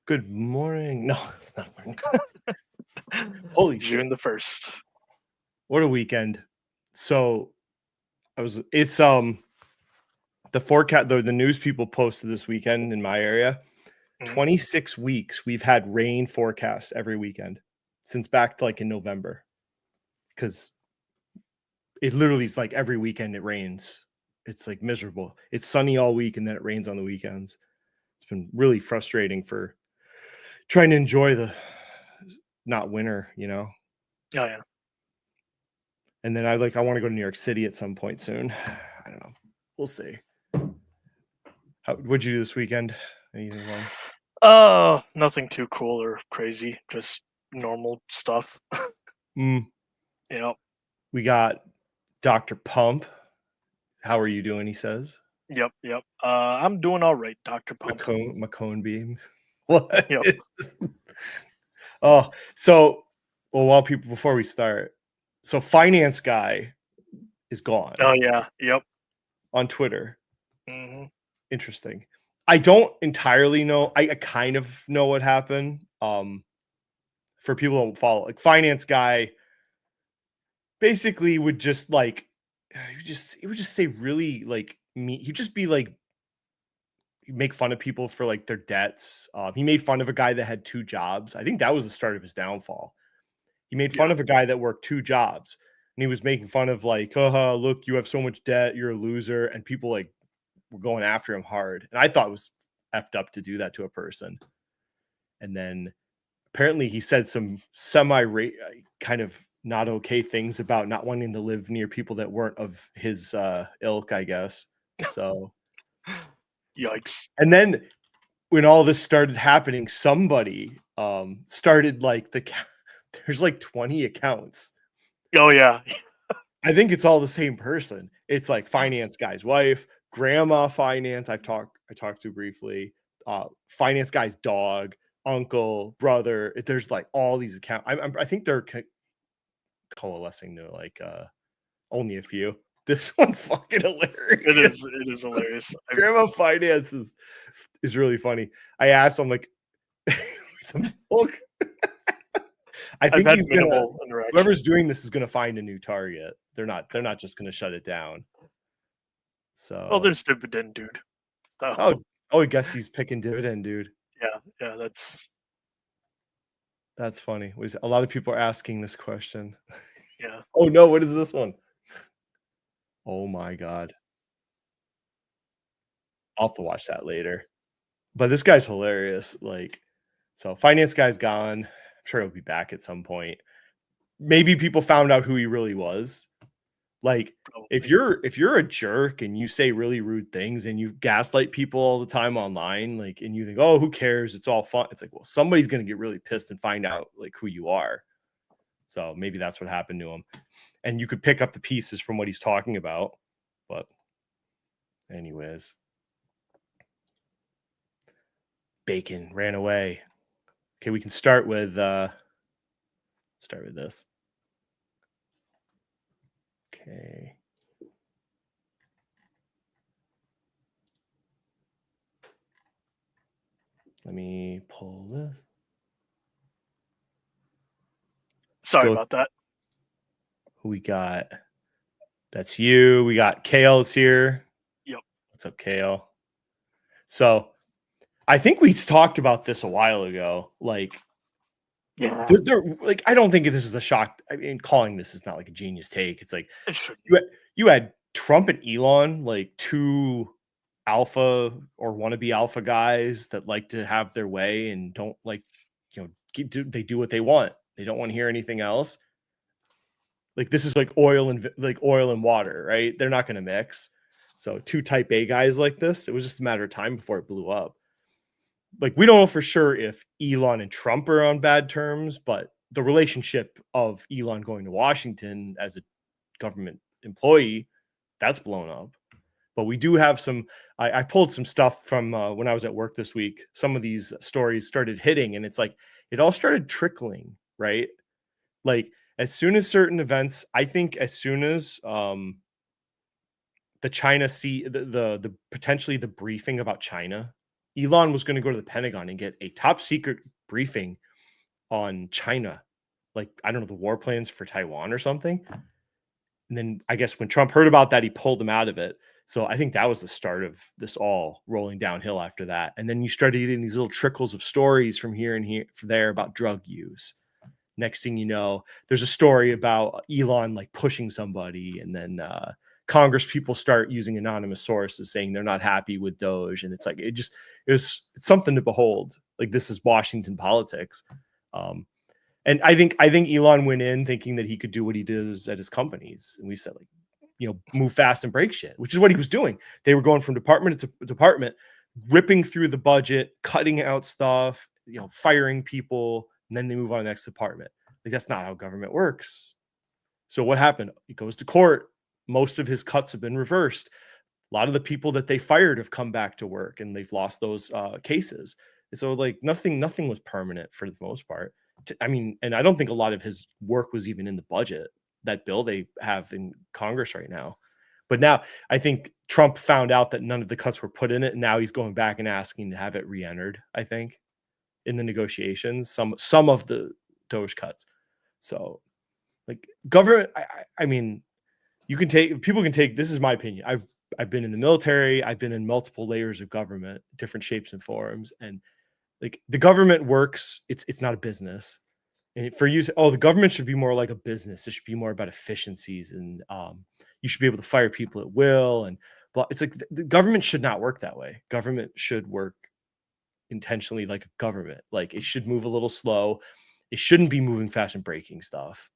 Good morning. No, not morning. Holy shit. June the 1st. What a weekend. So it's the forecast, the news people posted this weekend in my area. 26 weeks we've had rain forecasts every weekend since back to like in November. Because it literally is like every weekend it rains. It's like miserable. It's sunny all week and then it rains on the weekends. It's been really frustrating for trying to enjoy the not winter, Oh yeah. And then I want to go to New York City at some point soon. I don't know. We'll see. What'd you do this weekend? Anything fun? Nothing too cool or crazy. Just normal stuff. We got Dr. Pump. How are you doing? He says. Yep. I'm doing all right, Dr. Pump. McCone beam. What? Yep. Before we start, so finance guy is gone. Oh yeah. Yep. On Twitter. Interesting. I don't entirely know. I kind of know what happened. For people who don't follow, like finance guy basically would just like he would just say really like me. He'd just be like make fun of people for like their debts. He made fun of a guy that had 2 jobs. I think that was the start of his downfall. He made fun of a guy that worked 2 jobs, and he was making fun of like, look, you have so much debt, you're a loser, and people like were going after him hard. And I thought it was effed up to do that to a person. And then apparently he said some kind of not okay things about not wanting to live near people that weren't of his ilk, I guess. So yikes. And then when all this started happening, somebody started like there's like 20 accounts. Oh yeah. I think it's all the same person. It's like finance guy's wife, grandma finance. I talked to briefly, finance guy's dog, uncle, brother. There's like all these accounts. I think they're coalescing to like only a few. This one's fucking hilarious. It is hilarious. Grandma finance is really funny. I asked him like the book. I think he's gonna whoever's doing this is gonna find a new target. They're not just gonna shut it down. So well, there's dividend dude. I guess he's picking dividend dude. Yeah, that's funny. A lot of people are asking this question. Yeah. Oh no, what is this one? Oh my god. I'll have to watch that later. But this guy's hilarious. Like, so finance guy's gone. I'm sure he'll be back at some point. Maybe people found out who he really was. Like, if you're a jerk and you say really rude things and you gaslight people all the time online, like, and you think, oh, who cares? It's all fun. It's like, well, somebody's gonna get really pissed and find out like who you are. So maybe that's what happened to him. And you could pick up the pieces from what he's talking about. But anyways. Bacon ran away. Okay, we can start with this. Okay. Let me pull this. Sorry about that. Who we got? That's you. We got Kale's here. Yep. What's up, Kale? So I think we talked about this a while ago. Like, yeah, like I don't think this is a shock. I mean, calling this is not like a genius take. It's like you had Trump and Elon, like 2 alpha or wannabe alpha guys that like to have their way and don't like, they do what they want. They don't want to hear anything else. Like this is like oil and water, right? They're not going to mix. So 2 type A guys like this, it was just a matter of time before it blew up. Like we don't know for sure if Elon and Trump are on bad terms, but the relationship of Elon going to Washington as a government employee, that's blown up. But we do have some, I pulled some stuff from when I was at work this week. Some of these stories started hitting and it's like, it all started trickling, right? Like as soon as certain events, I think as soon as the China the potentially the briefing about China, Elon was going to go to the Pentagon and get a top secret briefing on China, like, I don't know, the war plans for Taiwan or something. And then I guess when Trump heard about that, he pulled him out of it. So I think that was the start of this all rolling downhill after that. And then you started getting these little trickles of stories from here and here from there about drug use. Next thing you know, there's a story about Elon like pushing somebody, and then Congress people start using anonymous sources saying they're not happy with Doge, and it's like it's something to behold. Like, this is Washington politics. And I think Elon went in thinking that he could do what he does at his companies, and we said, like, move fast and break shit, which is what he was doing. They were going from department to department, ripping through the budget, cutting out stuff, firing people, and then they move on to the next department. Like, that's not how government works. So what happened? He goes to court. Most of his cuts have been reversed. A lot of the people that they fired have come back to work, and they've lost those cases. And so, like, nothing was permanent for the most part. I mean, and I don't think a lot of his work was even in the budget, that bill they have in Congress right now. But now I think Trump found out that none of the cuts were put in it, and now he's going back and asking to have it re-entered, I think, in the negotiations, some of the Doge cuts. So, like, government, I mean, people can take, this is my opinion. I've been in the military, I've been in multiple layers of government, different shapes and forms, and like, the government works, it's not a business. And for you, the government should be more like a business. It should be more about efficiencies, and you should be able to fire people at will. And it's like the government should not work that way. Government should work intentionally like a government. Like, it should move a little slow. It shouldn't be moving fast and breaking stuff.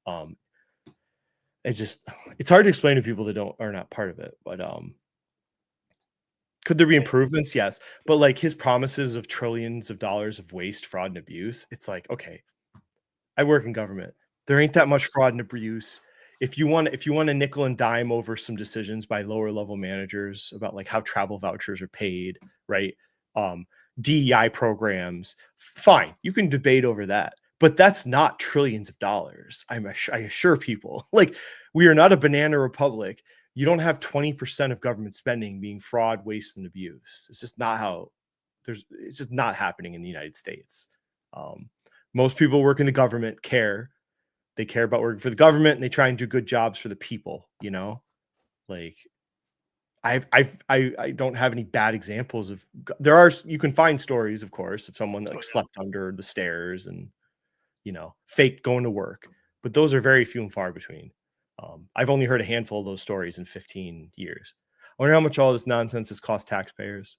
It's hard to explain to people that are not part of it. But could there be improvements? Yes. But like, his promises of trillions of dollars of waste, fraud, and abuse, it's like, okay, I work in government. There ain't that much fraud and abuse. If you want to nickel and dime over some decisions by lower level managers about like how travel vouchers are paid, right? DEI programs, fine. You can debate over that, but that's not trillions of dollars. I assure people, like, we are not a banana republic. You don't have 20% of government spending being fraud, waste, and abuse. It's just not it's just not happening in the United States. Most people work in the government they care about working for the government, and they try and do good jobs for the people, like, I don't have any bad examples of, you can find stories, of course, of someone like slept under the stairs and, fake going to work, but those are very few and far between. I've only heard a handful of those stories in 15 years. I wonder how much all this nonsense has cost taxpayers.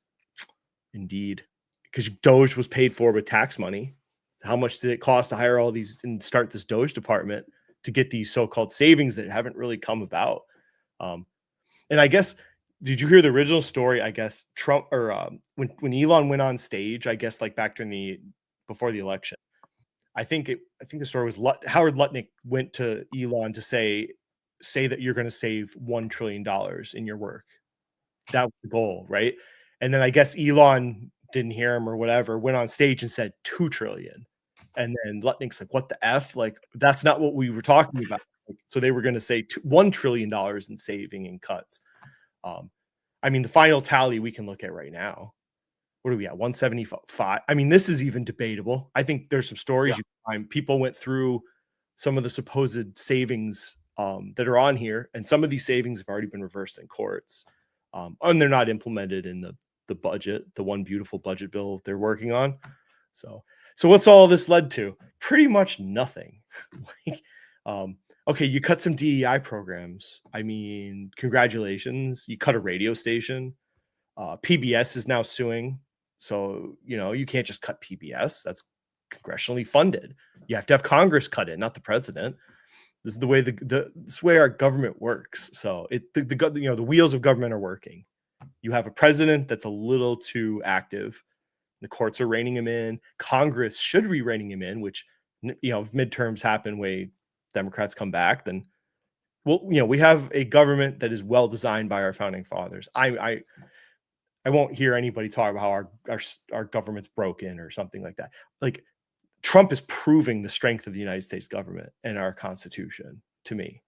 Indeed, because Doge was paid for with tax money. How much did it cost to hire all these and start this Doge department to get these so-called savings that haven't really come about? And I guess, did you hear the original story? I guess Trump, or when Elon went on stage, I guess, like, back before the election, I think the story was Howard Lutnick went to Elon to say that you're going to save $1 trillion in your work. That was the goal, right? And then I guess Elon didn't hear him or whatever, went on stage and said 2 trillion. And then Lutnick's like, what the F? Like, that's not what we were talking about. Like, so they were going to say $1 trillion in saving and cuts. I mean, the final tally we can look at right now. What are we at? 175. I mean, this is even debatable. I think there's some stories you can find. People went through some of the supposed savings that are on here, and some of these savings have already been reversed in courts. And they're not implemented in the budget, the one beautiful budget bill they're working on. So what's all this led to? Pretty much nothing. Like, okay, you cut some DEI programs. I mean, congratulations. You cut a radio station. PBS is now suing. So, you can't just cut PBS. That's congressionally funded. You have to have Congress cut it, not the president. This is the way this way our government works. So the wheels of government are working. You have a president that's a little too active. The courts are reining him in. Congress should be reining him in, which, if midterms happen, way Democrats come back, then, well, we have a government that is well designed by our founding fathers. I won't hear anybody talk about how our government's broken or something like that. Like, Trump is proving the strength of the United States government and our Constitution to me.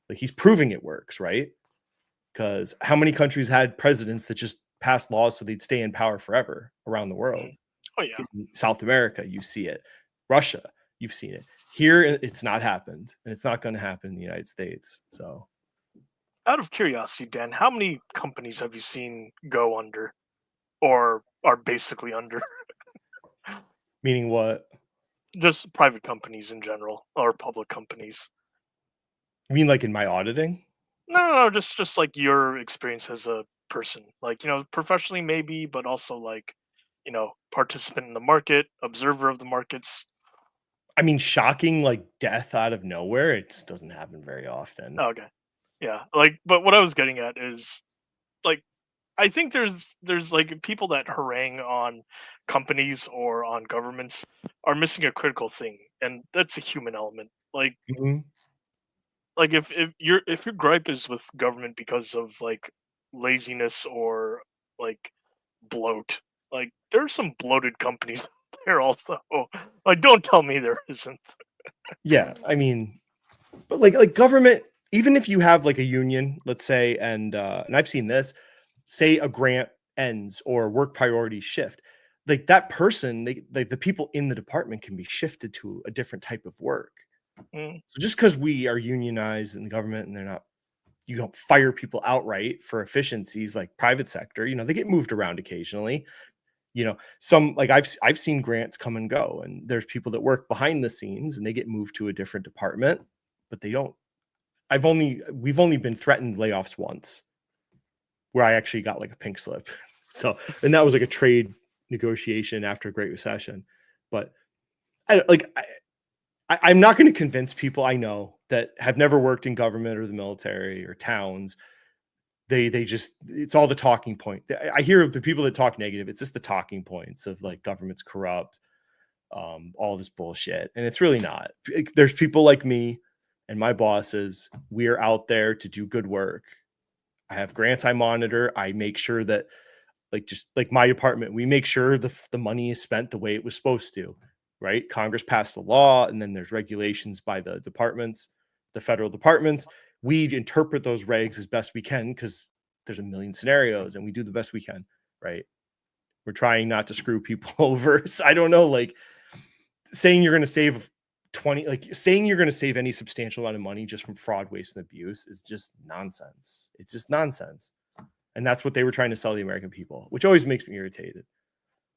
Like, he's proving it works, right? Because how many countries had presidents that just passed laws so they'd stay in power forever around the world. Oh yeah. In South America, you see it. Russia, you've seen it. Here, it's not happened, and it's not going to happen in the United States. So, Out of curiosity, Dan, how many companies have you seen go under or are basically under? meaning what? Just private companies in general or public companies. You mean like in my auditing? No, just like your experience as a person, like professionally maybe, but also like participant in the market, observer of the markets. I mean, shocking like death out of nowhere. It just doesn't happen very often. Oh, okay, yeah, like, but what I was getting at is like I think there's like people that harangue on companies or on governments are missing a critical thing, and that's a human element. Mhm. Like if your gripe is with government because of like laziness or like bloat, like there's some bloated companies there also. Like don't tell me there isn't. Yeah, I mean, but like government, even if you have like a union, let's say, and I've seen this, say a grant ends or work priorities shift, like that person, they like the people in the department can be shifted to a different type of work. Mm, So just because we are unionized in the government and they're not, you don't fire people outright for efficiencies like private sector, they get moved around occasionally. Some like I've seen grants come and go, and there's people that work behind the scenes and they get moved to a different department, but they don't. We've only been threatened layoffs once, where I actually got like a pink slip. So, and that was like a trade negotiation after a Great Recession. But I'm not going to convince people I know that have never worked in government or the military or towns. They just, it's all the talking point. I hear the people that talk negative. It's just the talking points of like government's corrupt, all this bullshit, and it's really not. There's people like me and my bosses. We're out there to do good work. I have grants I monitor. I make sure that, like, just like my department, we make sure the money is spent the way it was supposed to, right? Congress passed the law, and then there's regulations by the departments, the federal departments. We interpret those regs as best we can because there's a million scenarios, and we do the best we can, right? We're trying not to screw people over. So I don't know, like saying you're going to save 20, like saying you're going to save any substantial amount of money just from fraud, waste, and abuse is just nonsense. It's just nonsense. And that's what they were trying to sell the American people, which always makes me irritated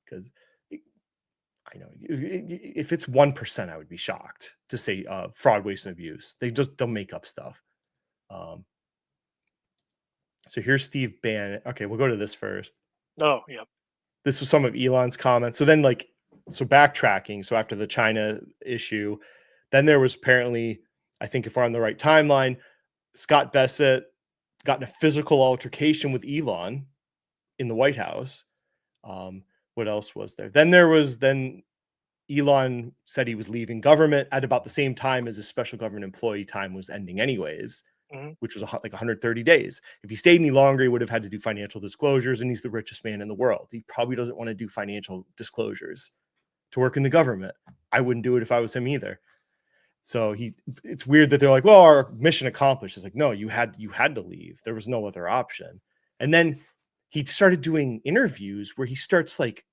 because I know if it's 1%, I would be shocked to say fraud, waste, and abuse. They'll make up stuff. Um, so here's Steve Bannon. Okay, we'll go to this first. oh yeah. This was some of Elon's comments. So then, so backtracking. So after the China issue, then there was apparently, I think if we're on the right timeline, Scott Bessent got in a physical altercation with Elon in the White House. What else was there? Then Elon said he was leaving government at about the same time as his special government employee time was ending anyways, Mhm. which was like 130 days. If he stayed any longer, he would have had to do financial disclosures, and he's the richest man in the world. He probably doesn't want to do financial disclosures to work in the government. I wouldn't do it if I was him either. So it's weird that they're like, well, our mission accomplished. It's like, no, you had to leave. There was no other option. And then he started doing interviews where he starts like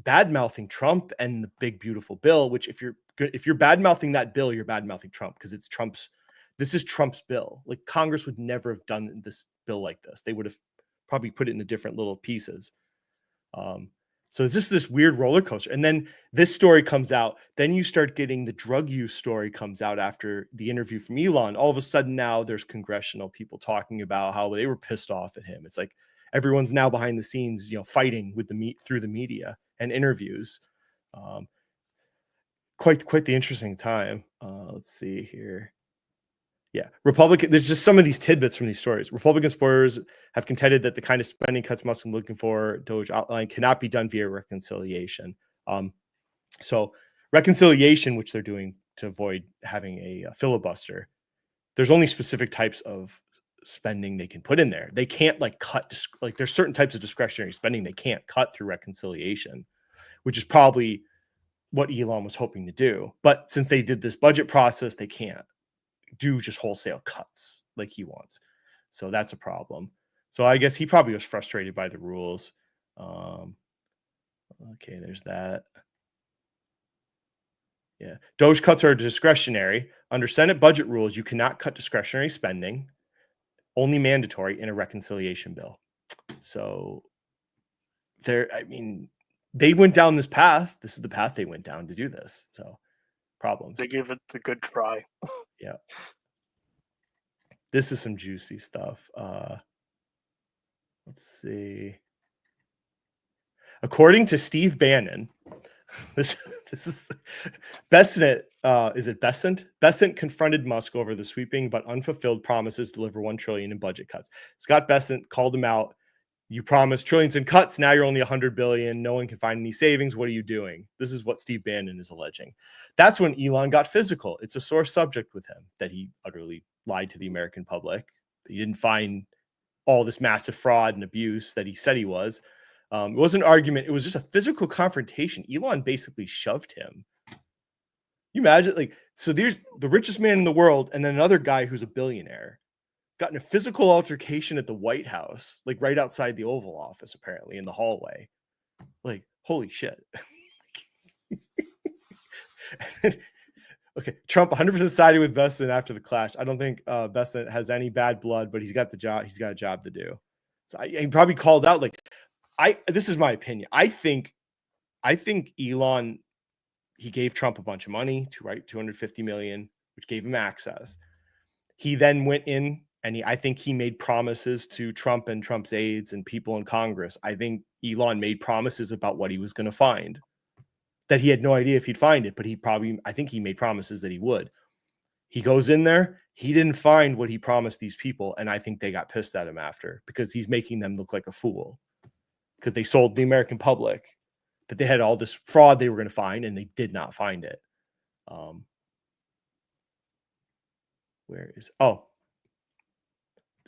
bad mouthing Trump and the big beautiful bill. Which if you're bad mouthing that bill, you're bad mouthing Trump because it's Trump's. This is Trump's bill. Like Congress would never have done this bill like this. They would have probably put it into different little pieces. So it's just this weird roller coaster. And then this story comes out. Then you start getting the drug use story comes out after the interview from Elon. All of a sudden now there's congressional people talking about how they were pissed off at him. It's like everyone's now behind the scenes, fighting with through the media and interviews. Quite the interesting time. Let's see here. Yeah, there's just some of these tidbits from these stories. Republican supporters have contended that the kind of spending cuts Musk is looking for, Doge outline, cannot be done via reconciliation. So reconciliation, which they're doing to avoid having a filibuster, there's only specific types of spending they can put in there. They can't cut, there's certain types of discretionary spending they can't cut through reconciliation, which is probably what Elon was hoping to do. But since they did this budget process, they can't do just wholesale cuts like he wants. So that's a problem. So I guess he probably was frustrated by the rules. Okay, there's that. Yeah. Doge cuts are discretionary. Under Senate budget rules, you cannot cut discretionary spending, only mandatory in a reconciliation bill. So I mean, they went down this path. This is the path they went down to do this. So problems. They gave it the good try. Yeah. This is some juicy stuff. Let's see. According to Steve Bannon, this is Besant. Is it Besant? Besant confronted Musk over the sweeping but unfulfilled promises to deliver $1 trillion in budget cuts. Scott Besant called him out. You promised trillions in cuts. Now you're only $100 billion. No one can find any savings. What are you doing? This is what Steve Bannon is alleging. That's when Elon got physical. It's a sore subject with him that he utterly lied to the American public. He didn't find all this massive fraud and abuse that he said he was. It wasn't an argument. It was just a physical confrontation. Elon basically shoved him. You imagine, like, so there's the richest man in the world and then another guy who's a billionaire got in a physical altercation at the White House, like right outside the Oval Office, apparently in the hallway. Like, holy shit. Okay, Trump 100% sided with Besant after the clash. I don't think Besant has any bad blood, but he's got the job. He's got a job to do. So he probably called out like, this is my opinion. I think Elon, he gave Trump a bunch of money to write 250 million, which gave him access. He then went in and I think he made promises to Trump and Trump's aides and people in Congress. I think Elon made promises about what he was going to find that he had no idea if he'd find it, but I think he made promises that he would. He goes in there, he didn't find what he promised these people, and I think they got pissed at him after because he's making them look like a fool because they sold the American public that they had all this fraud they were going to find, and they did not find it. Where is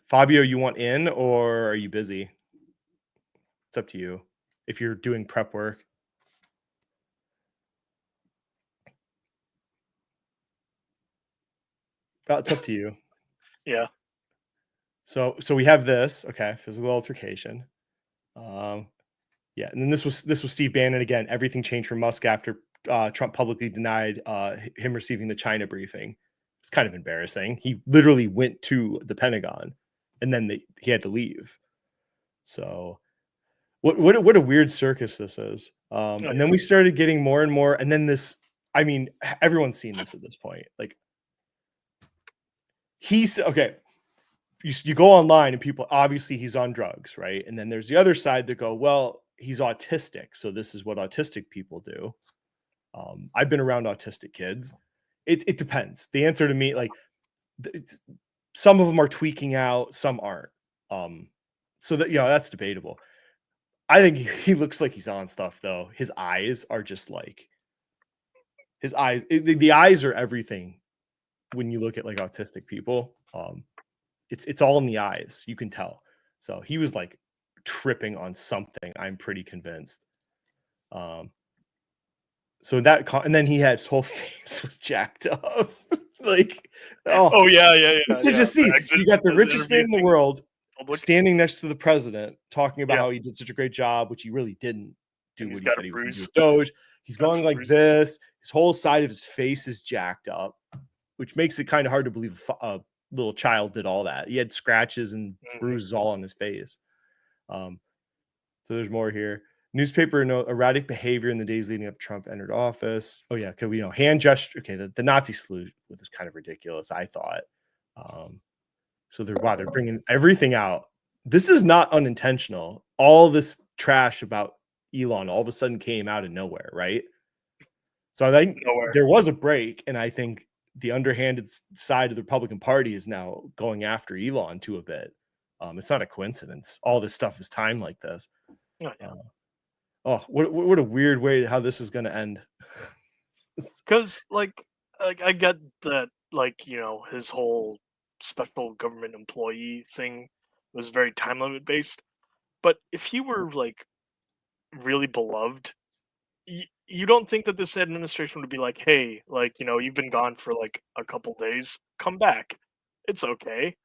Fabio, you want in or are you busy? It's up to you if you're doing prep work. It's up to you. Yeah. So we have this. Okay, physical altercation. Yeah, and then this was Steve Bannon again. Everything changed for Musk after Trump publicly denied him receiving the China briefing. It's kind of embarrassing. He literally went to the Pentagon, and then he had to leave. So, what a weird circus this is. And then we started getting more and more, and then this. I mean, everyone's seen this at this point. Like, he's okay. You go online and people obviously he's on drugs, right? And then there's the other side that go, well, he's autistic, so this is what autistic people do. I've been around autistic kids. It depends. The answer to me, like, some of them are tweaking out, some aren't. So that that's debatable. I think he looks like he's on stuff though. His eyes are just like the eyes are everything when you look at like autistic people. It's all in the eyes. You can tell. So he was like tripping on something. I'm pretty convinced. So and then he had his whole face was jacked up. Like, yeah. It's such a scene. You got the richest man in the world standing next to the president, talking about how he did such a great job, which he really didn't do what he said he was going to do with Doge. He's going like this. His whole side of his face is jacked up, which makes it kind of hard to believe a little child did all that. He had scratches and bruises all on his face. So there's more here. Newspaper erratic behavior in the days leading up Trump entered office. Oh yeah, because we know hand gesture. Okay, the Nazi salute was kind of ridiculous, I thought. So they're bringing everything out. This is not unintentional. All this trash about Elon all of a sudden came out of nowhere, right? So I think there was a break, and I think the underhanded side of the Republican Party is now going after Elon too a bit. It's not a coincidence. All this stuff is timed like this. What a weird way how this is going to end. Because like I get that, like, his whole special government employee thing was very time limit based, but if he were like really beloved, you don't think that this administration would be like, hey, like, you've been gone for like a couple days, come back, it's okay.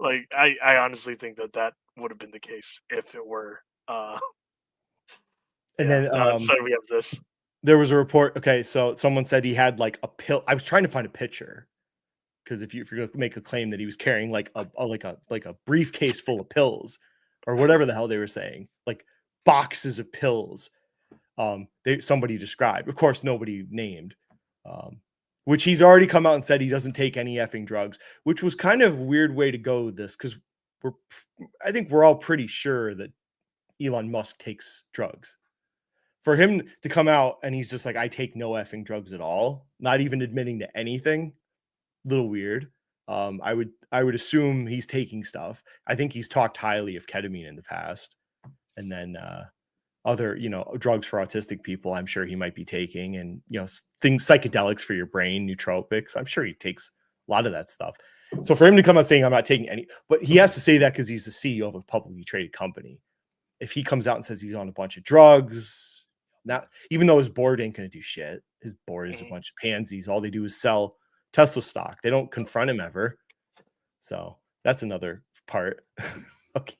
Like, I honestly think that would have been the case if it were. And Yeah. then So we have this. there was a report. Okay, so someone said he had like a pill. I was trying to find a picture because if you're going to make a claim that he was carrying like a briefcase full of pills or whatever the hell they were saying, like boxes of pills. Somebody described, of course, nobody named, which he's already come out and said he doesn't take any effing drugs, which was kind of a weird way to go with this because I think we're all pretty sure that Elon Musk takes drugs. For him to come out and he's just like, I take no effing drugs at all, not even admitting to anything, little weird. I would assume he's taking stuff. I think he's talked highly of ketamine in the past, and then other drugs for autistic people. I'm sure he might be taking, and things psychedelics for your brain, nootropics. I'm sure he takes a lot of that stuff. So for him to come out saying I'm not taking any, but he has to say that because he's the CEO of a publicly traded company. If he comes out and says he's on a bunch of drugs, not even though his board ain't going to do shit. His board is a bunch of pansies. All they do is sell Tesla stock. They don't confront him ever. So that's another part. Okay.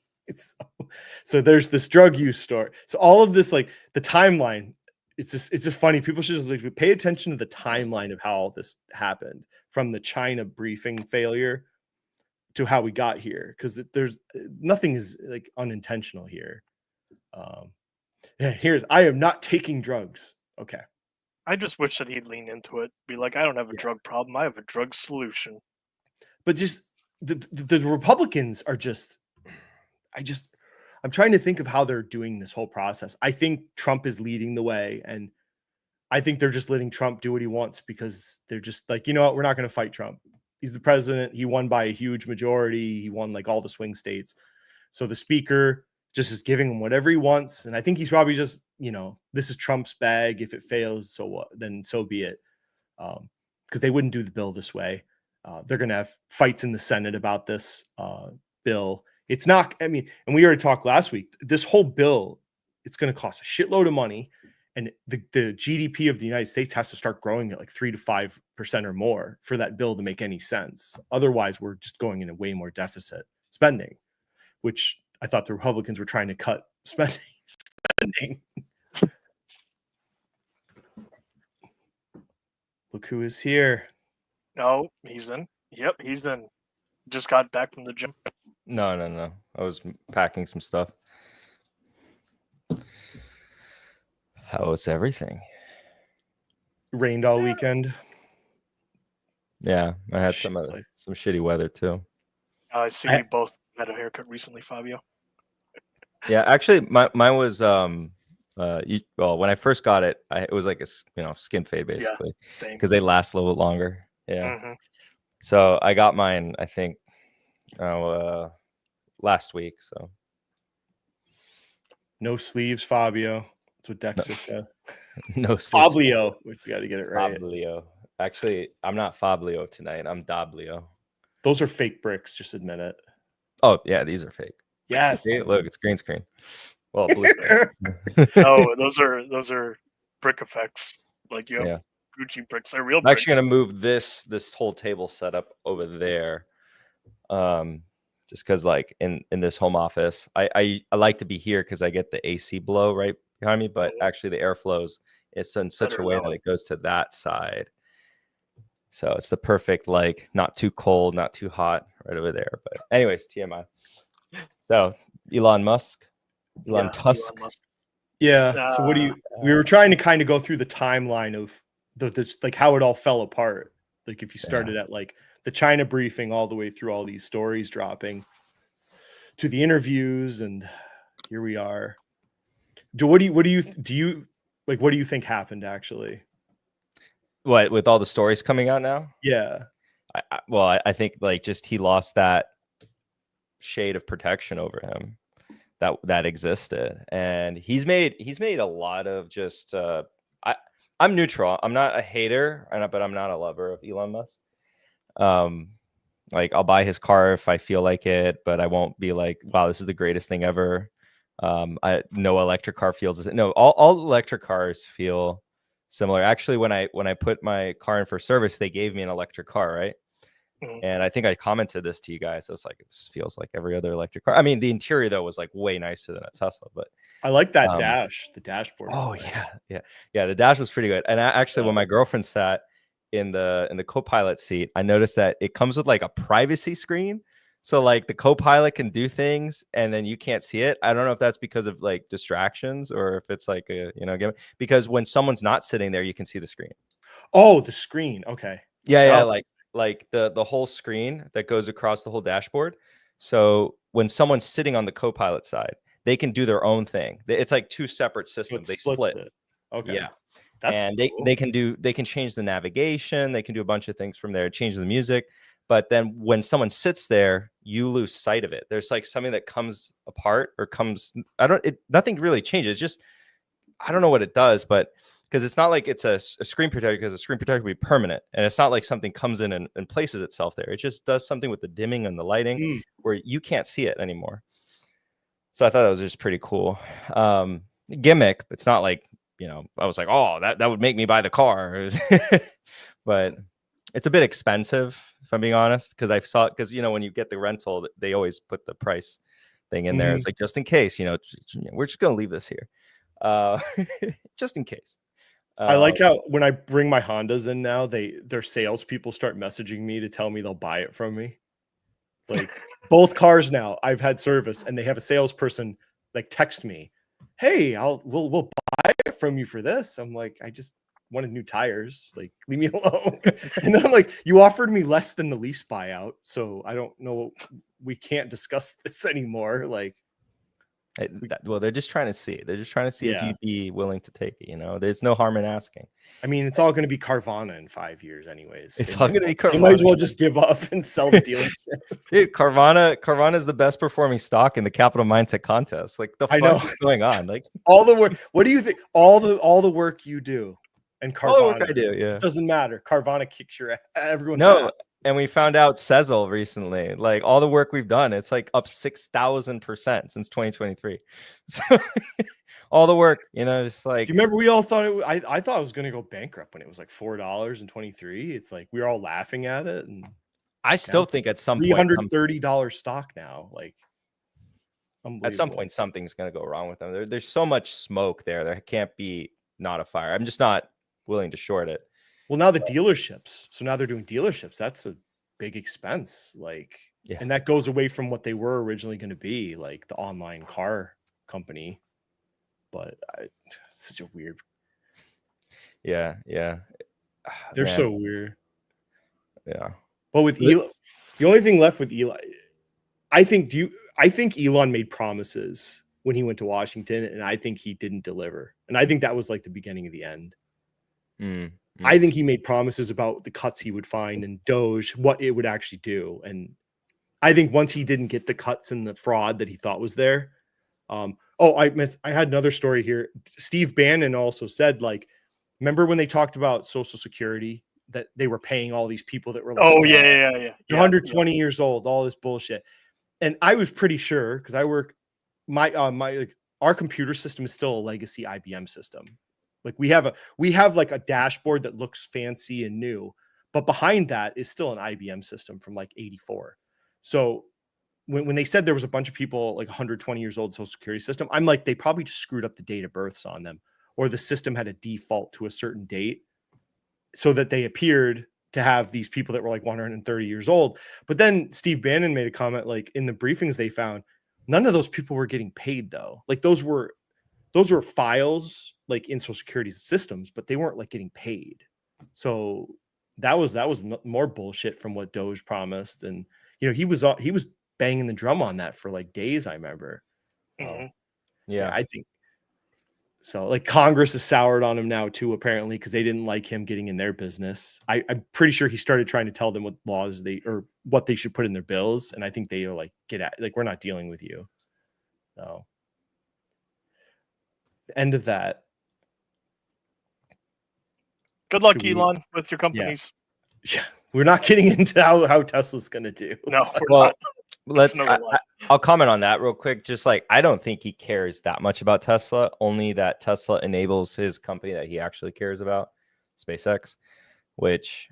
So there's this drug use story. So all of this, like the timeline, it's just funny. People should just like pay attention to the timeline of how all this happened from the China briefing failure to how we got here. Because there's nothing is like unintentional here. I am not taking drugs. Okay. I just wish that he'd lean into it. Be like, I don't have a drug problem. I have a drug solution. But just the Republicans are just, I'm trying to think of how they're doing this whole process. I think Trump is leading the way, and I think they're just letting Trump do what he wants because they're just like, you know what, we're not going to fight Trump. He's the president. He won by a huge majority. He won like all the swing states. So the speaker just is giving him whatever he wants. And I think he's probably just, this is Trump's bag. If it fails, so what? Then so be it. Because they wouldn't do the bill this way. They're going to have fights in the Senate about this bill. It's not, and we already talked last week, this whole bill, it's going to cost a shitload of money. And the GDP of the United States has to start growing at like 3 to 5% or more for that bill to make any sense. Otherwise, we're just going into way more deficit spending, which I thought the Republicans were trying to cut spending. Look who is here. No, he's in. Yep, he's in. Just got back from the gym. No. I was packing some stuff. How was everything? Rained all weekend. Yeah, I had some shitty weather too. I see we both had a haircut recently, Fabio. Yeah, actually, mine was when I first got it, it was like a skin fade basically, because they last a little bit longer. Yeah. Mm-hmm. So I got mine, I think, last week. So no sleeves, Fabio. That's what Dexter said. No sleeves. Fabio. We got to get it right. Fabio. Actually, I'm not Fabio tonight. I'm Dablio. Those are fake bricks. Just admit it. Oh yeah, these are fake. Yes. See, look, it's green screen. Well, blue screen. Oh, those are brick effects. Like you have Gucci bricks. They're real. I'm actually gonna move this whole table setup over there. Just because like in this home office, I like to be here because I get the AC blow right behind me, but actually the airflows, it's in such a way that it goes to that side. So it's the perfect, like, not too cold, not too hot right over there. But anyways, TMI. So Elon Tusk. Elon Musk. Yeah. So what do you? We were trying to kind of go through the timeline of this, like how it all fell apart. Like if you started at like the China briefing all the way through all these stories dropping to the interviews, and here we are. What do you think happened actually? What, with all the stories coming out now? Yeah. I think like just he lost that shade of protection over him that existed, and he's made a lot of just I'm neutral. I'm not a hater, but I'm not a lover of Elon Musk. Like I'll buy his car if I feel like it, but I won't be like, wow, this is the greatest thing ever. No electric car feels no. All electric cars feel similar. Actually, when I put my car in for service, they gave me an electric car, right? And I think I commented this to you guys. I was like, this feels like every other electric car. I mean, the interior though was like way nicer than a Tesla, but I like that dash. The dashboard. Oh was nice. yeah. The dash was pretty good. And actually, when my girlfriend sat in the co-pilot seat, I noticed that it comes with like a privacy screen. So like the co-pilot can do things and then you can't see it. I don't know if that's because of like distractions or if it's like a, because when someone's not sitting there, you can see the screen. Oh, the screen. Okay. Yeah, like the whole screen that goes across the whole dashboard. So when someone's sitting on the co-pilot side, they can do their own thing. It's like two separate systems. They split it. Okay. Yeah. That's and cool. they can change the navigation, they can do a bunch of things from there, change the music. But then when someone sits there, you lose sight of it. There's like something that comes apart or nothing really changes. It's just, I don't know what it does, but because it's not like it's a screen protector, because a screen protector would be permanent. And it's not like something comes in and places itself there. It just does something with the dimming and the lighting where you can't see it anymore. So I thought that was just pretty cool. Gimmick, but it's not like, I was like, oh, that would make me buy the car. But it's a bit expensive, if I'm being honest, because when you get the rental, they always put the price thing in there. It's like, just in case, we're just going to leave this here. Just in case. I like how when I bring my Hondas in now, their salespeople start messaging me to tell me they'll buy it from me. Like both cars now, I've had service, and they have a salesperson like text me, "Hey, we'll buy it from you for this." I'm like, I just wanted new tires. Like, leave me alone. And then I'm like, you offered me less than the lease buyout, so I don't know. We can't discuss this anymore. Like. Well, they're just trying to see. They're just trying to see if you'd be willing to take it. There's no harm in asking. I mean, it's all going to be Carvana in 5 years, anyways. It's all going to be Carvana. You might as well just give up and sell the dealership. Dude, Carvana is the best performing stock in the Capital Mindset contest. Like, the fuck is going on? Like, all the work. What do you think? All the work you do, and Carvana. All the work I do, yeah. It doesn't matter. Carvana kicks your ass. Everyone's no. ass. And we found out Sezzle recently, like all the work we've done, it's like up 6,000% since 2023. So all the work, it's like. Do you remember we all thought I thought it was going to go bankrupt when it was like $4.23. It's like we were all laughing at it, and I still think at some point $330 stock now. Like, at some point something's going to go wrong with them. There's so much smoke there. There can't be not a fire. I'm just not willing to short it. Well, now the dealerships. So now they're doing dealerships. That's a big expense. Like, and that goes away from what they were originally going to be, like the online car company. But it's such a weird. Yeah. They're so weird. Yeah. But with Elon, the only thing left with Elon, I think Elon made promises when he went to Washington, and I think he didn't deliver. And I think that was like the beginning of the end. I think he made promises about the cuts he would find and Doge, what it would actually do. And I think once he didn't get the cuts and the fraud that he thought was there. I had another story here. Steve Bannon also said, like, remember when they talked about Social Security, that they were paying all these people that were like, 120 years old, all this bullshit. And I was pretty sure, because I work, our computer system is still a legacy IBM system. Like we have like a dashboard that looks fancy and new, but behind that is still an IBM system from like 84. So when they said there was a bunch of people like 120 years old Social Security system, I'm like, they probably just screwed up the date of births on them, or the system had a default to a certain date so that they appeared to have these people that were like 130 years old. But then Steve Bannon made a comment, like in the briefings they found, none of those people were getting paid though. Like those were files like in Social Security systems, but they weren't like getting paid. So that was more bullshit from what Doge promised. And, he was banging the drum on that for like days. I remember. Yeah, I think so. Like Congress is soured on him now too, apparently, because they didn't like him getting in their business. I'm pretty sure he started trying to tell them what laws what they should put in their bills. And I think they are like, we're not dealing with you. So. The end of that. Good luck, Elon, with your companies. Yeah, we're not getting into how Tesla's going to do. No, we're not. I'll comment on that real quick. Just like, I don't think he cares that much about Tesla, only that Tesla enables his company that he actually cares about, SpaceX, which,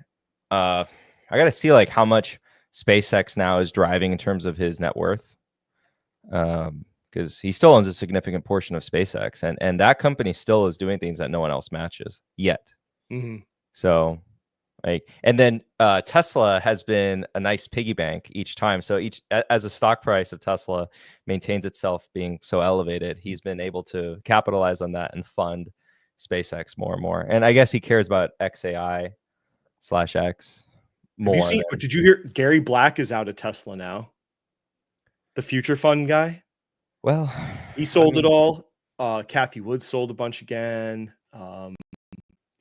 I I got to see like how much SpaceX now is driving in terms of his net worth. Because he still owns a significant portion of SpaceX, and that company still is doing things that no one else matches yet. So, like, and then Tesla has been a nice piggy bank each time. So as a stock price of Tesla maintains itself being so elevated, he's been able to capitalize on that and fund SpaceX more and more. And I guess he cares about XAI/X more. Have you seen? Did you hear Gary Black is out of Tesla now? The future fund guy. Well, he sold it all. Kathy Woods sold a bunch again.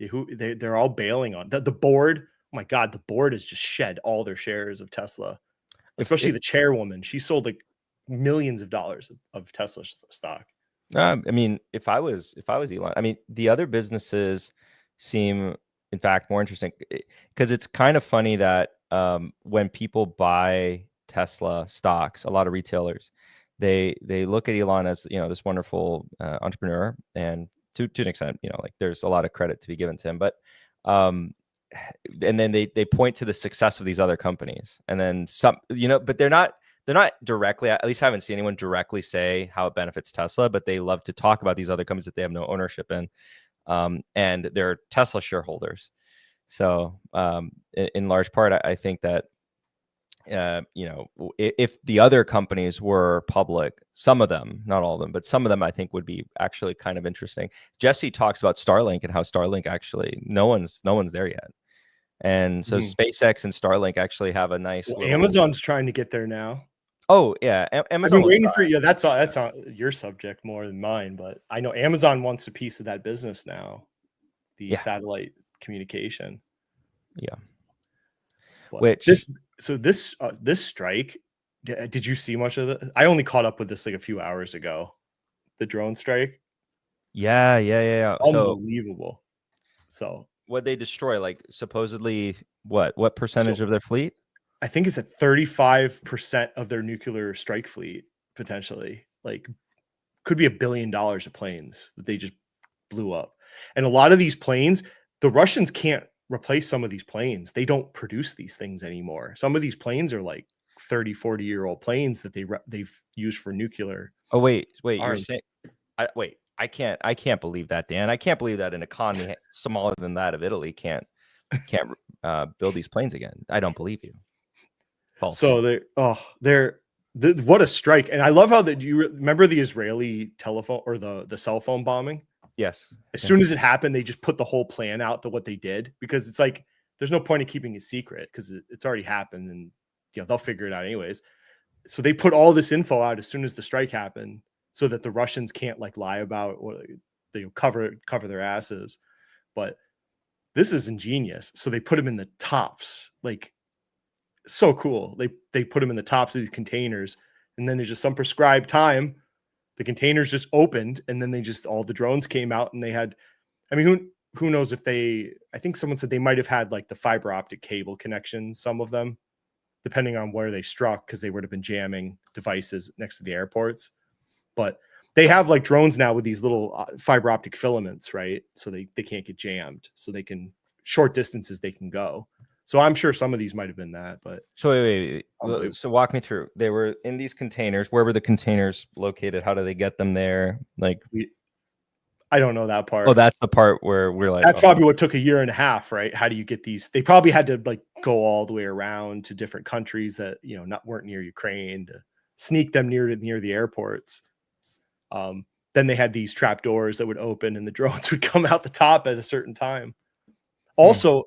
They're all bailing on the board. Oh my God, the board has just shed all their shares of Tesla, especially the chairwoman. She sold like millions of dollars of Tesla stock. I mean, if I was Elon, I mean, the other businesses seem, in fact, more interesting because it's kind of funny that when people buy Tesla stocks, a lot of retailers, they look at Elon as, you know, this wonderful entrepreneur, and to an extent, you know, like there's a lot of credit to be given to him, but and then they point to the success of these other companies, and then some, you know, but they're not directly, at least I haven't seen anyone directly say how it benefits Tesla, but they love to talk about these other companies that they have no ownership in, and they're Tesla shareholders. So in large part, I think that you know, if the other companies were public, some of them, not all of them, but some of them, I think would be actually kind of interesting. Jesse talks about Starlink and how Starlink actually no one's there yet, and so SpaceX and Starlink actually have a nice. Well, Amazon's trying to get there now. Oh yeah, Amazon. I've been waiting for you. That's your subject more than mine, but I know Amazon wants a piece of that business now. The satellite communication. Yeah. But this strike, did you see much of it? I only caught up with this like a few hours ago. The drone strike. Yeah. Unbelievable. So what they destroy, like supposedly what percentage of their fleet? I think it's at 35% of their nuclear strike fleet, potentially. Like, could be $1 billion of planes that they just blew up. And a lot of these planes, the Russians can't replace some of these planes. They don't produce these things anymore. Some of these planes are like 30, 40-year-old planes that they've used for nuclear. Oh, wait, you're saying I can't believe that, Dan. I can't believe that an economy smaller than that of Italy can't build these planes again. I don't believe you. False. So what a strike. And I love how that you remember the Israeli telephone or the cell phone bombing. Yes. As soon as it happened, they just put the whole plan out to what they did, because it's like there's no point in keeping it secret because it's already happened, and you know they'll figure it out anyways. So they put all this info out as soon as the strike happened, so that the Russians can't like lie about, or they cover their asses. But this is ingenious. So they put them in the tops, like so cool. They put them in the tops of these containers, and then there's just some prescribed time. The containers just opened, and then all the drones came out, and they had, I mean, who knows if I think someone said they might have had like the fiber optic cable connection, some of them, depending on where they struck, because they would have been jamming devices next to the airports. But they have like drones now with these little fiber optic filaments, right? So they can't get jammed, so they can, short distances they can go. So I'm sure some of these might have been that, but so wait. So walk me through. They were in these containers. Where were the containers located? How do they get them there? Like, I don't know that part. Oh, that's the part where we're like, that's probably what took 1.5 years, right? How do you get these? They probably had to like go all the way around to different countries that, you know, weren't near Ukraine, to sneak them near the airports. Then they had these trap doors that would open, and the drones would come out the top at a certain time. Also,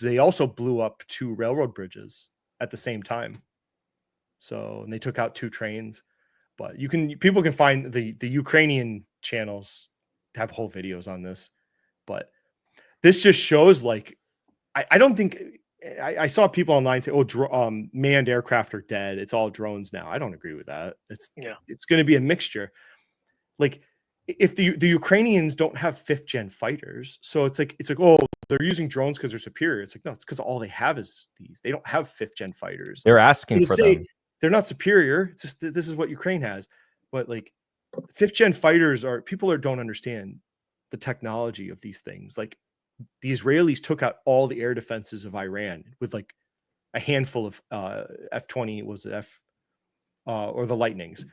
they also blew up 2 railroad bridges at the same time. So, and they took out 2 trains. But people can find the Ukrainian channels have whole videos on this. But this just shows, like, I don't think I saw people online say, "Oh, manned aircraft are dead. It's all drones now." I don't agree with that. It's going to be a mixture. Like, if the Ukrainians don't have 5th gen fighters, so it's like, oh, they're using drones because they're superior. It's like, no, it's because all they have is these. They don't have 5th gen fighters. They're asking for them. They're not superior. It's just this is what Ukraine has. But like 5th gen fighters people don't understand the technology of these things. Like, the Israelis took out all the air defenses of Iran with like a handful of F-20 was or the Lightnings.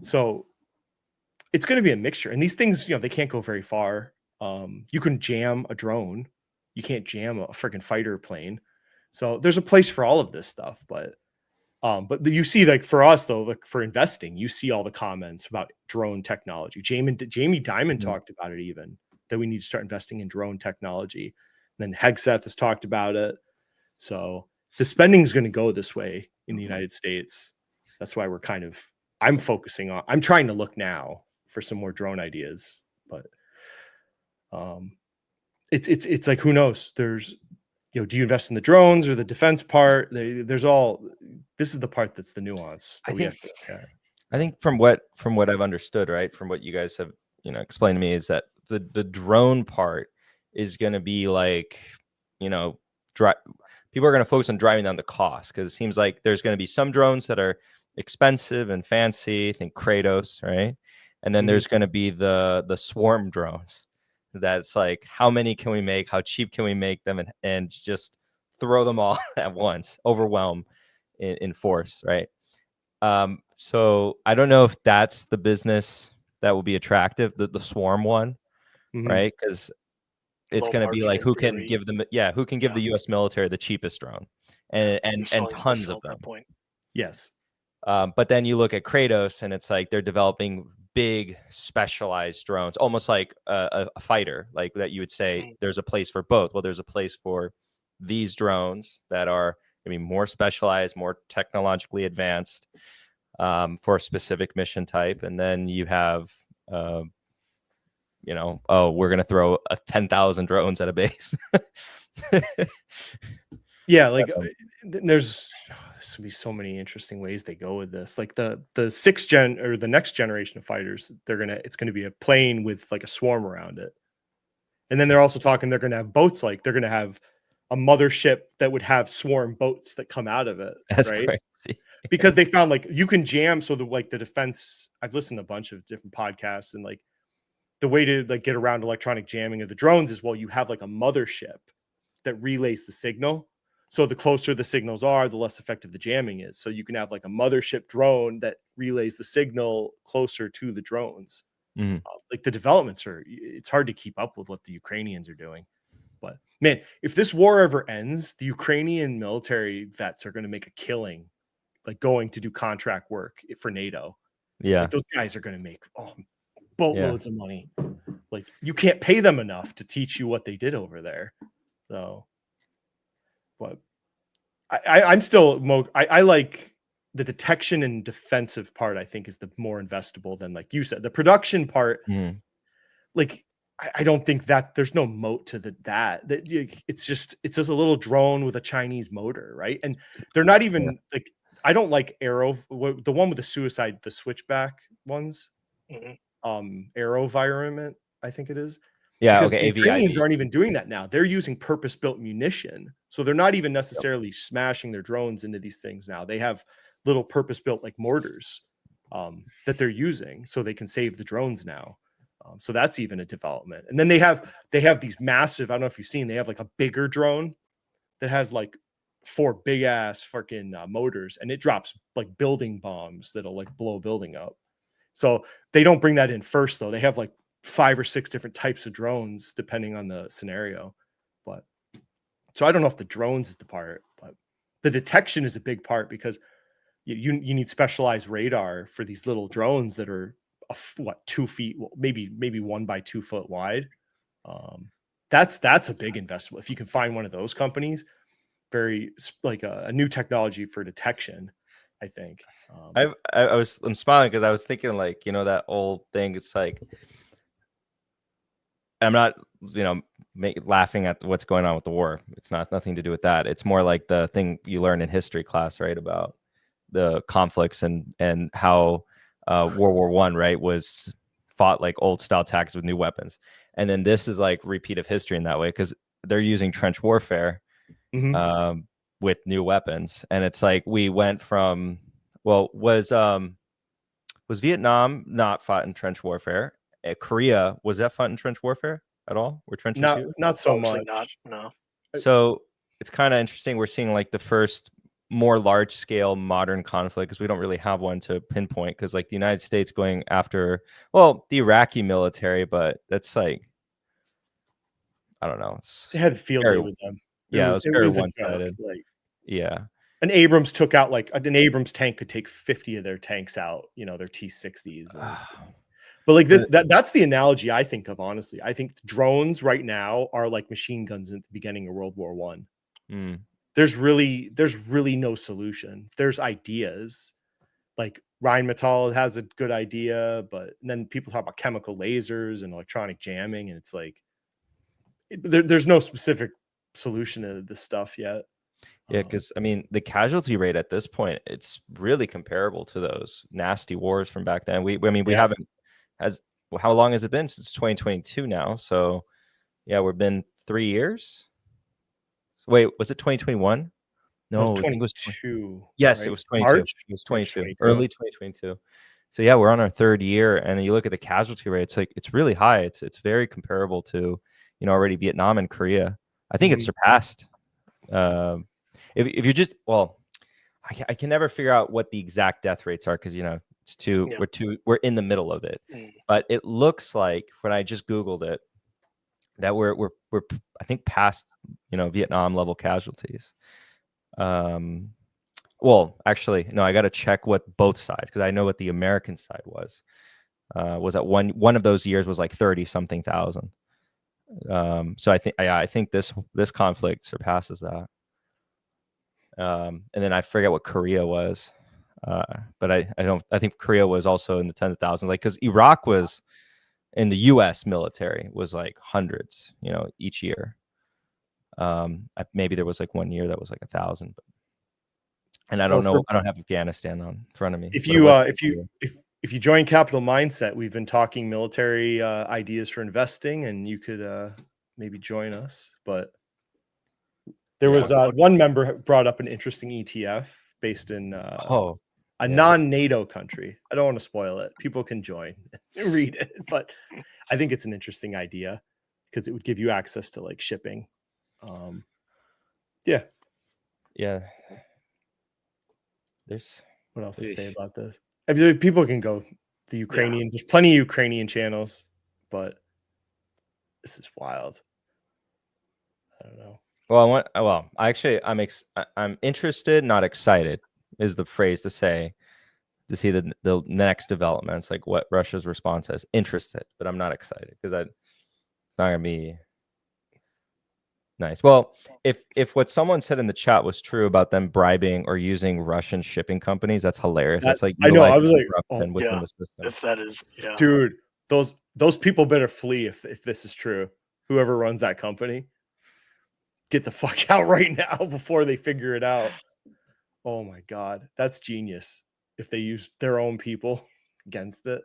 So it's going to be a mixture, and these things, they can't go very far. You can jam a drone, you can't jam a freaking fighter plane. So there's a place for all of this stuff, but you see, like for us though, like for investing, you see all the comments about drone technology. Jamie Dimon talked about it, even that we need to start investing in drone technology. And then Hegseth has talked about it. So the spending is going to go this way in the United States. That's why I'm trying to look now for some more drone ideas, but it's like, who knows? There's, do you invest in the drones or the defense part? This is the part that's the nuance that we have to look at. I think from what I've understood, right, from what you guys have explained to me, is that the drone part is going to be like, people are going to focus on driving down the cost, because it seems like there's going to be some drones that are expensive and fancy. I think Kratos, right? And then there's going to be the swarm drones. That's like, how many can we make? How cheap can we make them? And just throw them all at once, overwhelm in force, right? So I don't know if that's the business that will be attractive, the swarm one, right? Because it's going to be like, who can give the U.S. military the cheapest drone, and tons of them. Yes. But then you look at Kratos, and it's like they're developing big specialized drones, almost like a fighter, like that you would say there's a place for both. Well, there's a place for these drones that are maybe more specialized, more technologically advanced, for a specific mission type. And then you have, we're going to throw 10,000 drones at a base. Yeah, like there's going to be so many interesting ways they go with this. Like the sixth gen or the next generation of fighters, it's going to be a plane with like a swarm around it. And then they're also talking, they're going to have boats, like they're going to have a mothership that would have swarm boats that come out of it. That's right? Crazy. Because they found like you can jam. So the defense, I've listened to a bunch of different podcasts, and like the way to like get around electronic jamming of the drones is, well, you have like a mothership that relays the signal. So the closer the signals are, the less effective the jamming is. So you can have like a mothership drone that relays the signal closer to the drones. Like the developments it's hard to keep up with what the Ukrainians are doing. But man, if this war ever ends, the Ukrainian military vets are going to make a killing, like going to do contract work for NATO. Yeah. Like those guys are going to make boatloads of money. Like you can't pay them enough to teach you what they did over there. So, but I'm still I like the detection and defensive part. I think is the more investable than, like you said, the production part. Like I don't think that there's no moat to that it's just a little drone with a Chinese motor, right? And they're not even like, I don't like the one with the switchback ones, AeroVironment, I think it is. Yeah, because okay. the Ukrainians aren't even doing that now. They're using purpose-built munition. So they're not even necessarily smashing their drones into these things now. They have little purpose-built like mortars that they're using so they can save the drones now. So that's even a development. And then they have these massive, I don't know if you've seen, they have like a bigger drone that has like 4 big ass freaking motors, and it drops like building bombs that'll like blow a building up. So they don't bring that in first though. They have like 5 or 6 different types of drones depending on the scenario. But so I don't know if the drones is the part, but the detection is a big part, because you need specialized radar for these little drones that are 2 feet, maybe 1 by 2 foot wide. That's a big investment. If you can find one of those companies, very like a new technology for detection, I think. I'm smiling because I was thinking, like, that old thing. It's like, I'm not, laughing at what's going on with the war. It's nothing to do with that. It's more like the thing you learn in history class, right? About the conflicts and how World War I, right, was fought like old style tactics with new weapons. And then this is like repeat of history in that way, because they're using trench warfare with new weapons. And it's like, we went from, was Vietnam not fought in trench warfare? Korea, was that fought in trench warfare at all? Were trenches used? Not so much. No. So it's kind of interesting. We're seeing like the first more large scale modern conflict, because we don't really have one to pinpoint, because like the United States going after, well, the Iraqi military, but that's like, I don't know. They had a field day with them. It was it very was a one-sided. joke. Like, yeah. An Abrams took out an Abrams tank could take 50 of their tanks out, their T-60s. But like that's the analogy I think of, honestly. I think drones right now are like machine guns at the beginning of World War One. There's really no solution. There's ideas. Like Rheinmetall has a good idea, but then people talk about chemical lasers and electronic jamming, and it's like there's no specific solution to this stuff yet. Yeah, because I mean, the casualty rate at this point, it's really comparable to those nasty wars from back then. We haven't, how long has it been since 2022 now? So yeah, we've been 3 years. Wait, was it 2021? No, it was I think it was 22. Yes, right? it was 22. March? It was 22, 22. early 2022. So yeah, we're on our 3rd year, and you look at the casualty rates, like it's really high. It's very comparable to already Vietnam and Korea. I think it's surpassed. If you're just, well, I can never figure out what the exact death rates are, because it's we're in the middle of it. But it looks like, when I just Googled it, that we're I think past Vietnam level casualties. Well, actually, no, I got to check what both sides, because I know what the American side was at one of those years was like 30 something thousand. So I think this conflict surpasses that. And then I forget what Korea was, but I think Korea was also in the tens of thousands, like, because Iraq was in the U.S. military was like hundreds, each year. Maybe there was like 1 year that was like 1,000, but, and I don't know. I don't have Afghanistan on in front of me. If you join Capital Mindset, we've been talking military ideas for investing, and you could maybe join us. But there was one member brought up an interesting ETF based in a non-NATO country. I don't want to spoil it. People can join and read it, but I think it's an interesting idea, because it would give you access to like shipping. Yeah. There's what else to say about this? I mean, people can go the Ukrainian. There's plenty of Ukrainian channels, but this is wild. I don't know. Well, I'm interested, not excited, is the phrase to say, to see the next developments, like what Russia's response is. Interested, but I'm not excited, because it's not gonna be nice. Well, if what someone said in the chat was true about them bribing or using Russian shipping companies, that's hilarious. That's like, I know. I was like, within the system. If that is, dude, those people better flee if this is true. Whoever runs that company, get the fuck out right now before they figure it out. Oh my God, that's genius. If they use their own people against it.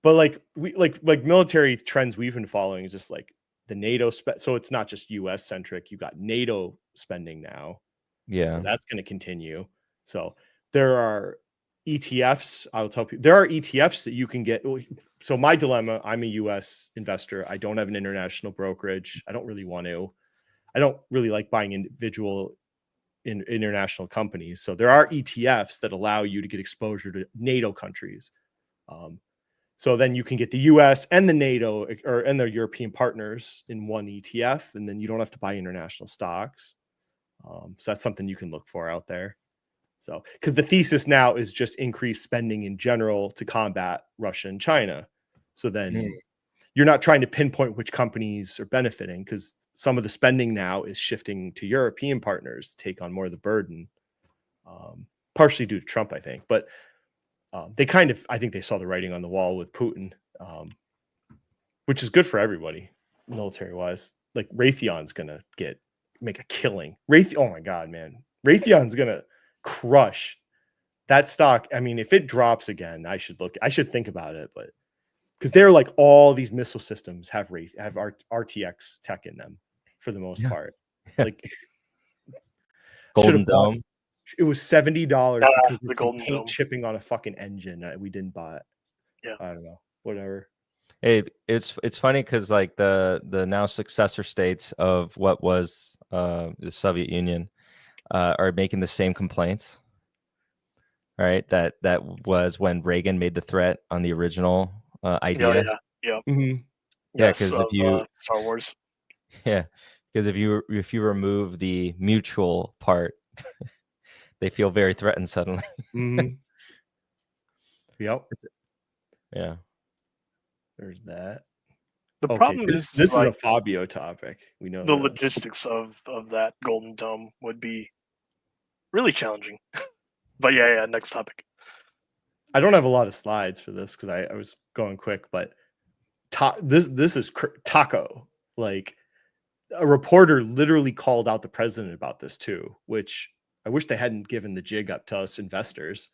But like military trends we've been following is just like the NATO so it's not just US centric. You got NATO spending now. Yeah. So that's going to continue. So there are ETFs. I'll tell people there are ETFs that you can get. So my dilemma, I'm a US investor. I don't have an international brokerage. I don't really want to. I don't really like buying individual in international companies. So there are ETFs that allow you to get exposure to NATO countries. So then you can get the US and the NATO and their European partners in one ETF, and then you don't have to buy international stocks. So that's something you can look for out there. So, because the thesis now is just increased spending in general to combat Russia and China. So then you're not trying to pinpoint which companies are benefiting, because some of the spending now is shifting to European partners to take on more of the burden, partially due to Trump, I think. But I think they saw the writing on the wall with Putin, which is good for everybody, military-wise. Like Raytheon's gonna make a killing. Oh my God, man. Raytheon's gonna crush that stock. I mean, if it drops again, I should think about it, but because they're like all these missile systems have RTX tech in them for the most part. Like Golden Dome. It was $70 because the Golden paint Dome chipping on a fucking engine. We didn't buy it. Yeah, I don't know. Whatever. Hey, it's funny because like the now successor states of what was the Soviet Union, are making the same complaints. Right, that was when Reagan made the threat on the original idea. Yeah. Mhm. Yeah, Yes, because of if you Star Wars. yeah, because if you remove the mutual part, they feel very threatened suddenly. Mhm. Yep. Yeah. There's that. The Okay, problem this is is a like Fabio topic. We know the this. logistics of that Golden Dome would be really challenging. But yeah, next topic. I don't have a lot of slides for this because I was going quick, but this is taco. Like, a reporter literally called out the president about this too, which I wish they hadn't given the jig up to us investors.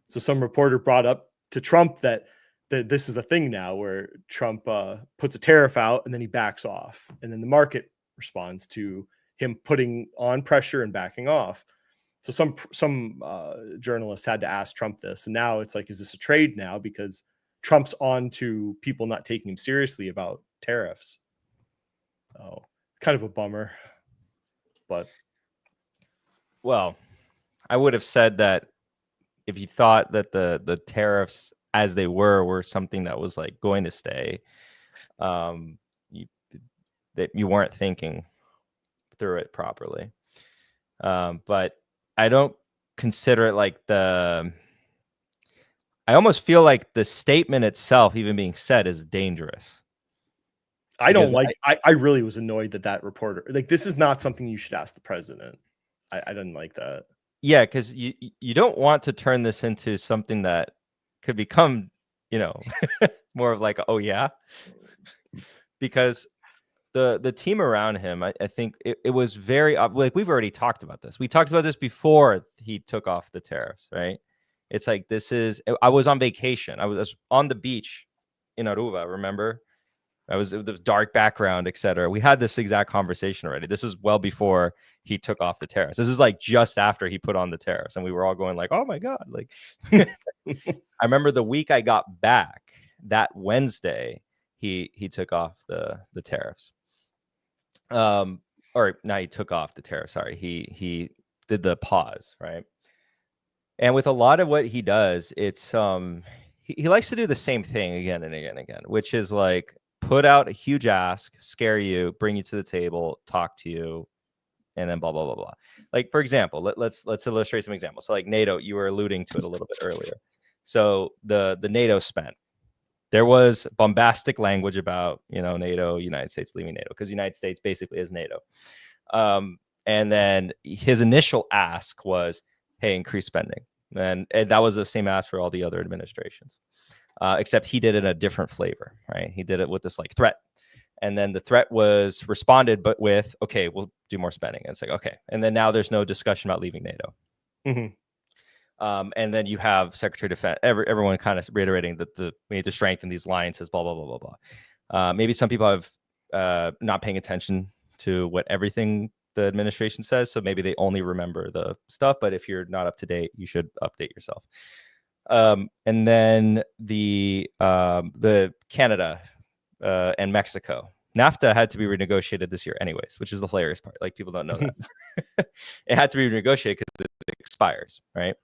So some reporter brought up to Trump that this is a thing now where Trump puts a tariff out and then he backs off, and then the market responds to him putting on pressure and backing off. So some journalists had to ask Trump this, and now it's like, is this a trade now because Trump's on to people not taking him seriously about tariffs? Oh, kind of a bummer. But Well, I would have said that if you thought that the tariffs as they were something that was like going to stay, you, that you weren't thinking through it properly. But I don't consider it like I almost feel like the statement itself, even being said, is dangerous. I don't like. I really was annoyed that reporter, like, this is not something you should ask the president. I didn't like that. Yeah, because you don't want to turn this into something that could become, more of like, oh yeah, because the team around him, I think it was very like, we've already talked about this. We talked about this before he took off the tariffs, right? It's like, I was on vacation. I was on the beach in Aruba, remember? I was the dark background, etc. We had this exact conversation already. This is well before he took off the tariffs. This is like just after he put on the tariffs, and we were all going like, "Oh my god!" Like, I remember the week I got back, that Wednesday, he took off the tariffs. Or no, he took off the tariffs. Sorry, he did the pause, right? And with a lot of what he does, it's he likes to do the same thing again and again and again, which is like, put out a huge ask, scare you, bring you to the table, talk to you, and then blah blah blah blah. Like, for example, let's illustrate some examples. So like NATO, you were alluding to it a little bit earlier. So the NATO spent. There was bombastic language about, NATO, United States leaving NATO, because United States basically is NATO. And then his initial ask was, hey, increase spending. And that was the same ask for all the other administrations. Except he did it in a different flavor, right? He did it with this like threat. And then the threat was responded, but with, okay, we'll do more spending. And it's like, okay. And then now there's no discussion about leaving NATO. Mm-hmm. And then you have Secretary of Defense, everyone kind of reiterating that we need to strengthen these alliances, blah, blah, blah, blah, blah. Maybe some people have not paying attention to what everything the administration says. So maybe they only remember the stuff. But if you're not up to date, you should update yourself. And then the Canada and Mexico. NAFTA had to be renegotiated this year anyways, which is the hilarious part. Like, people don't know that. It had to be renegotiated because it expires, right?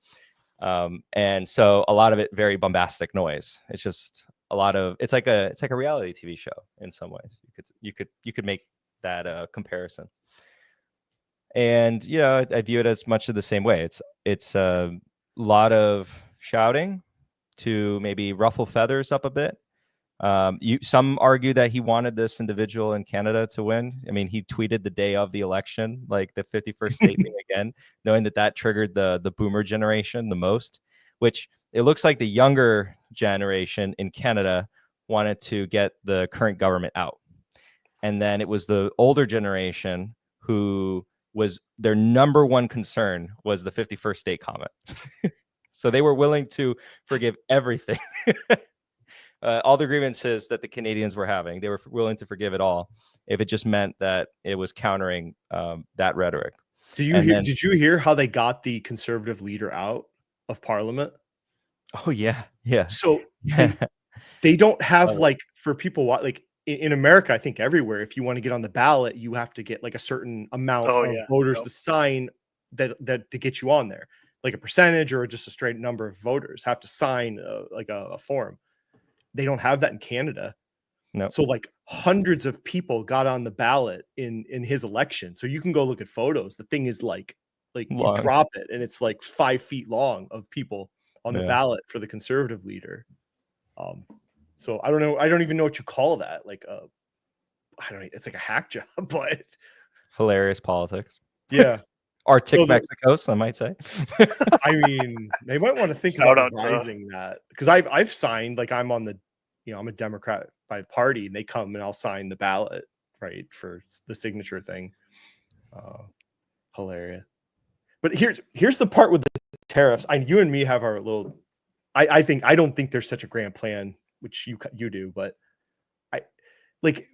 And so a lot of it, very bombastic noise. It's just a lot of, it's like a reality TV show in some ways. You could make that comparison. And I view it as much of the same way. It's a lot of shouting to maybe ruffle feathers up a bit. Some argue that he wanted this individual in Canada to win. I mean, he tweeted the day of the election, like the 51st state thing again, knowing that triggered the boomer generation the most, which it looks like the younger generation in Canada wanted to get the current government out. And then it was the older generation who was their number one concern was the 51st state comment. So they were willing to forgive everything. All the grievances that the Canadians were having, they were willing to forgive it all if it just meant that it was countering that rhetoric. Did you hear how they got the conservative leader out of Parliament? Oh yeah. So they don't have, like, for people like, in America, I think everywhere, if you want to get on the ballot, you have to get like a certain amount Oh, of yeah. voters Yep. to sign that to get you on there, like a percentage or just a straight number of voters have to sign like a form. They don't have that in Canada. No. So like hundreds of people got on the ballot in his election. So you can go look at photos. The thing is like you Long. drop it and it's like 5 feet long of people on the Yeah. ballot for the conservative leader. So I don't know. I don't even know what you call that. Like I don't know. It's like a hack job, but Hilarious politics. yeah. Arctic So Mexico, some might say. I mean, they might want to think Shout about out to- revising that, because I've signed, like I'm on the, I'm a Democrat by the party, and they come and I'll sign the ballot, right, for the signature thing. Hilarious. But here's the part with the tariffs. You and me have our little. I don't think there's such a grand plan, which you do, but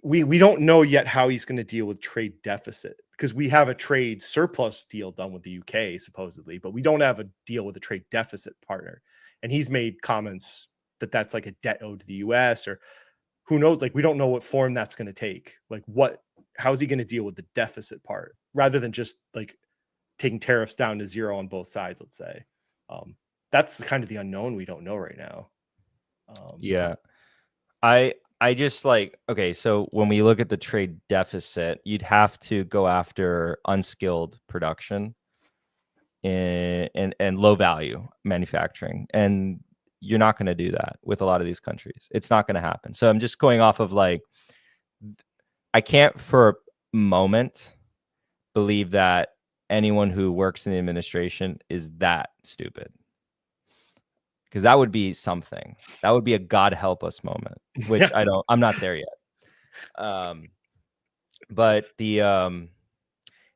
we don't know yet how he's going to deal with trade deficit, because we have a trade surplus deal done with the UK supposedly, but we don't have a deal with a trade deficit partner. And he's made comments that that's like a debt owed to the US, or who knows, like we don't know what form that's going to take. Like how's he going to deal with the deficit part rather than just like taking tariffs down to zero on both sides, let's say. That's kind of the unknown we don't know right now. Yeah. I just like, okay, so when we look at the trade deficit, you'd have to go after unskilled production and low value manufacturing. And you're not going to do that with a lot of these countries. It's not going to happen. So I'm just going off of like, I can't for a moment believe that anyone who works in the administration is that stupid. Because that would be something. That would be a God help us moment, which I'm not there yet. But the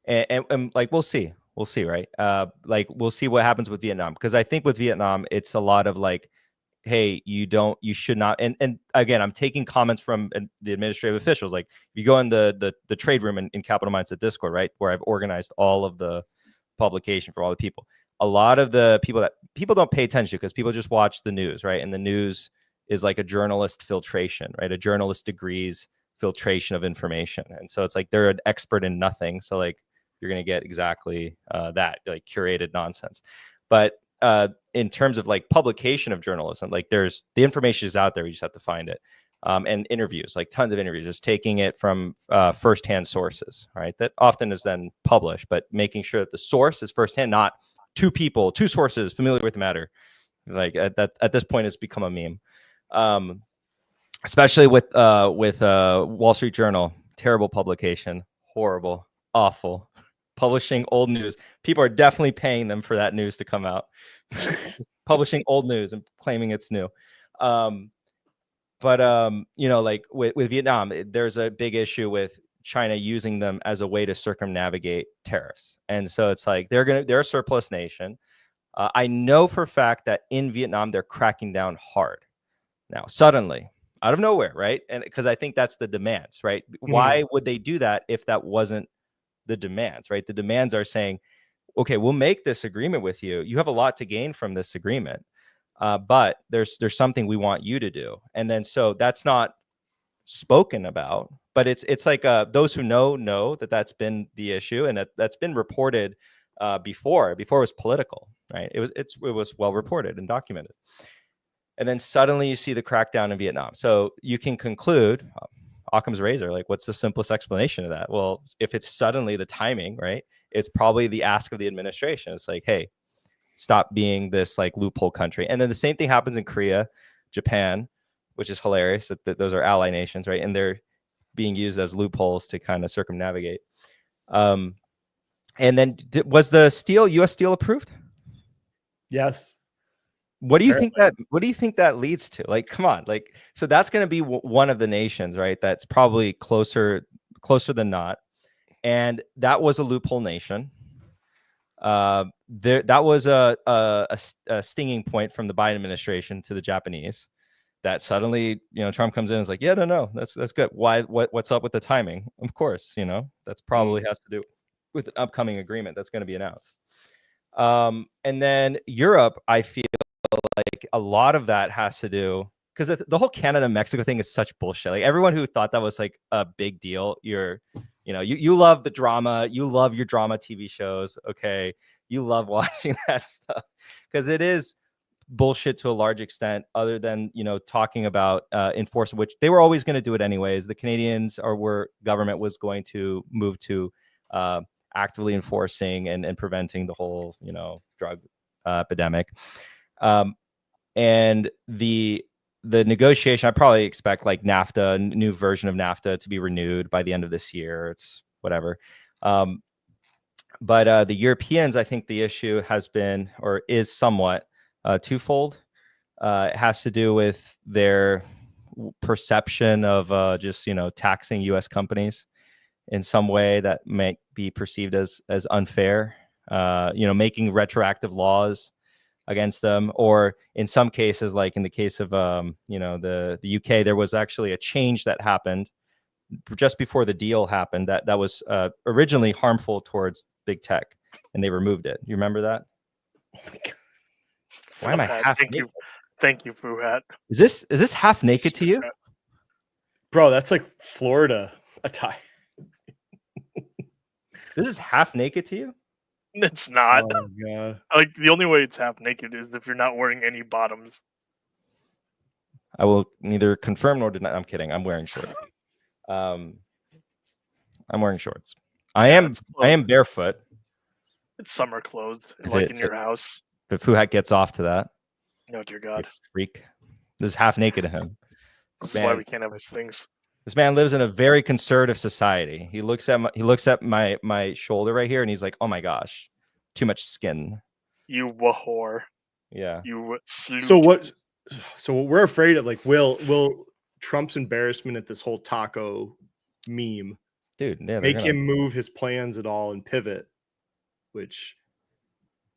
and like we'll see, right? Like we'll see what happens with Vietnam, because I think with Vietnam it's a lot of like, hey, you should not. And again, I'm taking comments from the administrative officials. Like if you go in the trade room in Capital Mindset Discord, right, where I've organized all of the publication for all the people. A lot of the people that people don't pay attention to, because people just watch the news, right? And the news is like a journalist filtration, right? A journalist degrees filtration of information. And so it's like they're an expert in nothing. So like you're going to get exactly that, like curated nonsense. But in terms of like publication of journalism, like the information is out there. You just have to find it. And interviews, like tons of interviews, just taking it from firsthand sources, right? That often is then published, but making sure that the source is firsthand, not two sources familiar with the matter. Like at this point, it's become a meme, especially with Wall Street Journal. Terrible publication, horrible, awful. Publishing old news. People are definitely paying them for that news to come out. Publishing old news and claiming it's new. But like with Vietnam, there's a big issue with China using them as a way to circumnavigate tariffs. And so it's like they're a surplus nation. I know for a fact that in Vietnam, they're cracking down hard now, suddenly, out of nowhere, right? And because I think that's the demands, right? Mm-hmm. Why would they do that if that wasn't the demands, right? The demands are saying, okay, we'll make this agreement with you. You have a lot to gain from this agreement. But there's something we want you to do. And then so that's not spoken about, but it's like those who know that that's been the issue, and that's been reported before it was political, right? It was well reported and documented. And then suddenly you see the crackdown in Vietnam. So you can conclude, Occam's razor, like what's the simplest explanation of that? Well, if it's suddenly the timing, right? It's probably the ask of the administration. It's like, hey, stop being this like loophole country. And then the same thing happens in Korea, Japan, which is hilarious that those are ally nations, right? And they're being used as loopholes to kind of circumnavigate. And then was the U.S. steel approved? Yes. What do you think that leads to? Like, come on, like, so that's going to be one of the nations, right? That's probably closer than not. And that was a loophole nation. That was a stinging point from the Biden administration to the Japanese, that suddenly, Trump comes in and is like, yeah, no, that's good. Why? What's up with the timing? Of course, that's probably has to do with an upcoming agreement that's going to be announced. And then Europe, I feel like a lot of that has to do, because the whole Canada Mexico thing is such bullshit. Like everyone who thought that was like a big deal, you love the drama, you love your drama TV shows, okay, you love watching that stuff because it is bullshit to a large extent. Other than talking about enforcement, which they were always going to do it anyways. The Canadians government was going to move to actively enforcing and preventing the whole drug epidemic. And the negotiation, I probably expect like NAFTA, new version of NAFTA, to be renewed by the end of this year. It's whatever. But the Europeans, I think the issue has been or is somewhat twofold. It has to do with their perception of just taxing U.S. companies in some way that might be perceived as unfair. Making retroactive laws against them, or in some cases, like in the case of the UK, there was actually a change that happened just before the deal happened that was originally harmful towards big tech, and they removed it. You remember that? Oh my God. Why am I half naked? Thank you, Fuhat. Is this half naked to you? Bro, that's like Florida attire. This is half naked to you? It's not. Oh God. Like the only way it's half naked is if you're not wearing any bottoms. I will neither confirm nor deny. I'm kidding. I'm wearing shorts. I'm wearing shorts. I am barefoot. It's summer clothes, like in your house. If Fuhat gets off to that. Oh dear God. You freak. This is half naked to him. That's why we can't have his things. This man lives in a very conservative society. He looks at my shoulder right here, and he's like, "Oh my gosh, too much skin." You whore. Yeah. You sloot. So what we're afraid of, like, will Trump's embarrassment at this whole taco meme, dude, make him move his plans at all and pivot? But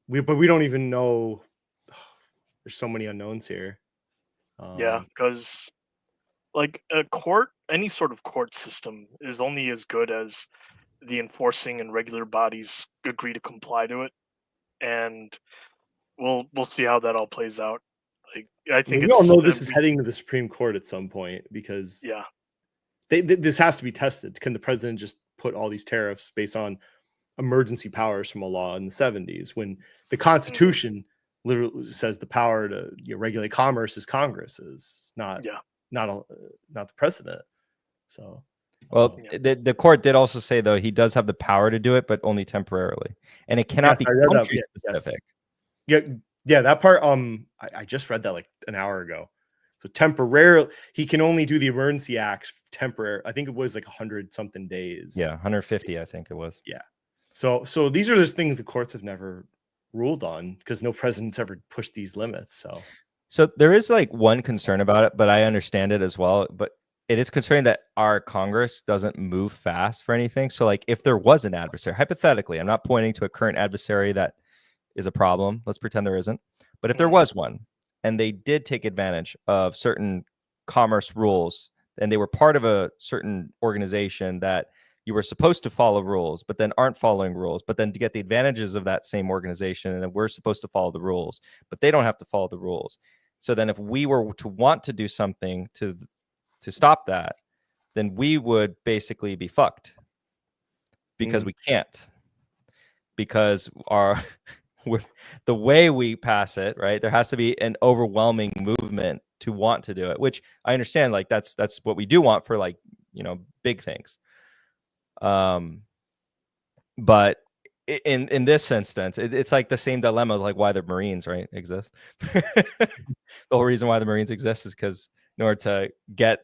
we don't even know. There's so many unknowns here. Yeah, because like any sort of court system is only as good as the enforcing and regular bodies agree to comply to it, and we'll see how that all plays out. Like I think we all know this is heading to the Supreme Court at some point because this has to be tested. Can the president just put all these tariffs based on emergency powers from a law in the 70s when the Constitution literally says the power to regulate commerce is Congress's, not the president. So, the court did also say though he does have the power to do it, but only temporarily, and it cannot be country specific. Yeah, that part. I just read that like an hour ago. So temporarily, he can only do the emergency acts temporary. I think it was like 100 something days. Yeah, 150. I think it was. Yeah. So these are just things the courts have never ruled on because no president's ever pushed these limits. So there is like one concern about it, but I understand it as well. But it is concerning that our Congress doesn't move fast for anything. So like if there was an adversary, hypothetically, I'm not pointing to a current adversary that is a problem. Let's pretend there isn't. But if there was one and they did take advantage of certain commerce rules and they were part of a certain organization that you were supposed to follow rules, but then aren't following rules, but then to get the advantages of that same organization, and then we're supposed to follow the rules, but they don't have to follow the rules. So then if we were to want to do something to stop that, then we would basically be fucked because we can't, because the way we pass it, right? There has to be an overwhelming movement to want to do it, which I understand. Like that's what we do want for like, big things. But in this instance, it's like the same dilemma, like why the Marines, right, exist. The whole reason why the Marines exist is because in order to get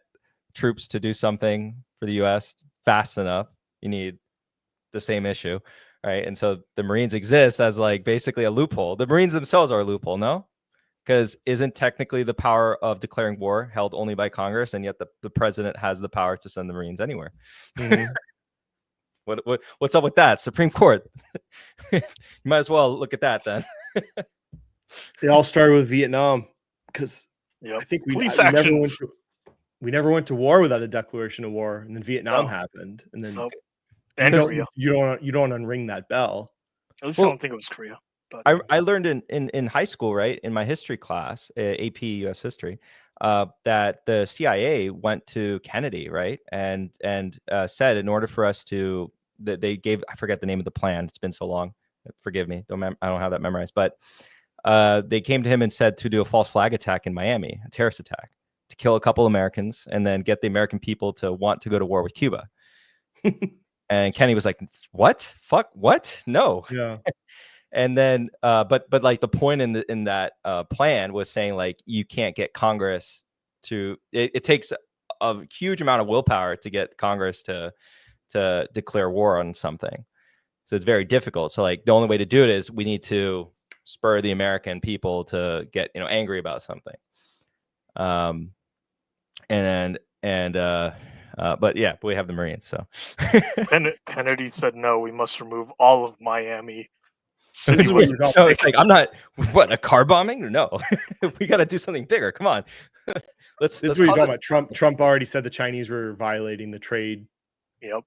troops to do something for the U.S. fast enough, you need the same issue, right? And so the Marines exist as like basically a loophole. The Marines themselves are a loophole, no? Because isn't technically the power of declaring war held only by Congress, and yet the president has the power to send the Marines anywhere? What's up with that? Supreme Court. You might as well look at that then. It all started with Vietnam because I think we never went to war without a declaration of war, and then Vietnam happened, and then and you don't unring that bell. At least I don't think it was Korea. But I learned in high school, right, in my history class, AP U.S. history, that the CIA went to Kennedy, right, and said in order for us to that they gave, I forget the name of the plan. It's been so long. Forgive me. I don't have that memorized, but they came to him and said to do a false flag attack in Miami, a terrorist attack, to kill a couple Americans and then get the American people to want to go to war with Cuba. And Kennedy was like, "What? Fuck? What? No." Yeah. And then, but like the point in that plan was saying like you can't get Congress to. It takes a huge amount of willpower to get Congress to declare war on something. So it's very difficult. So like the only way to do it is we need to spur the American people to get angry about something. But yeah, we have the Marines. So Kennedy said no. We must remove all of Miami. This is what you're So it's like I'm not a car bombing. No, we got to do something bigger. Come on. This is what you're talking about. Trump already said the Chinese were violating the trade. Yep.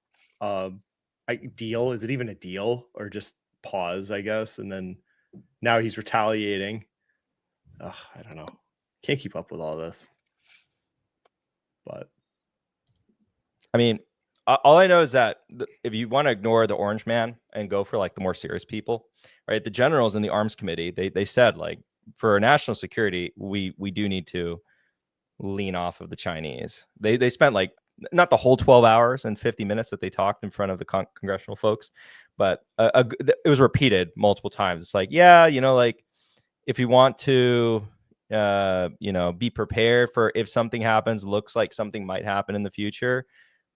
Deal. Is it even a deal or just pause? I guess, and then now he's retaliating. I don't know. Can't keep up with all this. But I mean, all I know is that if you want to ignore the orange man and go for like the more serious people, right? The generals in the arms committee, they said like for national security, we do need to lean off of the Chinese. They spent like not the whole 12 hours and 50 minutes that they talked in front of the congressional folks, but it was repeated multiple times. It's like, yeah, like if you want to, be prepared for if something happens, looks like something might happen in the future,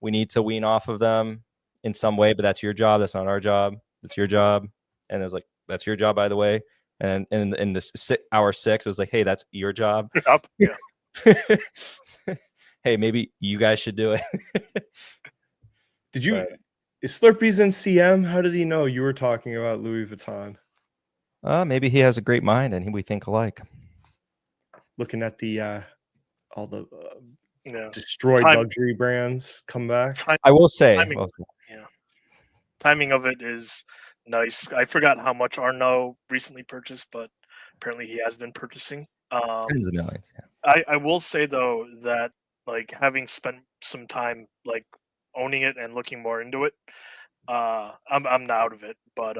we need to wean off of them in some way, but that's your job. That's not our job. It's your job. And it was like, that's your job, by the way. And in this hour 6, it was like, hey, that's your job. Yep. Yeah. Hey, maybe you guys should do it. Did you? Is Slurpees in CM? How did he know you were talking about Louis Vuitton? Maybe he has a great mind and we think alike. Looking at the all the destroyed luxury brands come back. I will say, timing of it is nice. I forgot how much Arnaud recently purchased, but apparently he has been purchasing tens of millions. Yeah. I will say though that like having spent some time like owning it and looking more into it, I'm not out of it, but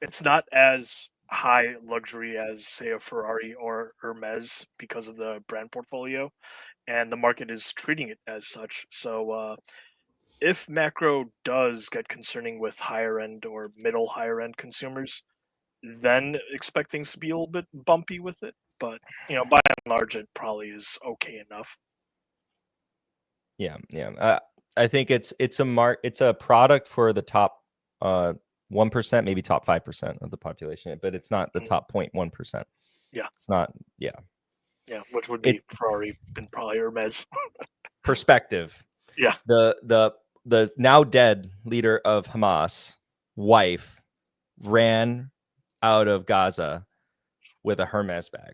it's not as high luxury as say a Ferrari or Hermes because of the brand portfolio, and the market is treating it as such. So if macro does get concerning with higher end or middle higher end consumers, then expect things to be a little bit bumpy with it. But by and large, it probably is okay enough. Yeah. I think it's a product for the top 1%, maybe top 5% of the population, but it's not the top 0.1%. Yeah, it's not. Yeah, which would be Ferrari and probably Hermes. Perspective. Yeah, the now dead leader of Hamas wife ran out of Gaza with a Hermes bag.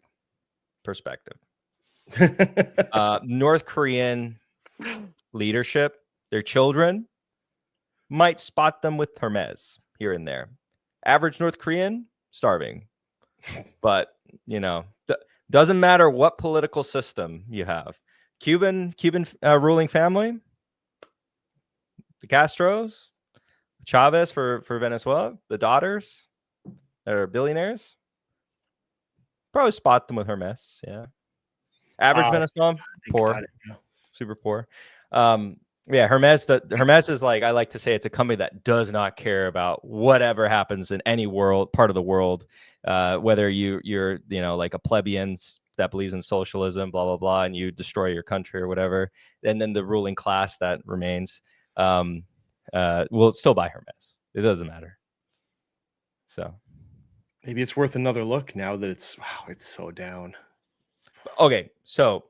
Perspective. North Korean leadership, their children might spot them with Hermes here and there. Average North Korean, starving. But, doesn't matter what political system you have. Cuban ruling family, the Castros, Chavez for Venezuela, the daughters that are billionaires, probably spot them with Hermes. Yeah. Average Venezuelan, poor, super poor. Hermes is like, I like to say, it's a company that does not care about whatever happens in any part of the world, whether you're like a plebeian that believes in socialism, blah blah blah, and you destroy your country or whatever, and then the ruling class that remains will still buy Hermes. It doesn't matter. So maybe it's worth another look now that it's so down. Okay, so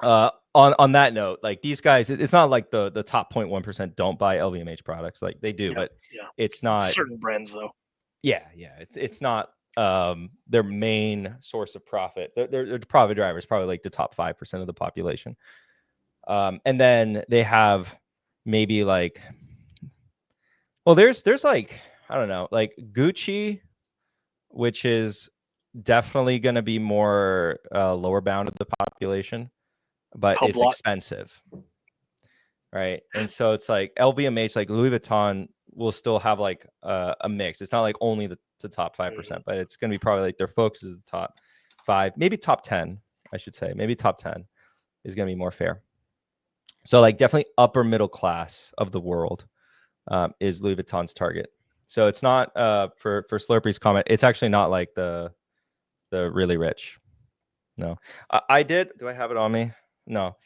on that note, like these guys, it's not like the top 0.1% don't buy LVMH products. Like they do, but it's not certain brands though. Yeah, it's not their main source of profit. Their profit driver is probably like the top 5% of the population. And then they have maybe like, well, there's like I don't know, like Gucci, which is definitely going to be more lower bound of the population, but it's Hublot. expensive, right? And so it's like LVMH, like Louis Vuitton, will still have like a mix. It's not like only the top 5%, but it's going to be probably like their focus is the top 5, maybe top 10, I should say. Maybe top 10 is going to be more fair. So like definitely upper middle class of the world is Louis Vuitton's target. So it's not for Slurpee's comment. It's actually not like the really rich. No, I did. Do I have it on me? No,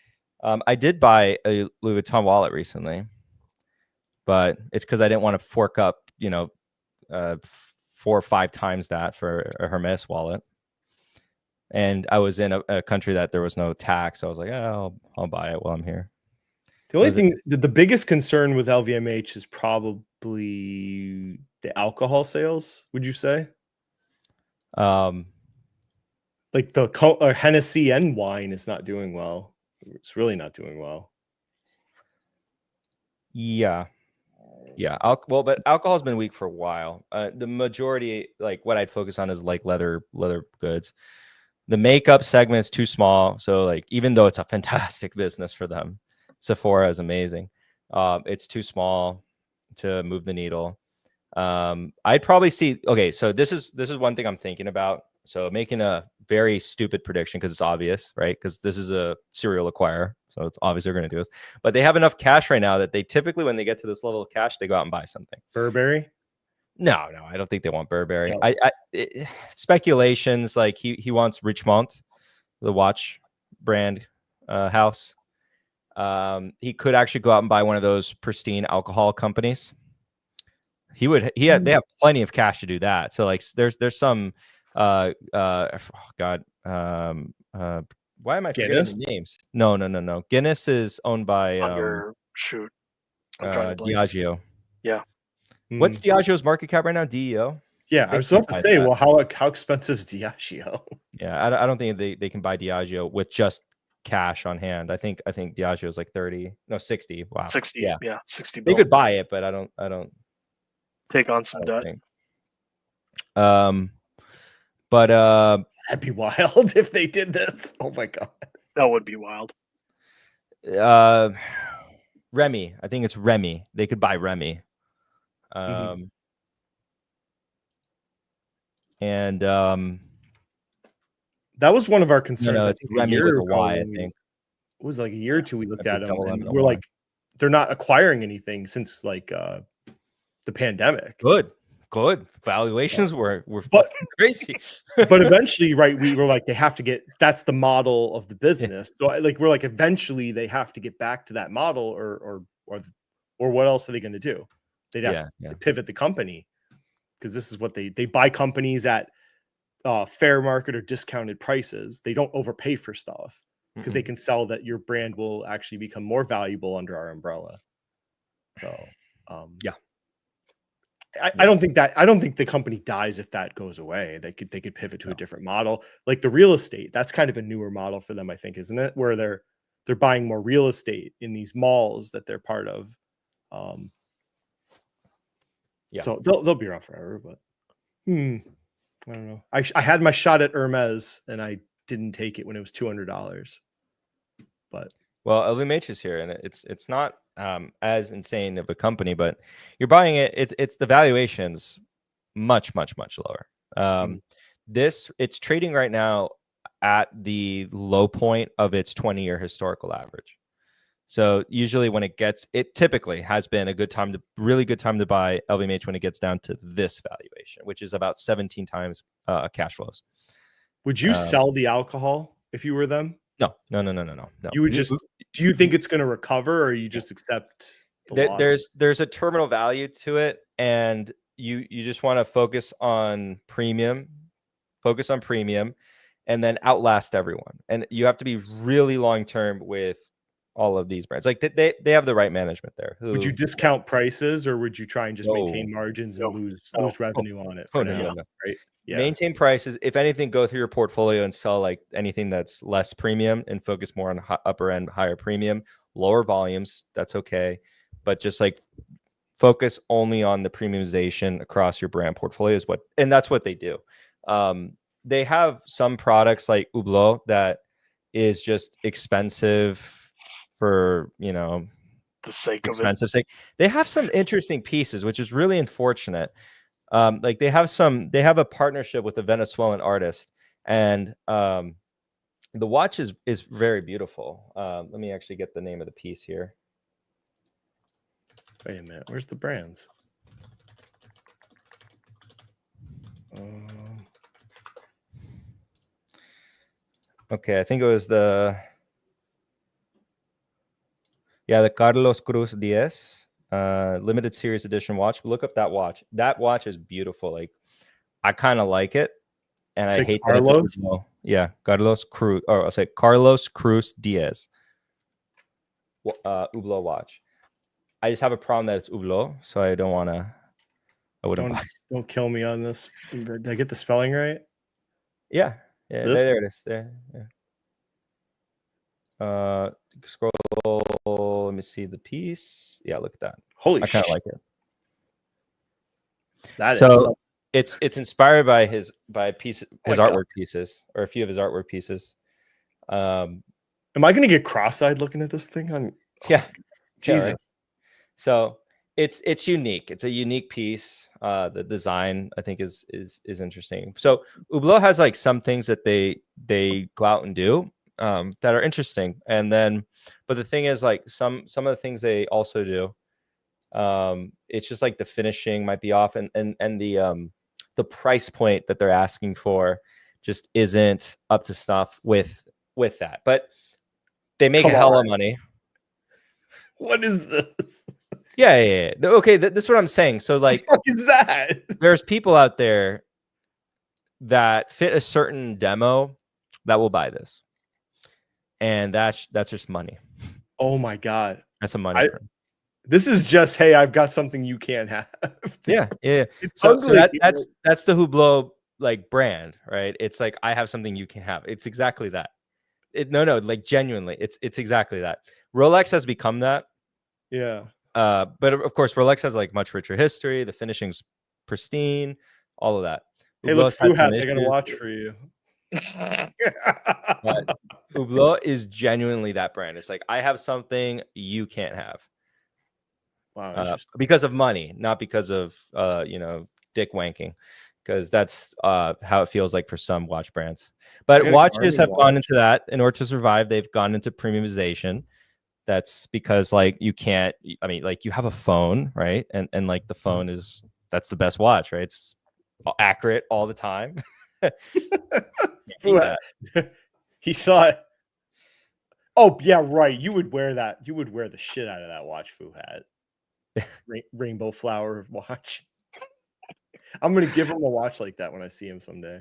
I did buy a Louis Vuitton wallet recently, but it's because I didn't want to fork up, 4 or 5 times that for a Hermes wallet. And I was in a country that there was no tax. So I was like, I'll buy it while I'm here. The only thing, the biggest concern with LVMH is probably the alcohol sales. Would you say? Like the Hennessy and wine is not doing well. It's really not doing well. Yeah. But alcohol's been weak for a while. The majority, like what I'd focus on, is like leather goods. The makeup segment's too small. So like, even though it's a fantastic business for them, Sephora is amazing. It's too small to move the needle. I'd probably see. Okay, so this is one thing I'm thinking about. So making a very stupid prediction because it's obvious, right? Because this is a serial acquirer, so it's obvious they're going to do this. But they have enough cash right now that they typically, when they get to this level of cash, they go out and buy something. Burberry? No, I don't think they want Burberry. No. Speculations like he wants Richemont, the watch brand house. He could actually go out and buy one of those pristine alcohol companies. They have plenty of cash to do that. So like there's some why am I forgetting the names? No. Guinness is owned by Diageo. Yeah. What's Diageo's market cap right now? DEO? Yeah, I was about to say, well, how expensive is Diageo? Yeah, I don't think they can buy Diageo with just cash on hand. I think Diageo is like 60. Wow. 60. Yeah, 60. They could buy it, but I don't take on some debt. But that'd be wild if they did this. Oh my god. That would be wild. Remy. I think it's Remy. They could buy Remy. And that was one of our concerns. I think Remy with a Y, I think. It was like a year or two we looked at them, and we're like, they're not acquiring anything since like the pandemic. Good valuations were crazy. But eventually, right, we were like, they have to get, that's the model of the business. So like we're like, eventually they have to get back to that model, or what else are they going to do? They'd have to pivot the company, because this is what they buy companies at fair market or discounted prices. They don't overpay for stuff because they can sell that your brand will actually become more valuable under our umbrella. So I don't think the company dies if that goes away. They could pivot to a different model, like the real estate. That's kind of a newer model for them, I think, isn't it? Where they're buying more real estate in these malls that they're part of. So they'll be around forever, but I don't know. I had my shot at Hermes and I didn't take it when it was $200. But LVMH is here, and it's not as insane of a company, but you're buying it. It's the valuation's much lower. It's trading right now at the low point of its 20-year historical average. So usually when it typically has been really good time to buy LVMH when it gets down to this valuation, which is about 17 times cash flows. Would you sell the alcohol if you were them? No. You would just. Do you think it's going to recover, or you just accept? There's a terminal value to it, and you just want to focus on premium, and then outlast everyone. And you have to be really long term with all of these brands. Like they have the right management there. Would you discount prices, or would you try and just maintain margins and lose revenue on it? No. Right. Yeah. Maintain prices. If anything, go through your portfolio and sell like anything that's less premium and focus more on upper end, higher premium, lower volumes. That's okay. But just like focus only on the premiumization across your brand portfolio and that's what they do. They have some products like Hublot that is just expensive for, the sake of it. expensive sake. They have some interesting pieces, which is really unfortunate. Like they have a partnership with a Venezuelan artist, and the watch is very beautiful. Let me actually get the name of the piece here. Wait a minute, where's the brands? Okay, I think it was the Carlos Cruz Diaz limited series edition watch. Look up that watch. That watch is beautiful. Like, I kind of like it, and I hate Carlos? that it's a Hublot. Yeah, Carlos Cruz, or I'll say Carlos Cruz Diaz. Hublot watch. I just have a problem that it's Hublot, so I don't want to. I wouldn't buy it. Don't kill me on this. Did I get the spelling right? Yeah, there it is. There. Yeah. Scroll. Let me see the piece. Yeah, look at that. Holy I kind of like it. That So is it's inspired by his artwork God. pieces, or a few of his artwork pieces. Am I going to get cross-eyed looking at this thing? Yeah, Jesus. Yeah, right? So it's unique. It's a unique piece. The design, I think, is interesting. So Hublot has like some things that they go out and do that are interesting, and then but the thing is, like some of the things they also do, it's just like the finishing might be off, and the price point that they're asking for just isn't up to snuff with that. But they make a hell of money. What is this? Yeah. Okay, this is what I'm saying. So like, what the fuck is that? There's people out there that fit a certain demo that will buy this, and that's just money. Oh my God, that's a money. This is just, hey, I've got something you can't have. Yeah. So that's the Hublot like brand, right? It's like, I have something you can have. It's exactly that. No, like genuinely, it's exactly that. Rolex has become that. Yeah. But of course, Rolex has like much richer history. The finishing's pristine, all of that. Hey, look, Foo Hat, they're gonna watch for you. But Hublot is genuinely that brand. It's like, I have something you can't have. Wow, because of money, not because of dick wanking, because that's how it feels like for some watch brands. But watches have gone into that. In order to survive, they've gone into premiumization. That's because like you can't, I mean, like you have a phone, right? And like the phone that's the best watch, right? It's accurate all the time. He saw it. Oh yeah, right. You would wear that. You would wear the shit out of that watch, Foo Hat. Rainbow flower watch. I'm gonna give him a watch like that when I see him someday.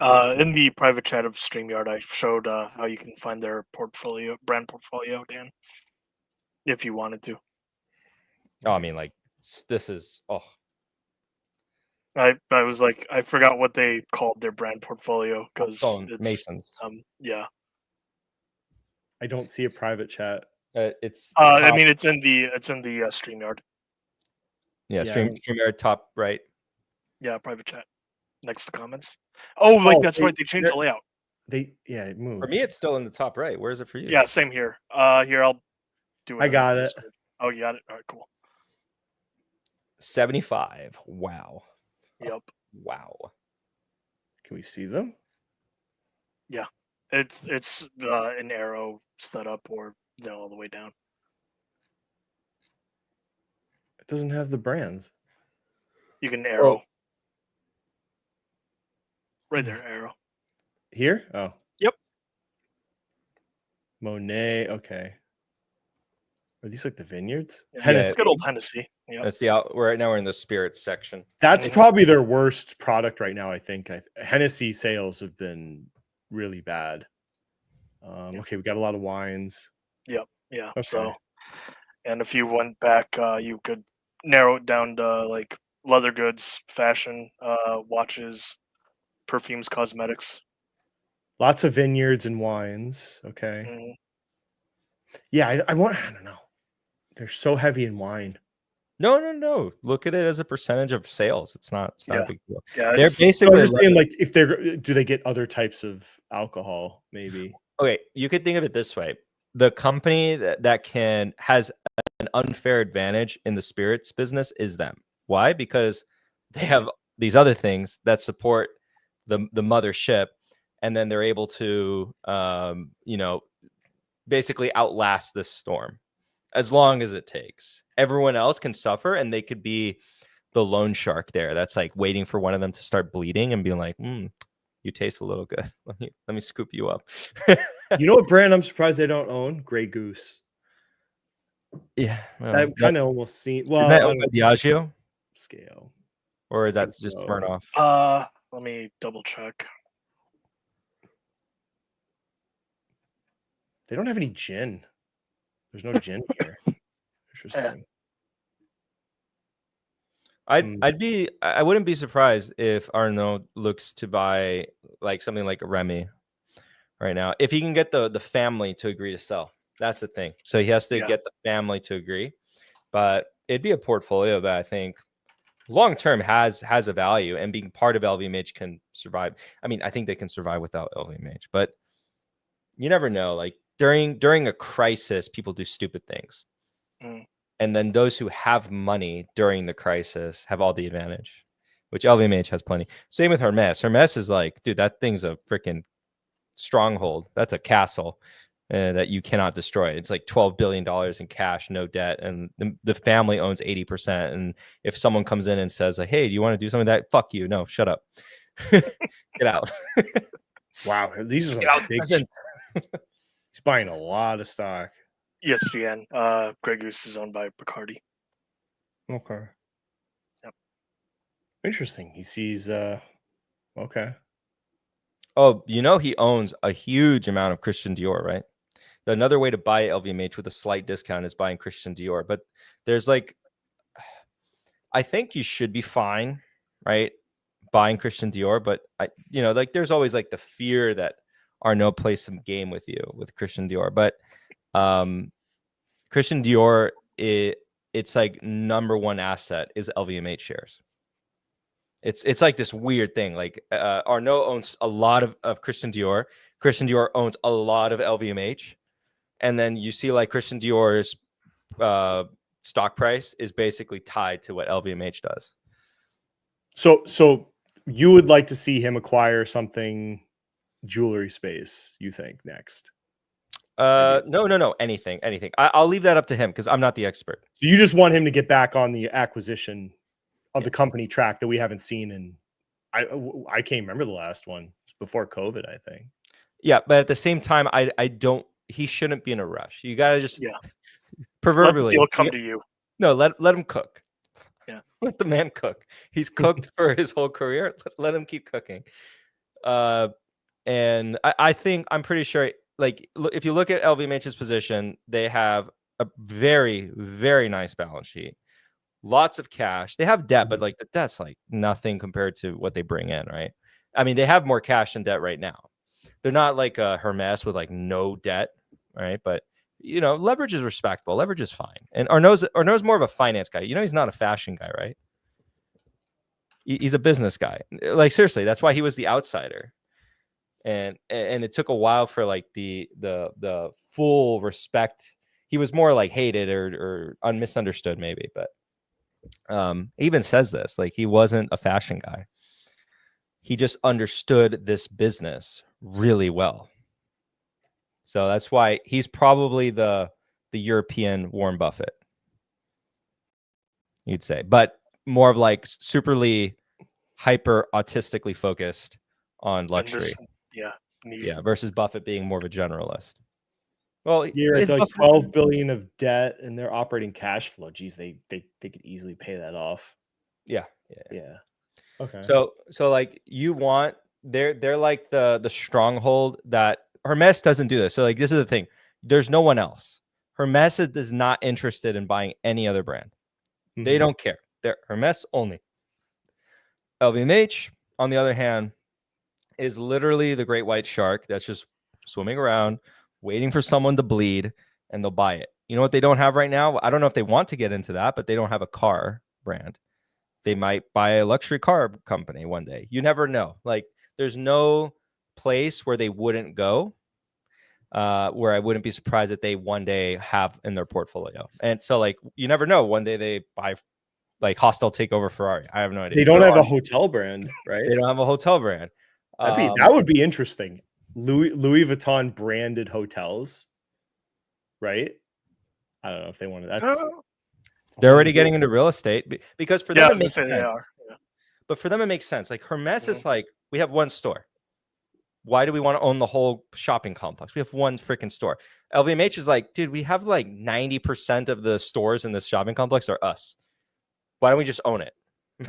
In the private chat of StreamYard, I showed how you can find their brand portfolio, Dan, if you wanted to. Oh, I mean, like, this is I was like, I forgot what they called their brand portfolio because it's Masons. Yeah. I don't see a private chat. It's. I mean, it's in the StreamYard. Yeah, StreamYard top right. Yeah, private chat next to comments. Oh, that's right. They changed the layout. It moved. For me, it's still in the top right. Where is it for you? Yeah, same here. Here, I'll do it. I got it. Oh, you got it. All right, cool. 75. Wow. Yep. Wow. Can we see them? Yeah, it's an arrow set up or all the way down. It doesn't have the brands. You can arrow. Right there, arrow. Here? Oh. Yep. Monet. Okay. Are these like the vineyards? Hennessy. Good old Hennessy. Yep. That's right now we're in the spirits section. That's probably their worst product right now, I think. Hennessy sales have been really bad. Okay, we got a lot of wines. Yep. Yeah. Okay. So, and if you went back, you could narrow it down to like leather goods, fashion, watches, perfumes, cosmetics. Lots of vineyards and wines. Okay. Mm-hmm. Yeah, I don't know. They're so heavy in wine. No. Look at it as a percentage of sales. It's not a big deal. Yeah, They're it's, basically I'm just saying, like, if do they get other types of alcohol? Maybe. okay. You could think of it this way: the company that has an unfair advantage in the spirits business is them. Why? Because they have these other things that support the mothership, and then they're able to, basically outlast this storm as long as it takes. Everyone else can suffer, and they could be the loan shark there that's like waiting for one of them to start bleeding and being like, you taste a little good. Let me scoop you up. You know what brand I'm surprised they don't own? Grey Goose. Yeah, well, I kind of almost seen. Isn't Well, that owned by Diageo, scale, or is I that think just so. Smirnoff? Let me double check. They don't have any gin. There's no gin here. Interesting. I wouldn't be surprised if Arnaud looks to buy like something like a Remy right now, if he can get the family to agree to sell. That's the thing. So he has to get the family to agree, but it'd be a portfolio that I think long term has a value, and being part of LVMH can survive. I mean, I think they can survive without LVMH, but you never know. Like during a crisis, people do stupid things. And then those who have money during the crisis have all the advantage, which LVMH has plenty. Same with Hermes. Hermes is like, dude, that thing's a freaking stronghold. That's a castle that you cannot destroy. It's like $12 billion in cash, no debt. And the family owns 80%. And if someone comes in and says, like, hey, do you want to do something like that? Fuck you. No, shut up. Get out. Wow. These are some big. He's buying a lot of stock. ESPN. Grey Goose is owned by Bacardi. Okay. Yep. Interesting. He sees. Okay. Oh, he owns a huge amount of Christian Dior, right? Another way to buy LVMH with a slight discount is buying Christian Dior. But there's like, I think you should be fine, right, buying Christian Dior. But like there's always like the fear that Arnaud plays some game with you with Christian Dior. But Christian Dior, it's like number one asset is LVMH shares. It's like this weird thing. Like Arnaud owns a lot of Christian Dior. Christian Dior owns a lot of LVMH. And then you see like Christian Dior's stock price is basically tied to what LVMH does. So you would like to see him acquire something jewelry space, you think, next? No. Anything. I'll leave that up to him because I'm not the expert. So you just want him to get back on the acquisition of the company track that we haven't seen in. I can't remember the last one. It's before COVID, I think. Yeah, but at the same time, I don't. He shouldn't be in a rush. You gotta just proverbially let the deal come to you. No, let him cook. Yeah, let the man cook. He's cooked for his whole career. Let him keep cooking. And I think I'm pretty sure. Like, if you look at LVMH's position, they have a very, very nice balance sheet. Lots of cash. They have debt, but like the debt's like nothing compared to what they bring in, right? I mean, they have more cash than debt right now. They're not like a Hermes with like no debt, right? But leverage is respectable. Leverage is fine. And Arnaud's more of a finance guy. He's not a fashion guy, right? He's a business guy. Like seriously, that's why he was the outsider. And it took a while for like the full respect. He was more like hated or misunderstood maybe, but he even says this, like he wasn't a fashion guy. He just understood this business really well. So that's why he's probably the European Warren Buffett, you'd say, but more of like superly hyper autistically focused on luxury. Versus Buffett being more of a generalist. Well, it's like $12 billion of debt and their operating cash flow. Geez, they could easily pay that off. Yeah. Okay. So like they're like the stronghold that Hermes doesn't do this. So like this is the thing. There's no one else. Hermes is not interested in buying any other brand. Mm-hmm. They don't care. They're Hermes only. LVMH, on the other hand, is literally the great white shark that's just swimming around, waiting for someone to bleed, and they'll buy it. You know what they don't have right now? I don't know if they want to get into that, but they don't have a car brand. They might buy a luxury car company one day. You never know. Like, there's no place where they wouldn't go, where I wouldn't be surprised that they one day have in their portfolio. And so, like, you never know. One day they buy, like, hostile takeover Ferrari. I have no idea. They don't have a hotel brand, right? They don't have a hotel brand. That would be interesting. Louis Vuitton branded hotels, right? I don't know if they want to. They're already getting into real estate because for them it makes sense. They are. Yeah. But for them it makes sense. Like, Hermes is like, we have one store. Why do we want to own the whole shopping complex? We have one freaking store. LVMH is like, dude, we have like 90% of the stores in this shopping complex are us. Why don't we just own it?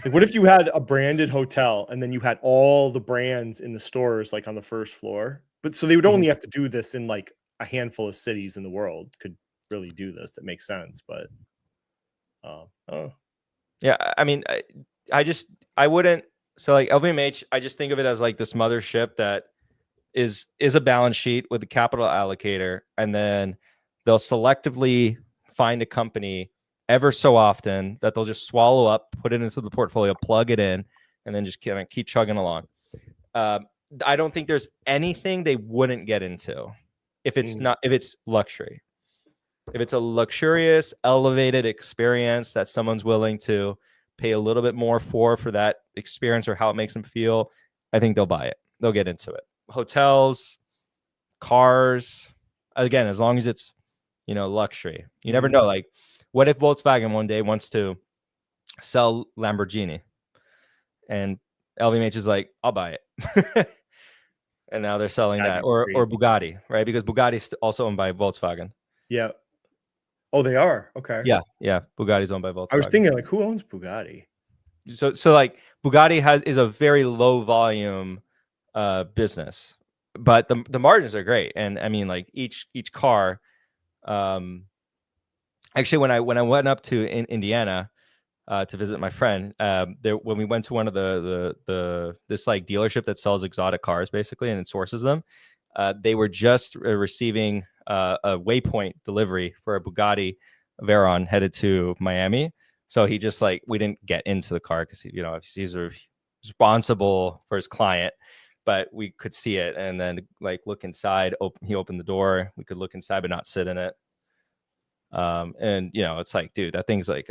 Like, what if you had a branded hotel and then you had all the brands in the stores, like on the first floor? But so they would only have to do this in like a handful of cities in the world could really do this. That makes sense. But yeah, I mean, I wouldn't. So like LVMH, I just think of it as like this mothership that is a balance sheet with a capital allocator, and then they'll selectively find a company ever so often that they'll just swallow up, put it into the portfolio, plug it in, and then just kind of keep chugging along. I don't think there's anything they wouldn't get into if it's luxury. If it's a luxurious, elevated experience that someone's willing to pay a little bit more for that experience or how it makes them feel, I think they'll buy it. They'll get into it. Hotels, cars, again, as long as it's, luxury. You never know. Like, what if Volkswagen one day wants to sell Lamborghini and LVMH is like, I'll buy it. And now they're selling that. Or Bugatti, right? Because Bugatti's also owned by Volkswagen. Yeah. Oh, they are? Okay. Yeah. Bugatti's owned by Volkswagen. I was thinking, like, who owns Bugatti? So like Bugatti is a very low volume business, but the margins are great. And I mean, like, each car, actually when I went up to Indiana to visit my friend, when we went to one of this like dealership that sells exotic cars basically and it sources them, they were just receiving a Waypoint delivery for a Bugatti Veyron headed to Miami. So he just, like, we didn't get into the car because he's responsible for his client, but we could see it and then, like, look inside. He opened the door. We could look inside but not sit in it. And it's like, dude, that thing's like,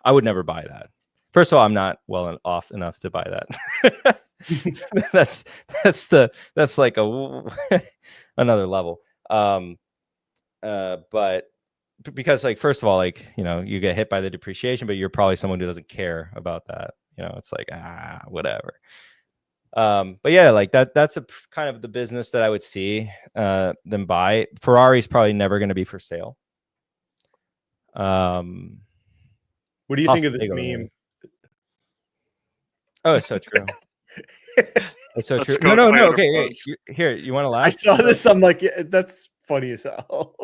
I would never buy that. First of all, I'm not well off enough to buy that. that's like another level. But because, like, first of all, like, you get hit by the depreciation, but you're probably someone who doesn't care about that. It's like, whatever. But yeah, like that's a kind of the business that I would see them buy. Ferrari's probably never going to be for sale. What do you think of this meme? Oh, it's so true. It's so true. No. Okay, here, you want to laugh? I saw this. I'm like, yeah, that's funny as hell.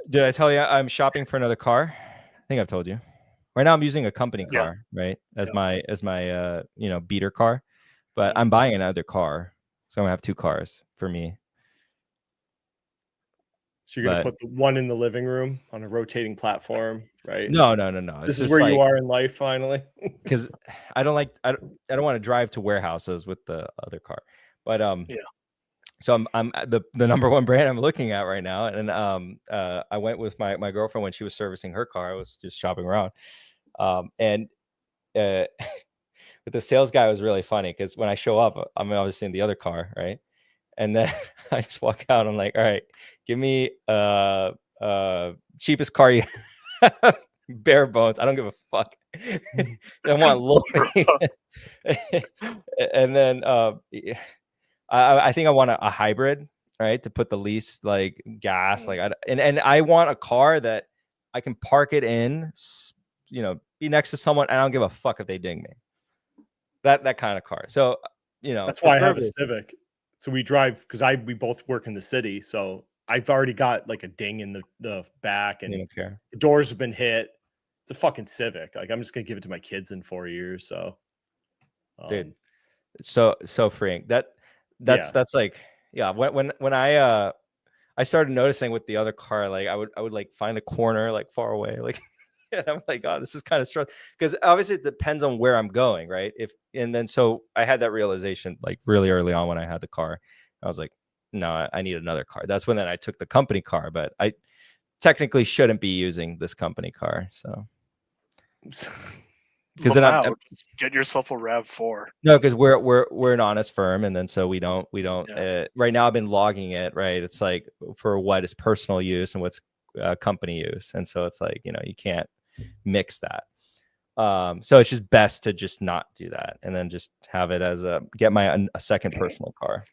Did I tell you I'm shopping for another car? I think I've told you. Right now I'm using a company car, right? As my beater car. But I'm buying another car. So I'm gonna have two cars for me. So you're gonna put the one in the living room on a rotating platform, right? No. This is where you are in life finally. Because I don't want to drive to warehouses with the other car. But so I'm the number one brand I'm looking at right now. And I went with my girlfriend when she was servicing her car. I was just shopping around. And but the sales guy was really funny because when I show up, I'm obviously in the other car, right? And then I just walk out. I'm like, all right, give me cheapest car you have, bare bones. I don't give a fuck. I want low. And then I think I want a hybrid, right? To put the least, like, gas, like, and I want a car that I can park it in, be next to someone, and I don't give a fuck if they ding me. That kind of car. So, that's why I have a Civic. So we drive because we both work in the city. So I've already got like a ding in the back, and the doors have been hit. It's a fucking Civic. Like, I'm just gonna give it to my kids in 4 years. So, dude, it's so freeing. That's like, yeah. When I started noticing with the other car, like I would like find a corner like far away, like and I'm like, oh, this is kind of stressful because obviously it depends on where I'm going, right? So I had that realization like really early on when I had the car. I was like, no, I need another car. That's when then I took the company car, but I technically shouldn't be using this company car. So because then I'm just get yourself a RAV4. no, because we're an honest firm, and then so we don't right now I've been logging it, right? It's like for what is personal use and what's company use, and so it's like, you know, you can't mix that. So it's just best to just not do that, and then just have it as a second personal car.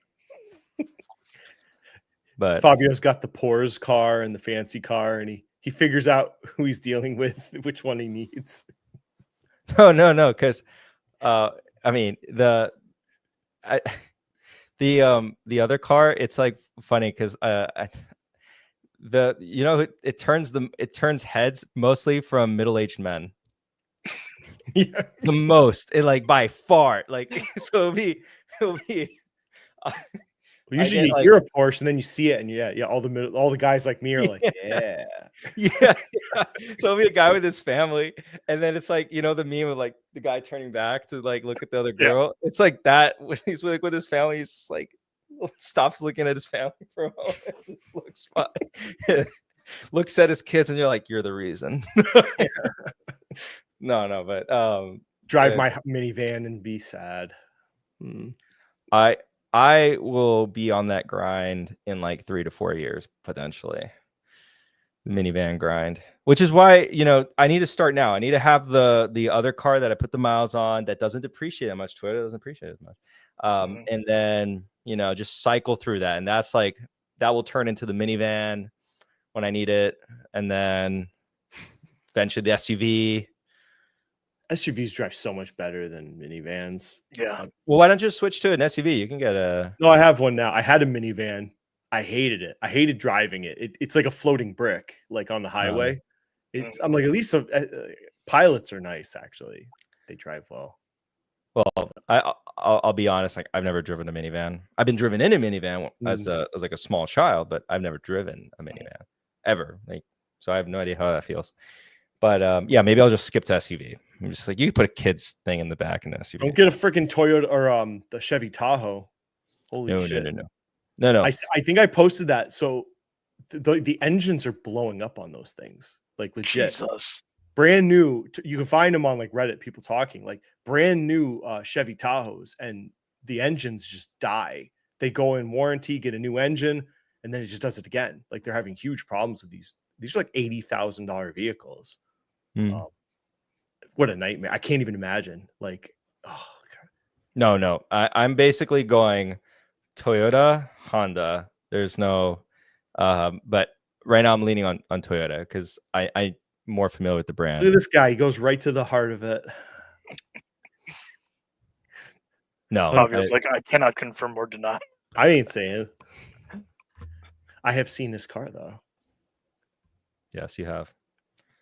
But Fabio's got the Porsche car and the fancy car, and he figures out who he's dealing with, which one he needs. no, because I mean the other car, it's like funny because it turns heads mostly from middle-aged men. Yeah. The most, like by far, like so it'll be Usually you hear a Porsche and then you see it, and all the guys like me are like, yeah. So it'll be a guy with his family, and then it's like, you know, the meme of like the guy turning back to like look at the other girl. It's like that when he's with his family, he's just like stops looking at his family for a moment, just looks fine. Looks at his kids, and you're like, you're the reason. No, but drive my minivan and be sad. I will be on that grind in like 3 to 4 years potentially. The minivan grind, which is why, you know, I need to start now. I need to have the other car that I put the miles on that doesn't depreciate that much. Toyota doesn't appreciate as much. And then, you know, just cycle through that, and that's like that will turn into the minivan when I need it, and then eventually the SUV. SUVs drive so much better than minivans. Yeah. Well, why don't you switch to an SUV? You can get a. No, I have one now. I had a minivan. I hated it. I hated driving it. It's like a floating brick, like on the highway. I'm like, at least pilots are nice. Actually, they drive well. Well, I'll be honest. Like, I've never driven a minivan. I've been driven in a minivan as like a small child, but I've never driven a minivan ever. Like, so I have no idea how that feels. But yeah, maybe I'll just skip to SUV. I'm just like, you can put a kid's thing in the back in the SUV. Don't get a freaking Toyota or the Chevy Tahoe. Holy shit! No. I think I posted that. So the engines are blowing up on those things, like legit. Jesus. Brand new. You can find them on like Reddit. People talking like brand new Chevy Tahoes, and the engines just die. They go in warranty, get a new engine, and then it just does it again. Like they're having huge problems with these. These are like $80,000 vehicles. What a nightmare. I can't even imagine. Like, oh God. No. I'm basically going Toyota, Honda. There's no but right now I'm leaning on Toyota because I'm more familiar with the brand. Look at this guy. He goes right to the heart of it. No. I cannot confirm or deny. I ain't saying. I have seen this car though. Yes, you have.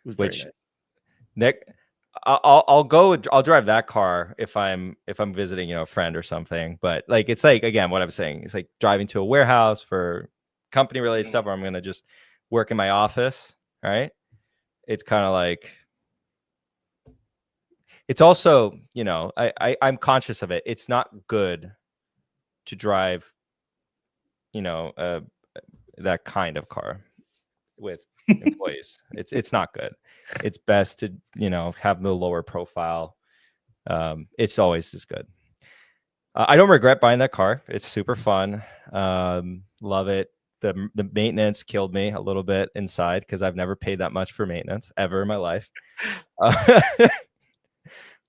It was Which very nice. Nick, I'll drive that car if I'm visiting, you know, a friend or something. But like, it's like, again, what I'm saying, it's like driving to a warehouse for company related stuff where I'm going to just work in my office. Right. It's kind of like, it's also, you know, I'm conscious of it. It's not good to drive, you know, that kind of car with employees. It's not good. It's best to, you know, have the lower profile. It's always as good. I don't regret buying that car. It's super fun. Love it. The maintenance killed me a little bit inside because I've never paid that much for maintenance ever in my life.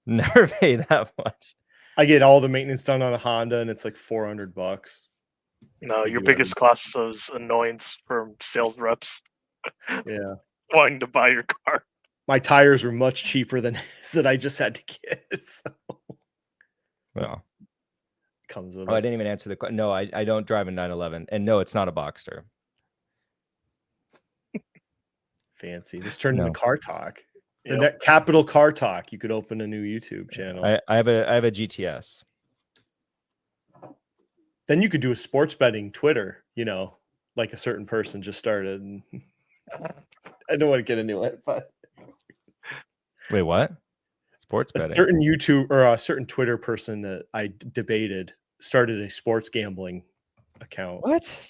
Never paid that much. I get all the maintenance done on a Honda, and it's like $400. No, your biggest cost is annoyance from sales reps. Yeah, wanting to buy your car. My tires were much cheaper than that I just had to get. So. Well, comes with. I didn't even answer the question. No, I don't drive a 911, and no, it's not a Boxster. Fancy. This turned into car talk. The Capital Car Talk. You could open a new YouTube channel. I have a GTS. Then you could do a sports betting Twitter. You know, like a certain person just started. And I don't want to get into it, but Wait, what? Sports a betting? certain YouTube or a certain Twitter person that I debated started a sports gambling account. What?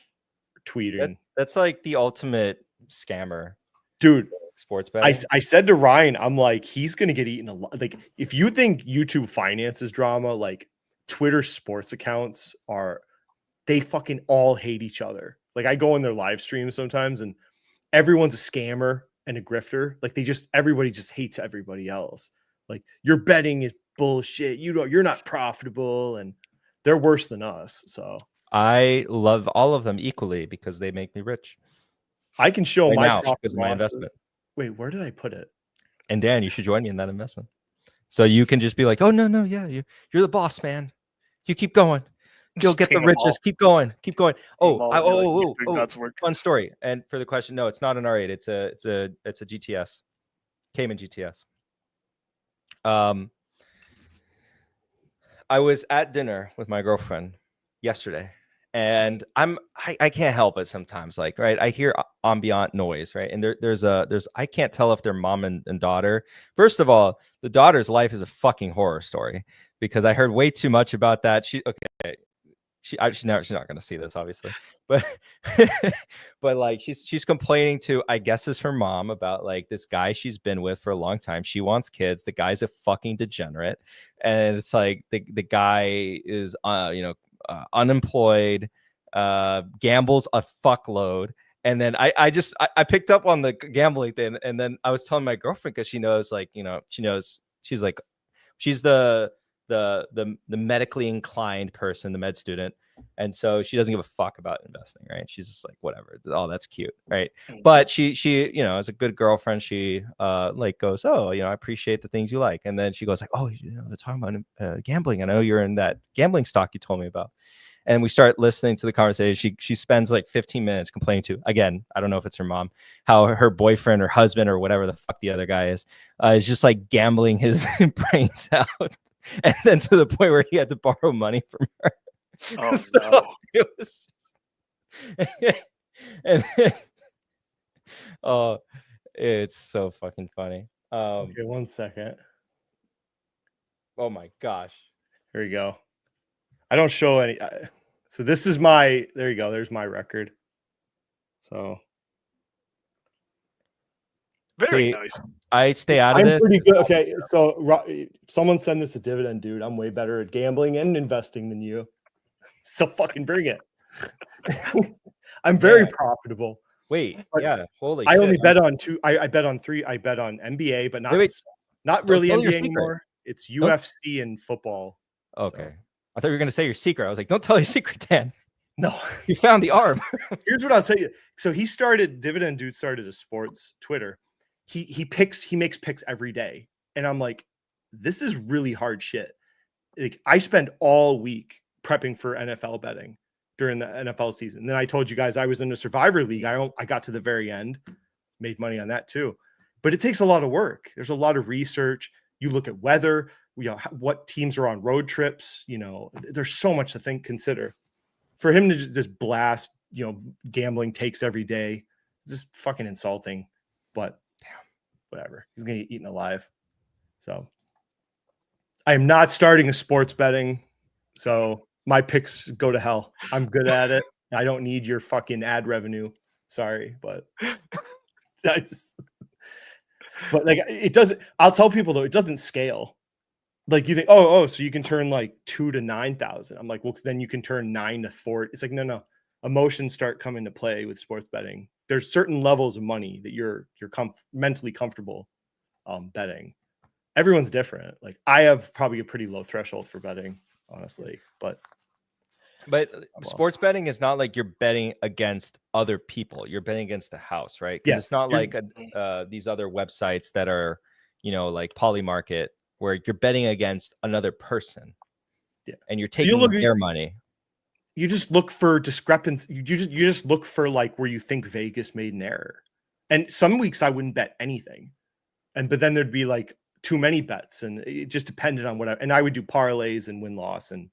Tweeting. That's like the ultimate scammer, dude. Sports betting. I said to Ryan, I'm like, he's gonna get eaten a lot. Like, if you think YouTube finances drama, like Twitter sports accounts they fucking all hate each other. Like, I go in their live streams sometimes and everyone's a scammer and a grifter. Like, everybody just hates everybody else. Like, your betting is bullshit. You're not profitable, and they're worse than us. So I love all of them equally because they make me rich. I can show right my now profit because of my losses. investment. Wait, where did I put it? And Dan, you should join me in that investment. So you can just be like, oh no, yeah, you're the boss, man. You keep going. You'll get the riches. Keep going. Keep going. Oh, fun story. And for the question, no, it's not an R8. It's a GTS. Cayman GTS. I was at dinner with my girlfriend yesterday, and I can't help it sometimes. Like, right, I hear ambient noise, right, and there's I can't tell if they're mom and daughter. First of all, the daughter's life is a fucking horror story because I heard way too much about that. She's not going to see this, obviously, but but like she's complaining to, I guess, is her mom about like this guy she's been with for a long time. She wants kids. The guy's a fucking degenerate, and it's like the guy is unemployed, gambles a fuckload. And then I picked up on the gambling thing, and then I was telling my girlfriend because she knows, like, she's like, she's the medically inclined person, the med student, and so she doesn't give a fuck about investing, right? She's just like, whatever, oh, that's cute, right? But she as a good girlfriend, she like goes, oh, I appreciate the things you like, and then she goes like, oh, they're talking about gambling. I know you're in that gambling stock you told me about. And we start listening to the conversation. She spends like 15 minutes complaining to, again, I don't know if it's her mom, how her boyfriend or husband or whatever the fuck the other guy is just like gambling his brains out. And then to the point where he had to borrow money from her. Oh, so no. It was and then, oh, it's so fucking funny. Okay, 1 second. Oh my gosh. Here we go. I don't show any. So this is my, there you go. There's my record. So very nice. I stay out of this. I'm pretty good. Okay, so someone send this a dividend, dude. I'm way better at gambling and investing than you. So fucking bring it. I'm very profitable. Wait, yeah, holy I shit. only bet on two. I bet on three. I bet on NBA, but not really NBA anymore. It's UFC and football. Okay. So. I thought you were going to say your secret. I was like, don't tell your secret, Dan. No. You found the arm. Here's what I'll tell you. So Dividend Dude started a sports Twitter. He makes picks every day. And I'm like, this is really hard shit. Like, I spend all week prepping for NFL betting during the NFL season. And then I told you guys I was in a Survivor League. I got to the very end, made money on that too. But it takes a lot of work. There's a lot of research. You look at weather, what teams are on road trips. There's so much to consider. For him to just blast, gambling takes every day, it's just fucking insulting. But whatever, he's gonna get eaten alive. So I am not starting a sports betting. So my picks go to hell. I'm good at it. I don't need your fucking ad revenue. Sorry, but but like, it doesn't. I'll tell people though, it doesn't scale. Like, you think, so you can turn like 2 to 9,000. I'm like, well, then you can turn 9 to 4. It's like, no. Emotions start coming to play with sports betting. There's certain levels of money that you're mentally comfortable betting. Everyone's different. Like, I have probably a pretty low threshold for betting, honestly, but sports betting is not like you're betting against other people. You're betting against the house, right? Because it's not like these other websites that are, like Polymarket, where you're betting against another person. Yeah. And you're taking their money. You just look for discrepancy. You just look for like where you think Vegas made an error. And some weeks I wouldn't bet anything. But then there'd be like too many bets, and it just depended on and I would do parlays and win-loss. And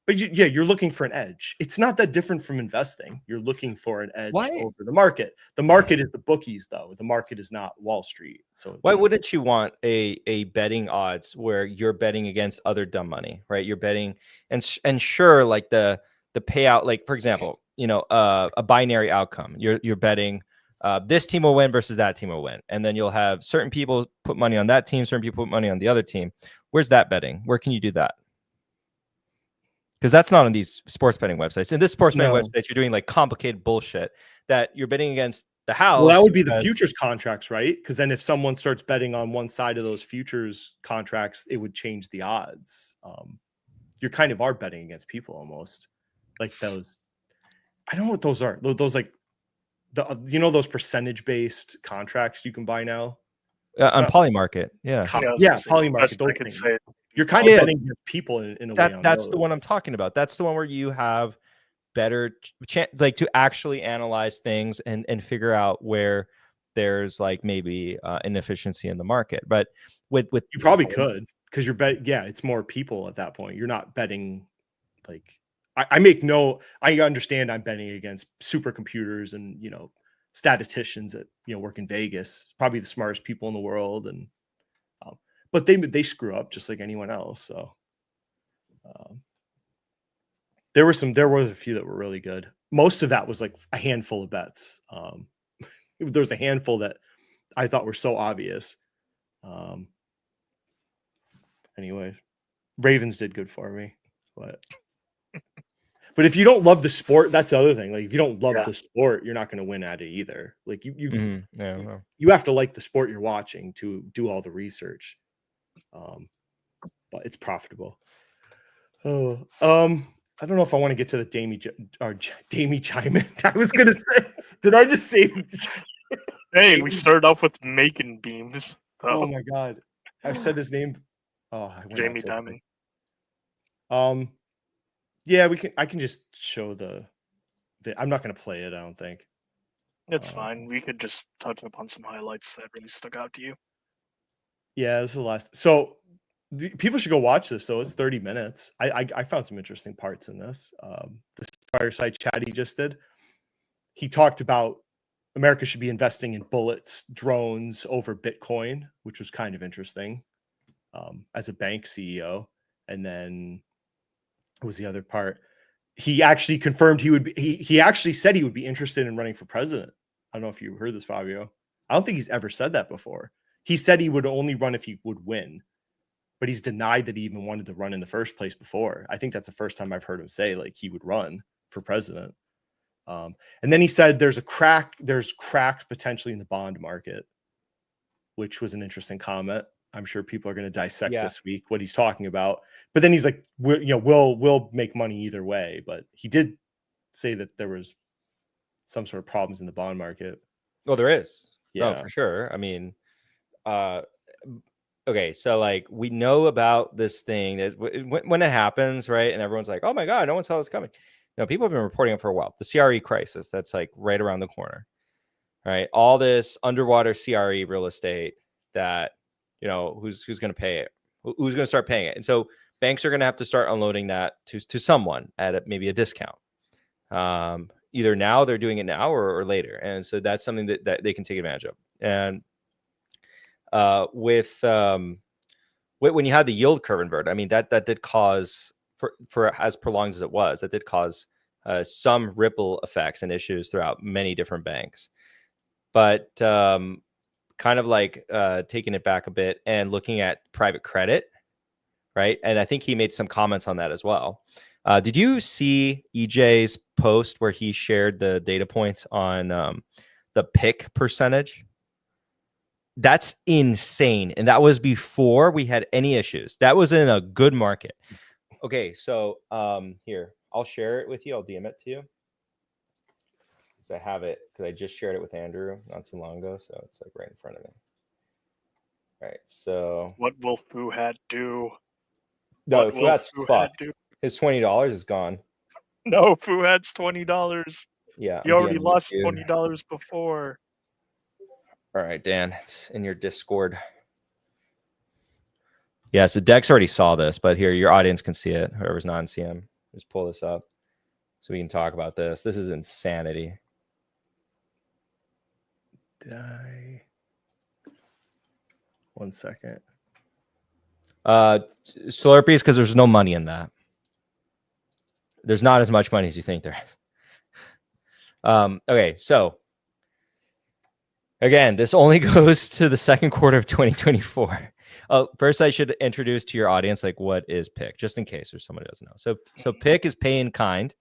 But you're looking for an edge. It's not that different from investing. You're looking for an edge Why? over the market. The market is the bookies, though. The market is not Wall Street. So Why wouldn't you want a betting odds where you're betting against other dumb money, right? You're betting and sure, like the payout, like for example, a binary outcome. You're betting this team will win versus that team will win, and then you'll have certain people put money on that team, certain people put money on the other team. Where's that betting? Where can you do that? Because that's not on these sports betting websites. In this sports betting websites, you're doing like complicated bullshit that you're betting against the house. Well, that would be the futures contracts, right? Because then if someone starts betting on one side of those futures contracts, it would change the odds. You kind of are betting against people almost, like those. I don't know what those are. Those like those percentage based contracts you can buy now. On Polymarket, yeah, Polymarket. Those things. You're kind of betting against people in a way. That's the one I'm talking about. That's the one where you have better chance, like to actually analyze things and figure out where there's like maybe inefficiency in the market. But with you probably could, because you're it's more people at that point. You're not betting like I understand I'm betting against supercomputers and statisticians that work in Vegas, probably the smartest people in the world, and but they screw up just like anyone else. So there was a few that were really good. Most of that was like a handful of bets. There was a handful that I thought were so obvious. Anyway, Ravens did good for me, but if you don't love the sport, that's the other thing. Like if you don't love the sport, you're not going to win at it either. Like you have to like the sport you're watching to do all the research. But it's profitable. I don't know if I want to get to the Damie chime in. I was gonna say, did I just say? Hey, we started off with making beams. Oh my god, I've said his name. Oh, Jamie Dimon. Yeah, I can just show I'm not gonna play it. I don't think. It's fine. We could just touch upon some highlights that really stuck out to you. Yeah, this is the last. So people should go watch this. So it's 30 minutes. I found some interesting parts in this. This fireside chat he just did. He talked about America should be investing in bullets, drones over Bitcoin, which was kind of interesting as a bank CEO. And then what was the other part? He actually confirmed he would be. He actually said he would be interested in running for president. I don't know if you heard this, Fabio. I don't think he's ever said that before. He said he would only run if he would win, but he's denied that he even wanted to run in the first place before. I think that's the first time I've heard him say like he would run for president. And then he said there's cracks potentially in the bond market, which was an interesting comment. I'm sure people are going to dissect this week what he's talking about. But then he's like, we'll make money either way. But he did say that there was some sort of problems in the bond market. Well, there is. Yeah, for sure. I mean, okay, so like we know about this thing when it happens, right? And everyone's like, "Oh my god, no one saw this coming." No, people have been reporting it for a while. The CRE crisis that's like right around the corner, right? All this underwater CRE real estate that who's going to pay it? Who's going to start paying it? And so banks are going to have to start unloading that to someone at maybe a discount. Either now they're doing it now or later, and so that's something that they can take advantage of. And when you had the yield curve invert, I mean that did cause for as prolonged as it was, that did cause some ripple effects and issues throughout many different banks. But kind of like taking it back a bit and looking at private credit, right? And I think he made some comments on that as well. Did you see EJ's post where he shared the data points on the PIK percentage? That's insane. And that was before we had any issues. That was in a good market. Okay, so here, I'll share it with you. I'll DM it to you. Because I have it, because I just shared it with Andrew not too long ago. So it's like right in front of me. All right, so. What will Fuhat do? No, Fuhat's fucked. His $20 is gone. No, Fuhat's $20. Yeah. He already lost $20 before. All right, Dan, it's in your Discord. Yeah, so Dex already saw this, but here, your audience can see it. Whoever's not in CM, Let's pull this up so we can talk about this. This is insanity. One second. Slurpees, because there's no money in that. There's not as much money as you think there is. Okay, so again, this only goes to the second quarter of 2024. First, I should introduce to your audience, like, what is PIK, just in case there's someone who doesn't know. So PIK is pay in kind.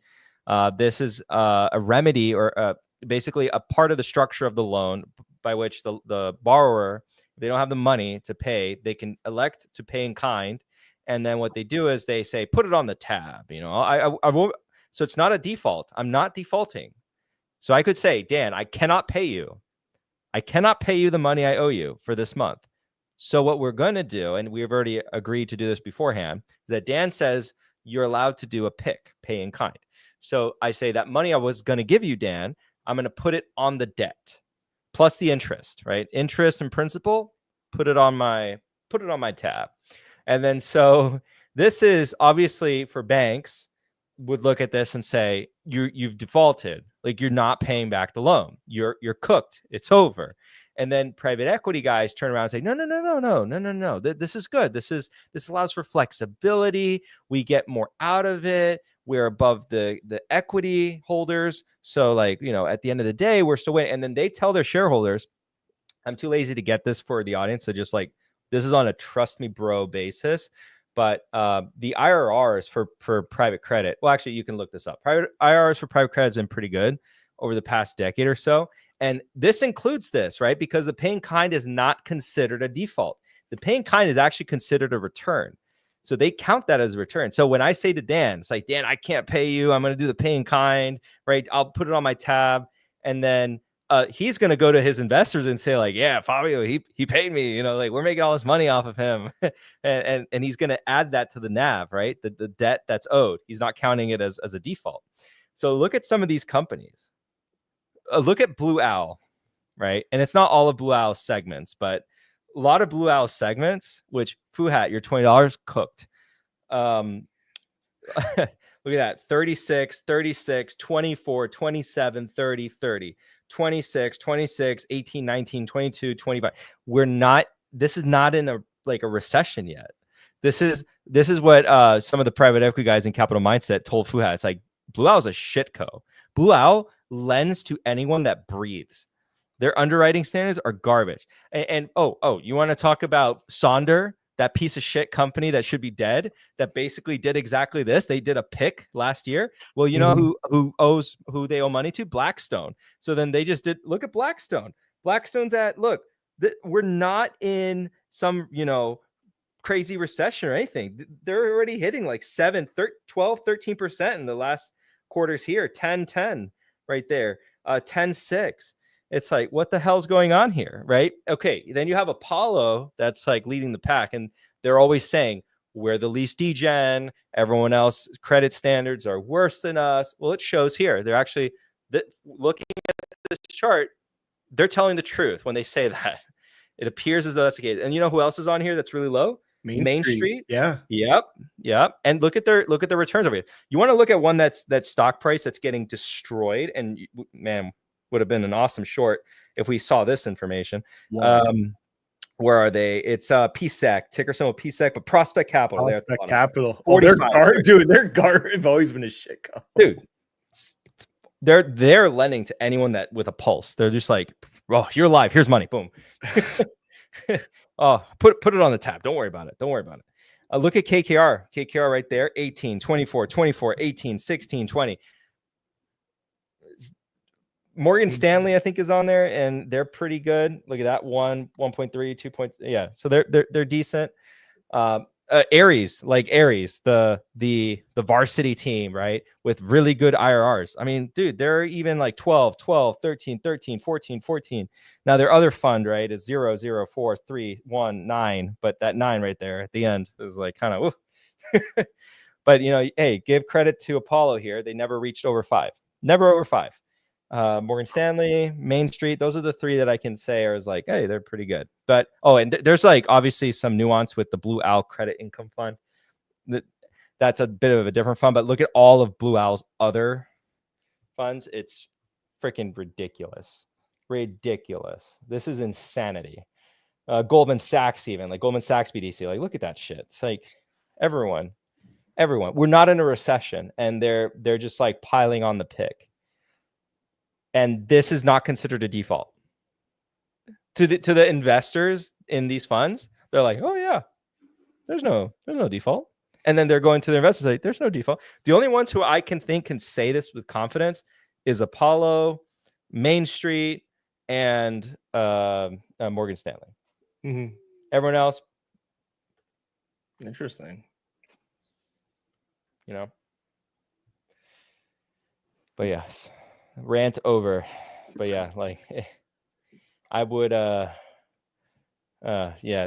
This is a remedy, or basically a part of the structure of the loan by which the borrower, if they don't have the money to pay, they can elect to pay in kind. And then what they do is they say, put it on the tab. You know, I won't. So it's not a default. I'm not defaulting. So I could say, Dan, I cannot pay you. I cannot pay you the money I owe you for this month. So what we're going to do, and we've already agreed to do this beforehand, is that Dan says you're allowed to do a PIK, pay in kind. So I say that money I was going to give you, Dan, I'm going to put it on the debt plus the interest, right? Interest and principal, put it on my tab. And then so this is obviously for banks would look at this and say, you've defaulted, like you're not paying back the loan. You're cooked. It's over. And then private equity guys turn around and say, no. This is good. This allows for flexibility. We get more out of it. We're above the equity holders. So, like, you know, at the end of the day, we're still winning. And then they tell their shareholders, I'm too lazy to get this for the audience. So just like, this is on a trust me bro basis. But the IRRs for private credit, well, actually, you can look this up. Private IRRs for private credit has been pretty good over the past decade or so. And this includes this, right? Because the pay in kind is not considered a default. The pay in kind is actually considered a return. So they count that as a return. So when I say to Dan, it's like, Dan, I can't pay you. I'm going to do the pay in kind, right? I'll put it on my tab. And then he's going to go to his investors and say, like, yeah, Fabio, he paid me, you know, like, we're making all this money off of him. and he's going to add that to the NAV, right? The debt that's owed. He's not counting it as a default. So look at some of these companies. Look at Blue Owl, right? And it's not all of Blue Owl's segments, but a lot of Blue Owl segments, which Fuhat, your $20 cooked. Look at that. 36, 24, 27, 30, 30, 26, 26, 18, 19, 22, 25. This is not in a recession yet. This is what some of the private equity guys in Capital Mindset told Fuhat. It's like, Blue Owl is a shit co. Blue Owl lends to anyone that breathes. Their underwriting standards are garbage. And you want to talk about Sonder, that piece of shit company that should be dead, that basically did exactly this. They did a PIK last year. Well, you know who they owe money to? Blackstone. So then they just did, look at Blackstone. Blackstone's we're not in some, crazy recession or anything. They're already hitting like 12, 13% in the last quarters here, 10, right there, 10.6. It's like, what the hell's going on here, right? Okay, then you have Apollo that's like leading the pack, and they're always saying, we're the least degen, everyone else credit standards are worse than us. Well, it shows here. They're actually, looking at this chart, they're telling the truth when they say that. It appears as though that's the case. And you know who else is on here that's really low? Main Street. Yeah. Yep. And look at their returns over here. You want to look at one that stock price that's getting destroyed, and man, would have been an awesome short if we saw this information. Wow. Where are they? It's PSEC, ticker symbol PSEC, but Prospect Capital. Prospect Capital. Oh, they're garbage. They've always been a shit co. Dude, they're lending to anyone that with a pulse. They're just like, oh, you're alive. Here's money. Boom. Oh, put it on the tab. Don't worry about it. Look at KKR. KKR right there. 18, 24, 18, 16, 20. Morgan Stanley, I think, is on there, and they're pretty good. Look at that, 1.3, 2 points. Yeah, so they're decent. Aries, the varsity team, right, with really good IRRs. I mean, dude, they're even like 12, 13, 14. Now their other fund, right, is 0, 0, 4, 3, 1, 9, but that 9 right there at the end is like kind of but hey, give credit to Apollo here. They never reached over 5. Morgan Stanley, Main Street, those are the 3 that I can say are like, hey, they're pretty good. But and there's like obviously some nuance with the Blue Owl Credit Income Fund. That's a bit of a different fund, but look at all of Blue Owl's other funds. It's freaking ridiculous. Ridiculous. This is insanity. Goldman Sachs, even like Goldman Sachs BDC, like look at that shit. It's like everyone. We're not in a recession, and they're just like piling on the pick. And this is not considered a default. To the investors in these funds, they're like, oh yeah, there's no default. And then they're going to their investors like, there's no default. The only ones who I can think can say this with confidence is Apollo, Main Street, and Morgan Stanley. Mm-hmm. Everyone else, Interesting. you know. But yes, rant over. But yeah, like I would yeah,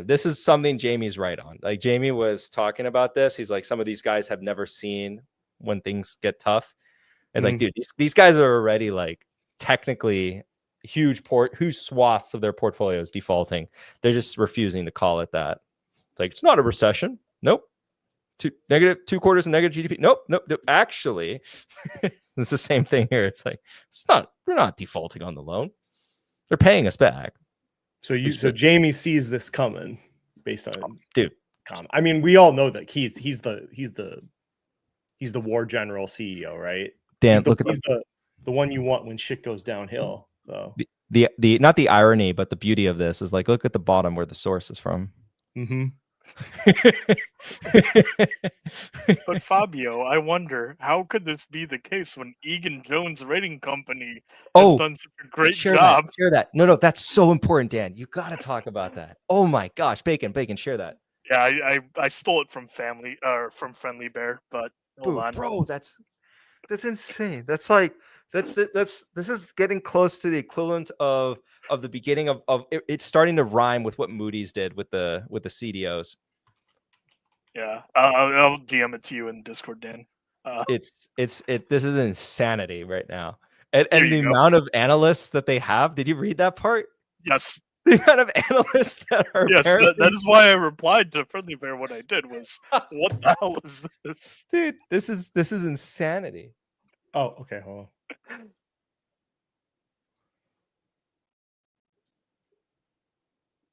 this is something Jamie's right on. Like Jamie was talking about this. He's like, some of these guys have never seen when things get tough. It's like, dude, these guys are already like technically huge swaths of their portfolios defaulting. They're just refusing to call it that. It's like, it's not a recession. Nope. Two quarters of negative GDP. Nope. Actually, it's the same thing here. It's like, we're not defaulting on the loan. They're paying us back. So Jamie sees this coming based on dude. I mean, we all know that he's the war general CEO, right? Dan, he's the one you want when shit goes downhill. So the not the irony, but the beauty of this is like, look at the bottom where the source is from. Mm-hmm. But Fabio, I wonder, how could this be the case when Egan Jones Rating Company has done such a great job? Share that. No, that's so important, Dan. You got to talk about that. Oh my gosh, Bacon, share that. Yeah, I stole it from Friendly Bear, but hold on, bro, that's insane. That's like this is getting close to the equivalent of the beginning of it's starting to rhyme with what Moody's did with the CDOs. Yeah, I'll DM it to you in Discord, Dan. This is insanity right now, and the go. amount of analysts that they have. Did you read that part? Yes. The amount of analysts that are yes, that is why I replied to Friendly Bear. What I did was, what the hell is this, dude? This is insanity. Oh, okay, hold on.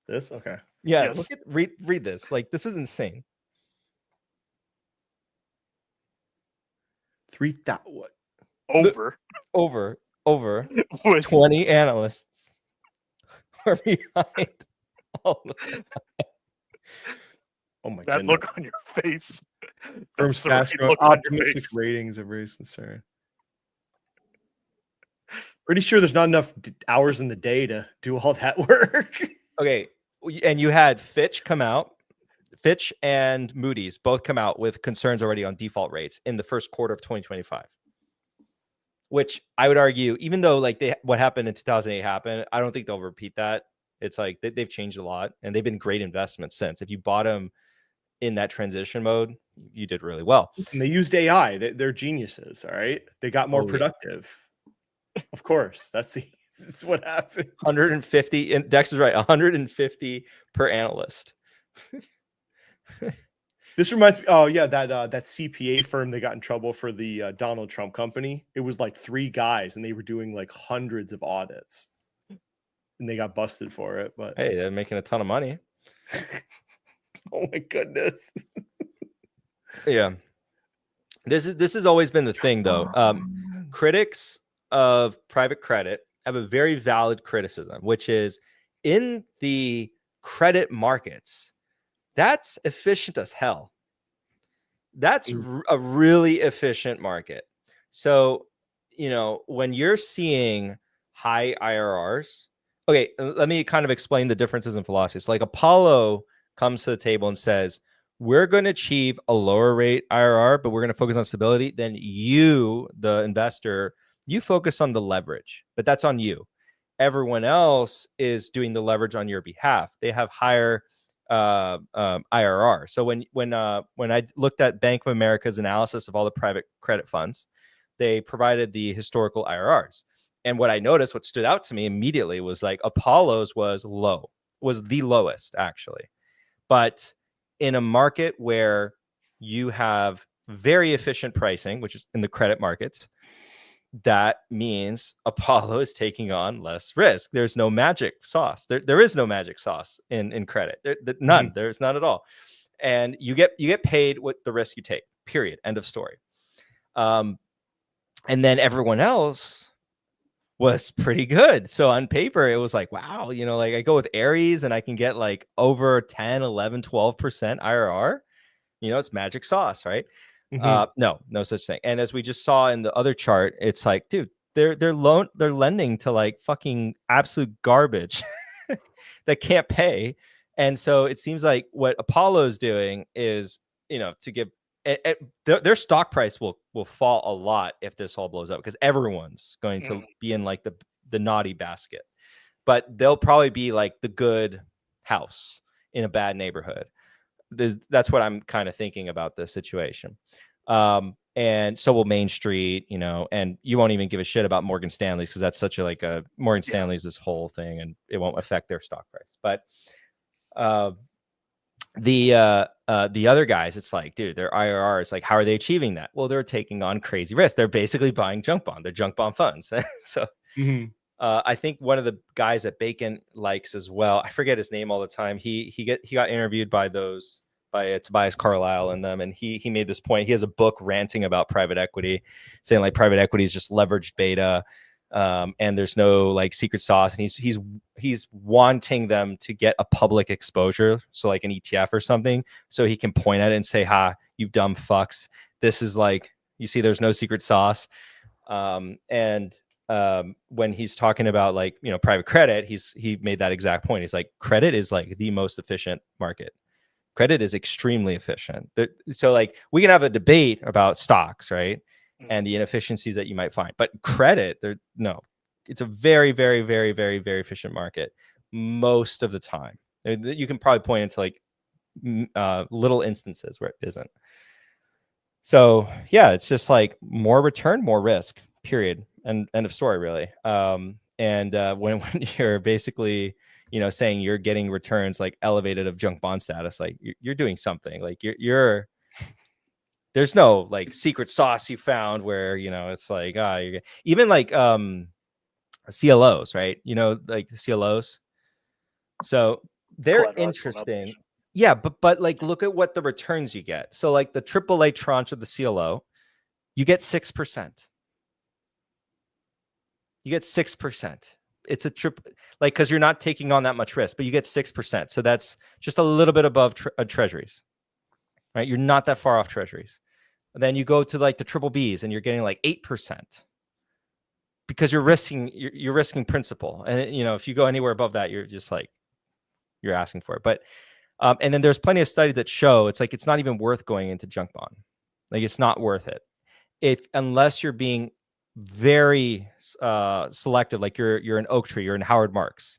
This okay? Yeah, yes. look at read this. Like, this is insane. 3,000 what? Over 20 analysts are behind all of them. Oh my god. That look on your face. Firm's fast growing optimistic ratings are very sincere. Pretty sure there's not enough hours in the day to do all that work. Okay, and you had Fitch and Moody's both come out with concerns already on default rates in the first quarter of 2025. Which I would argue, even though like what happened in 2008 happened, I don't think they'll repeat that. It's like they've changed a lot, and they've been great investments since. If you bought them in that transition mode, you did really well. And they used AI. They're geniuses. All right, they got more productive. Yeah. Of course, this is what happened. 150. And Dex is right. 150 per analyst. This reminds me. Oh yeah, that CPA firm they got in trouble for the Donald Trump company. It was like 3 guys, and they were doing like hundreds of audits, and they got busted for it. But hey, they're making a ton of money. Oh my goodness. Yeah, this has always been the thing, though. Critics of private credit have a very valid criticism, which is in the credit markets. That's efficient as hell. That's a really efficient market. So, when you're seeing high IRRs, okay, let me kind of explain the differences in philosophies. Like Apollo comes to the table and says, we're going to achieve a lower rate IRR, but we're going to focus on stability. Then you, the investor, you focus on the leverage, but that's on you. Everyone else is doing the leverage on your behalf. They have higher IRR. So when I looked at Bank of America's analysis of all the private credit funds, they provided the historical IRRs. And what I noticed, what stood out to me immediately was like Apollo's was the lowest actually. But in a market where you have very efficient pricing, which is in the credit markets, that means Apollo is taking on less risk. There's no magic sauce. There is no magic sauce in credit. None. There's none at all. And you get paid with the risk you take. Period. End of story. And then everyone else was pretty good. So on paper, it was like, wow, like I go with Ares and I can get like over 10, 11, 12% IRR. It's magic sauce, right? No such thing. And as we just saw in the other chart, it's like, dude, they're lending to like fucking absolute garbage that can't pay. And so it seems like what Apollo is doing is, to give their stock price will fall a lot if this all blows up, because everyone's going to be in like the naughty basket, but they'll probably be like the good house in a bad neighborhood. That's what I'm kind of thinking about this situation. And so will Main Street, and you won't even give a shit about Morgan Stanley's, because that's such a Morgan Stanley's this whole thing, and it won't affect their stock price. But the other guys, it's like, dude, their IRR is like, how are they achieving that? Well, they're taking on crazy risk. They're basically buying junk bond. They're junk bond funds. So I think one of the guys that Bacon likes as well, I forget his name all the time. He got interviewed by Tobias Carlisle and them, and he made this point. He has a book ranting about private equity, saying like private equity is just leveraged beta, and there's no like secret sauce. And he's wanting them to get a public exposure, so like an ETF or something, so he can point at it and say, "Ha, you dumb fucks! This is like, you see, there's no secret sauce." When he's talking about like, private credit, he made that exact point. He's like, credit is like the most efficient market. Credit is extremely efficient. So like we can have a debate about stocks, right? And the inefficiencies that you might find, but credit, it's a very, very, very, very, very efficient market most of the time. You can probably point into like little instances where it isn't. So yeah, it's just like more return, more risk, period. And end of story, really. When you're basically, saying you're getting returns like elevated of junk bond status, like you're doing something. Like you're there's no like secret sauce you found where, it's like, you're even like CLOs, right? Like the CLOs. So they're interesting. Yeah, but like look at what the returns you get. So like the AAA tranche of the CLO, you get 6%. You get 6%. It's a trip, like, because you're not taking on that much risk, but you get 6%. So that's just a little bit above treasuries, right? You're not that far off treasuries. And then you go to like the triple Bs and you're getting like 8%, because you're risking principal. And if you go anywhere above that, you're just like, you're asking for it. But and then there's plenty of studies that show it's like it's not even worth going into junk bond. Like it's not worth it unless you're being very selective, like you're an Oak Tree, you're in Howard Marks,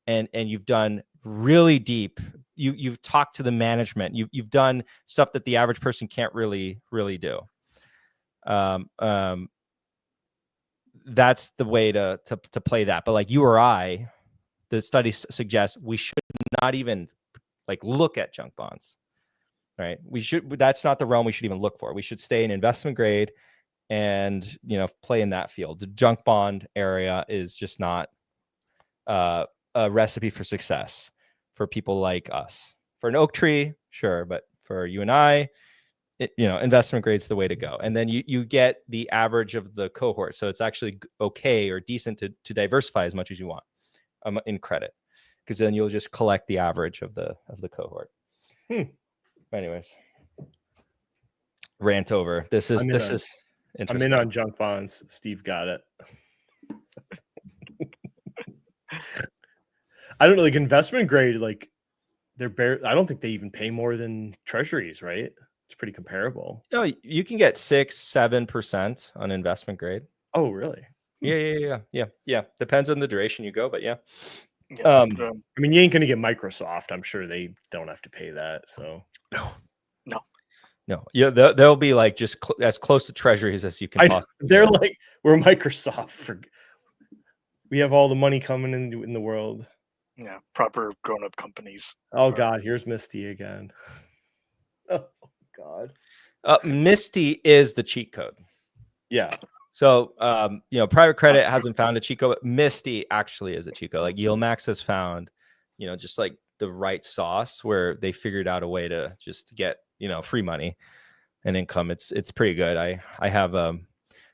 and you've done really deep. You've talked to the management. You've done stuff that the average person can't really do. That's the way to play that. But like you or I, the studies suggest we should not even like look at junk bonds, right? That's not the realm we should even look for. We should stay in investment grade and play in that field. The junk bond area is just not a recipe for success for people like us. For an Oak Tree, sure, but for you and I, investment grade's the way to go. And then you get the average of the cohort, so it's actually okay or decent to diversify as much as you want in credit, because then you'll just collect the average of the cohort. Anyways, rant over. This is I'm in on junk bonds. Steve got it. I don't know, like investment grade, like I don't think they even pay more than treasuries, right? It's pretty comparable. No, you can get 6-7% on investment grade. Oh, really? Yeah. Depends on the duration you go, but yeah. I mean, you ain't gonna get Microsoft. I'm sure they don't have to pay that. So no. Yeah, they'll be like just as close to treasuries as you can possibly. They're like, we're Microsoft. We have all the money coming in the world. Yeah, proper grown-up companies. Oh God, here's Misty again. Oh God. Misty is the cheat code. Yeah. So, private credit hasn't found a cheat code, but Misty actually is a cheat code. Like YieldMax has found, just like the right sauce where they figured out a way to just get, free money and income. It's pretty good. I have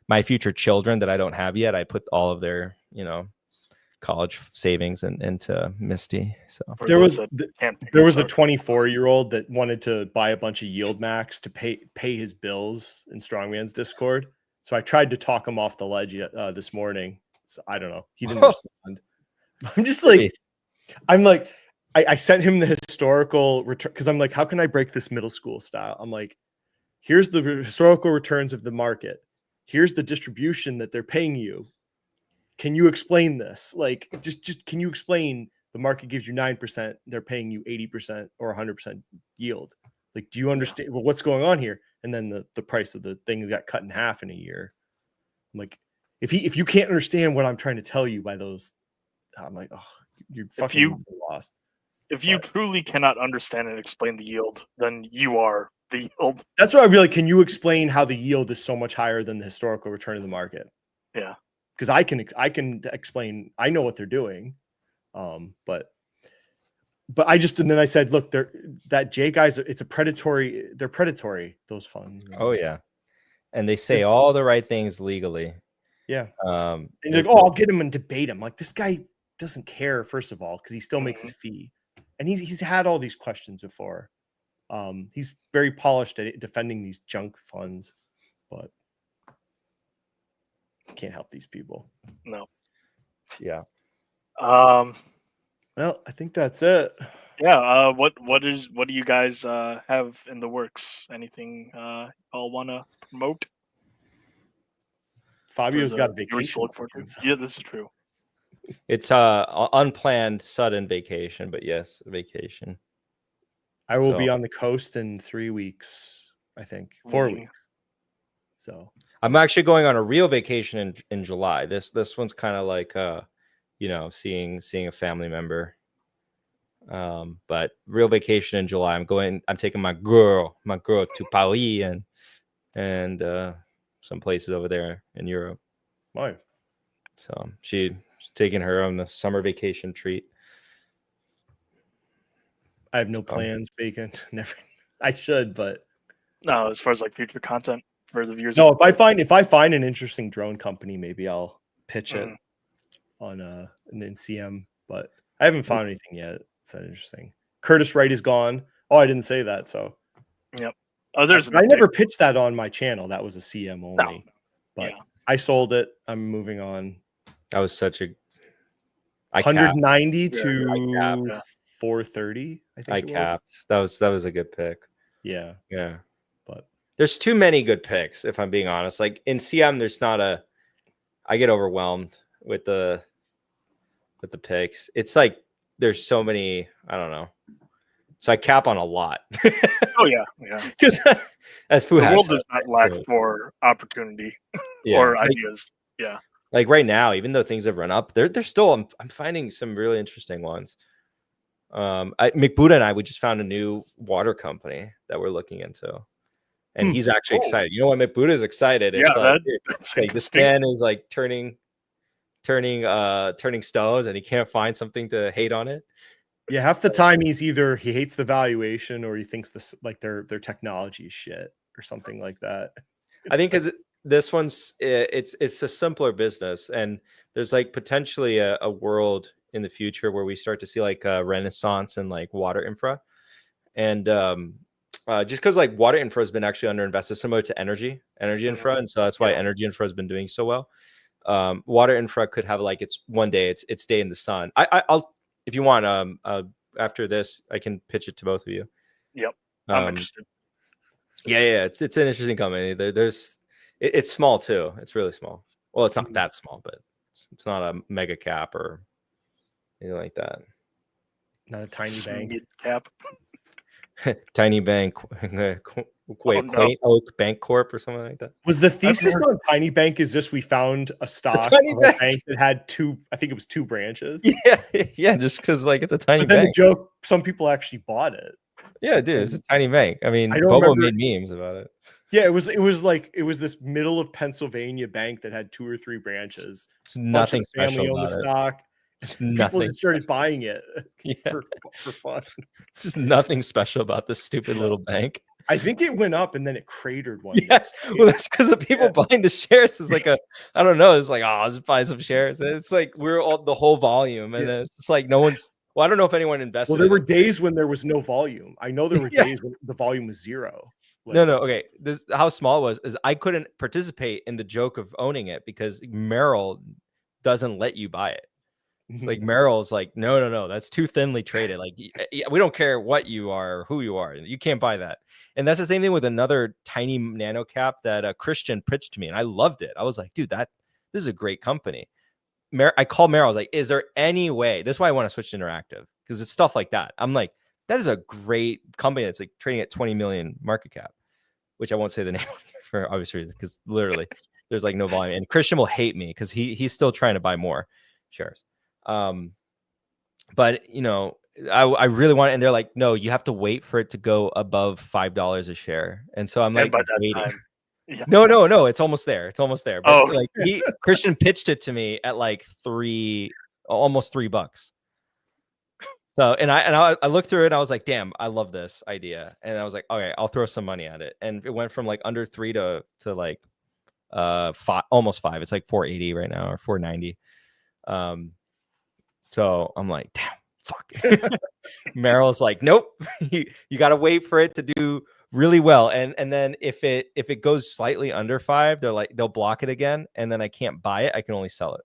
my future children that I don't have yet. I put all of their, college savings into Misty. So there was a 24-year-old that wanted to buy a bunch of YieldMax to pay his bills in Strongman's Discord. So I tried to talk him off the ledge this morning. So I don't know. He didn't respond. I'm just like, I sent him the historical return because I'm like, how can I break this middle school style? I'm like, here's the historical returns of the market. Here's the distribution that they're paying you. Can you explain this? Like, just can you explain the market gives you 9%, they're paying you 80% or 100% yield? Like, do you understand what's going on here? And then the price of the thing got cut in half in a year. I'm like, if you can't understand what I'm trying to tell you by those, I'm like, oh, you're fucking lost. If you truly cannot understand and explain the yield, then you are the yield. That's why I'd be like, can you explain how the yield is so much higher than the historical return of the market? Yeah. Because I can explain, I know what they're doing. But I just, and then I said, look, that J guys, they're predatory, those funds. Oh yeah. And they say all the right things legally. Yeah. And you're like, I'll get him and debate him. Like, this guy doesn't care, first of all, because he still makes his fee. And he's had all these questions before. He's very polished at defending these junk funds, but can't help these people. No. Yeah. Well, I think that's it. Yeah. What do you guys have in the works? Anything y'all want to promote? Fabio's got a vacation to look forward to. Yeah, this is true. It's unplanned, sudden vacation, but yes, a vacation. I will be on the coast in 3 weeks, I think. 4 weeks. So I'm actually going on a real vacation in July. This one's kind of like seeing a family member. But real vacation in July. I'm taking my girl to Paris and some places over there in Europe. Why? So she's taking her on the summer vacation treat. I have no plans, Bacon. Never. I should, but no. As far as like future content for the viewers. No, if I find an interesting drone company, maybe I'll pitch it on an NCM. But I haven't found anything yet. It's that interesting. Curtis Wright is gone. Oh, I didn't say that. So yep. Oh, there's. I never pitched that on my channel. That was a CM only. No. But I sold it. I'm moving on. That was such a 190 to 430. I think I capped. That was a good pick. Yeah. But there's too many good picks, if I'm being honest. Like in CM, there's not I get overwhelmed with the picks. It's like there's so many, I don't know. So I cap on a lot. Oh yeah. Because as the world does not lack for opportunity or ideas. Yeah. Like right now, even though things have run up, they're still. I'm finding some really interesting ones. McBuda and we just found a new water company that we're looking into, and he's actually excited. You know what? McBuda is excited. It's like this man is like turning stones, and he can't find something to hate on it. Yeah, half the time he hates the valuation, or he thinks this like their technology is shit or something like that. I think because this one's it's a simpler business, and there's like potentially a world in the future where we start to see like a renaissance in like water infra, and just because like water infra has been actually underinvested, similar to energy infra, and so that's why energy infra has been doing so well. Water infra could have like its day in the sun. I'll if you want after this I can pitch it to both of you. Yep, I'm interested. Yeah, it's an interesting company. It's small too. It's really small. Well, it's not that small, but it's not a mega cap or anything like that. Not a tiny bank. Cap. Tiny bank. Quaint Oak Bank Corp or something like that. Was the thesis on Tiny Bank is just we found a stock of a bank that had two branches? Yeah, just because like it's a tiny but then bank. The joke, some people actually bought it. Yeah, dude, it's a tiny bank. I mean, Bobo made memes about it. Yeah, it was this middle of Pennsylvania bank that had 2 or 3 branches. There's nothing The family special owned the about it. stock. Just People nothing just started buying it Yeah. for fun. Just nothing special about this stupid little bank. I think it went up and then it cratered one day. Yes. Well, that's because the people buying the shares is like I don't know. It's like, oh, let's buy some shares. And it's like we're all the whole volume. And then it's just like no one's I don't know if anyone invested. Well, there were days when there was no volume. I know there were days when the volume was 0. No. Okay. This how small it was is I couldn't participate in the joke of owning it because Merrill doesn't let you buy it. It's like Merrill's like, no, that's too thinly traded. Like, we don't care what you are or who you are. You can't buy that. And that's the same thing with another tiny nano cap that Christian pitched to me. And I loved it. I was like, dude, this is a great company. I called Merrill. I was like, is there any way? That's why I want to switch to Interactive because it's stuff like that. I'm like, that is a great company that's like trading at 20 million market cap, which I won't say the name for obvious reasons because literally there's like no volume. And Christian will hate me because he's still trying to buy more shares. But I really want it, and they're like, no, you have to wait for it to go above $5 a share. And so I'm like, by that waiting. time, yeah. No, it's almost there. But like Christian pitched it to me at like almost $3. So and I looked through it and I was like, damn, I love this idea. And I was like, okay, I'll throw some money at it. And it went from like under 3 to like 5, almost 5. It's like 480 right now or 490. So I'm like, damn, fuck. Merrill's like, nope, you got to wait for it to do really well. And then if it goes slightly under 5, they'll block it again. And then I can't buy it. I can only sell it.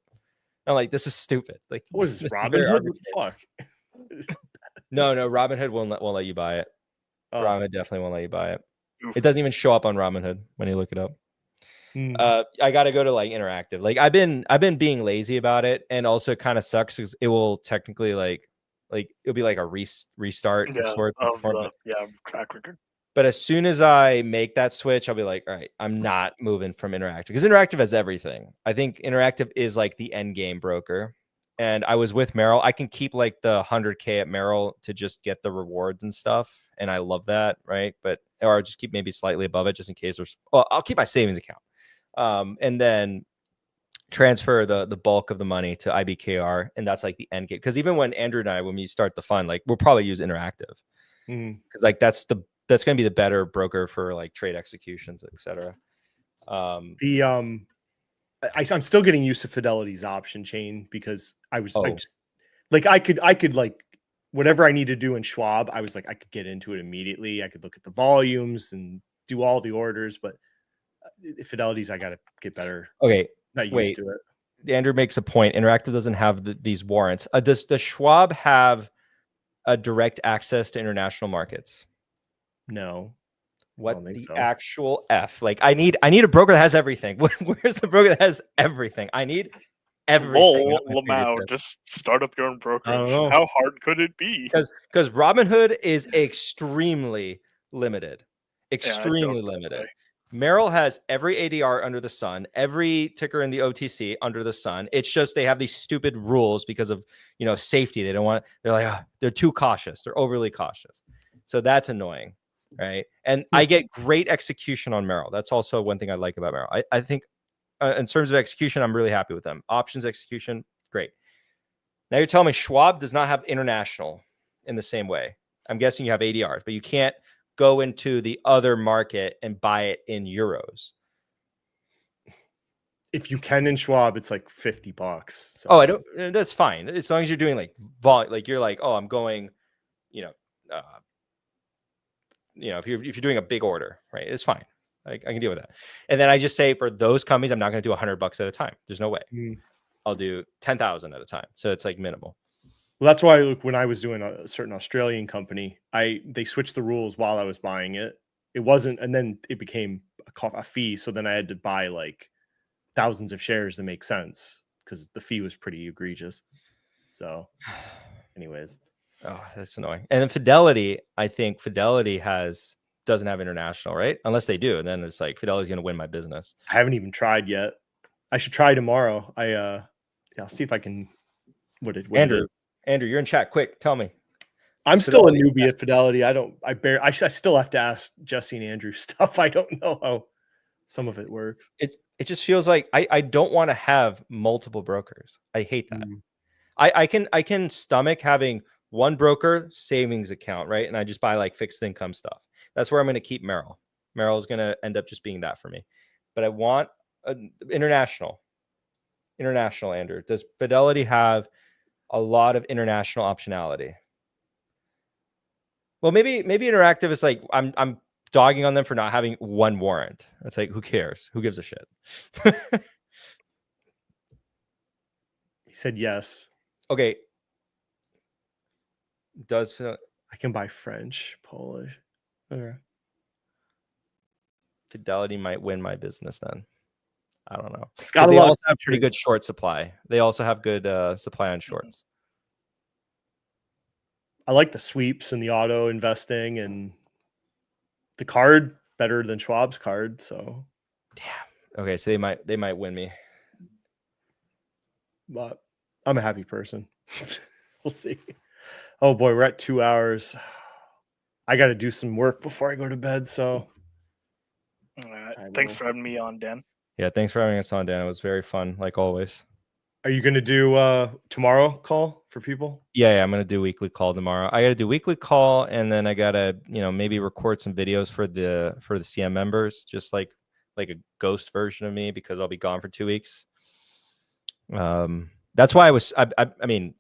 I'm like, this is stupid. Like, what is this, Robinhood? What the fuck? No, Robinhood won't let you buy it. Oh. Robinhood definitely won't let you buy it. It doesn't even show up on Robinhood when you look it up. I got to go to like Interactive. Like I've been being lazy about it, and also it kind of sucks because it will technically like it'll be like a restart of sorts. Track record. But as soon as I make that switch, I'll be like, all right, I'm not moving from Interactive because Interactive has everything. I think Interactive is like the end game broker. And I was with Merrill. I can keep like the 100K at Merrill to just get the rewards and stuff. And I love that, right? Or I'll just keep maybe slightly above it just in case I'll keep my savings account. And then transfer the bulk of the money to IBKR. And that's like the end game. Because even when Andrew and I, when we start the fund, like we'll probably use Interactive. Because like that's going to be the better broker for like trade executions, etc. I'm still getting used to Fidelity's option chain because I could like whatever I need to do in Schwab. I was like, I could get into it immediately. I could look at the volumes and do all the orders, but Fidelity's, I got to get better. Okay. Not used to it. Andrew makes a point. Interactive doesn't have these warrants. Does Schwab have a direct access to international markets? No. What the actual F? Like I need a broker that has everything. Where's the broker that has everything? I need everything. Lamau, just start up your own brokerage. How hard could it be? Because Robinhood is extremely limited. Extremely limited. Merrill has every ADR under the sun, every ticker in the OTC under the sun. It's just they have these stupid rules because of safety. They don't want. They're like they're too cautious. They're overly cautious. So that's annoying. Right. And I get great execution on Merrill. That's also one thing I like about Merrill. I think in terms of execution, I'm really happy with them. Options execution, great. Now you're telling me Schwab does not have international in the same way. I'm guessing you have ADRs, but you can't go into the other market and buy it in euros. If you can in Schwab, it's like $50. So. Oh, I don't. That's fine as long as you're doing like volume. Like you're like, oh, I'm going, if you're doing a big order, right, it's fine. I can deal with that. And then I just say for those companies, I'm not going to do $100 at a time. There's no way. I'll do 10,000 at a time. So it's like minimal. Well, that's why when I was doing a certain Australian company, they switched the rules while I was buying it. It wasn't, and then it became a fee. So then I had to buy like thousands of shares to make sense because the fee was pretty egregious. So, anyways. Oh, that's annoying. And then Fidelity, I think Fidelity doesn't have international, right? Unless they do, and then it's like Fidelity's going to win my business. I haven't even tried yet. I should try tomorrow. I'll see if I can. Andrew, you're in chat. Quick, tell me. I'm still a newbie at Fidelity. I still have to ask Jesse and Andrew stuff. I don't know how some of it works. It just feels like I don't want to have multiple brokers. I hate that. I can stomach having one broker savings account, right? And I just buy like fixed income stuff. That's where I'm going to keep Merrill. Merrill is going to end up just being that for me. But I want international, Andrew. Does Fidelity have a lot of international optionality? Well, maybe Interactive is like I'm dogging on them for not having one warrant. It's like, who cares? Who gives a shit? He said yes. Okay. I can buy French, Polish. Okay. Fidelity might win my business then. I don't know. It's got they also have pretty good short supply. They also have good supply on shorts. I like the sweeps and the auto investing and the card better than Schwab's card. So, damn. Okay, so they might win me. But I'm a happy person. We'll see. Oh boy, we're at 2 hours. I got to do some work before I go to bed. So, thanks for having me on, Dan. Yeah, thanks for having us on, Dan. It was very fun, like always. Are you going to do tomorrow call for people? Yeah, I'm going to do weekly call tomorrow. I got to do weekly call, and then I got to, maybe record some videos for the CM members, just like a ghost version of me, because I'll be gone for 2 weeks. That's why I mean,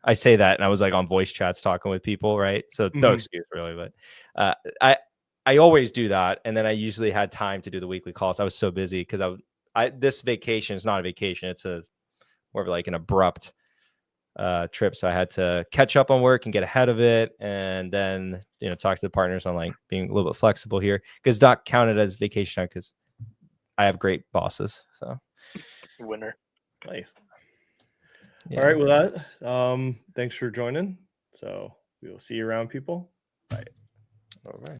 I say that and I was like on voice chats talking with people, right? So it's no excuse really, but I always do that, and then I usually had time to do the weekly calls. I was so busy because this vacation is not a vacation; it's a more of like an abrupt trip. So I had to catch up on work and get ahead of it, and then talk to the partners on like being a little bit flexible here, because it's not counted as vacation time because I have great bosses. So winner. Nice. Yeah. All right, with that, thanks for joining. So we will see you around, people. Bye. All right.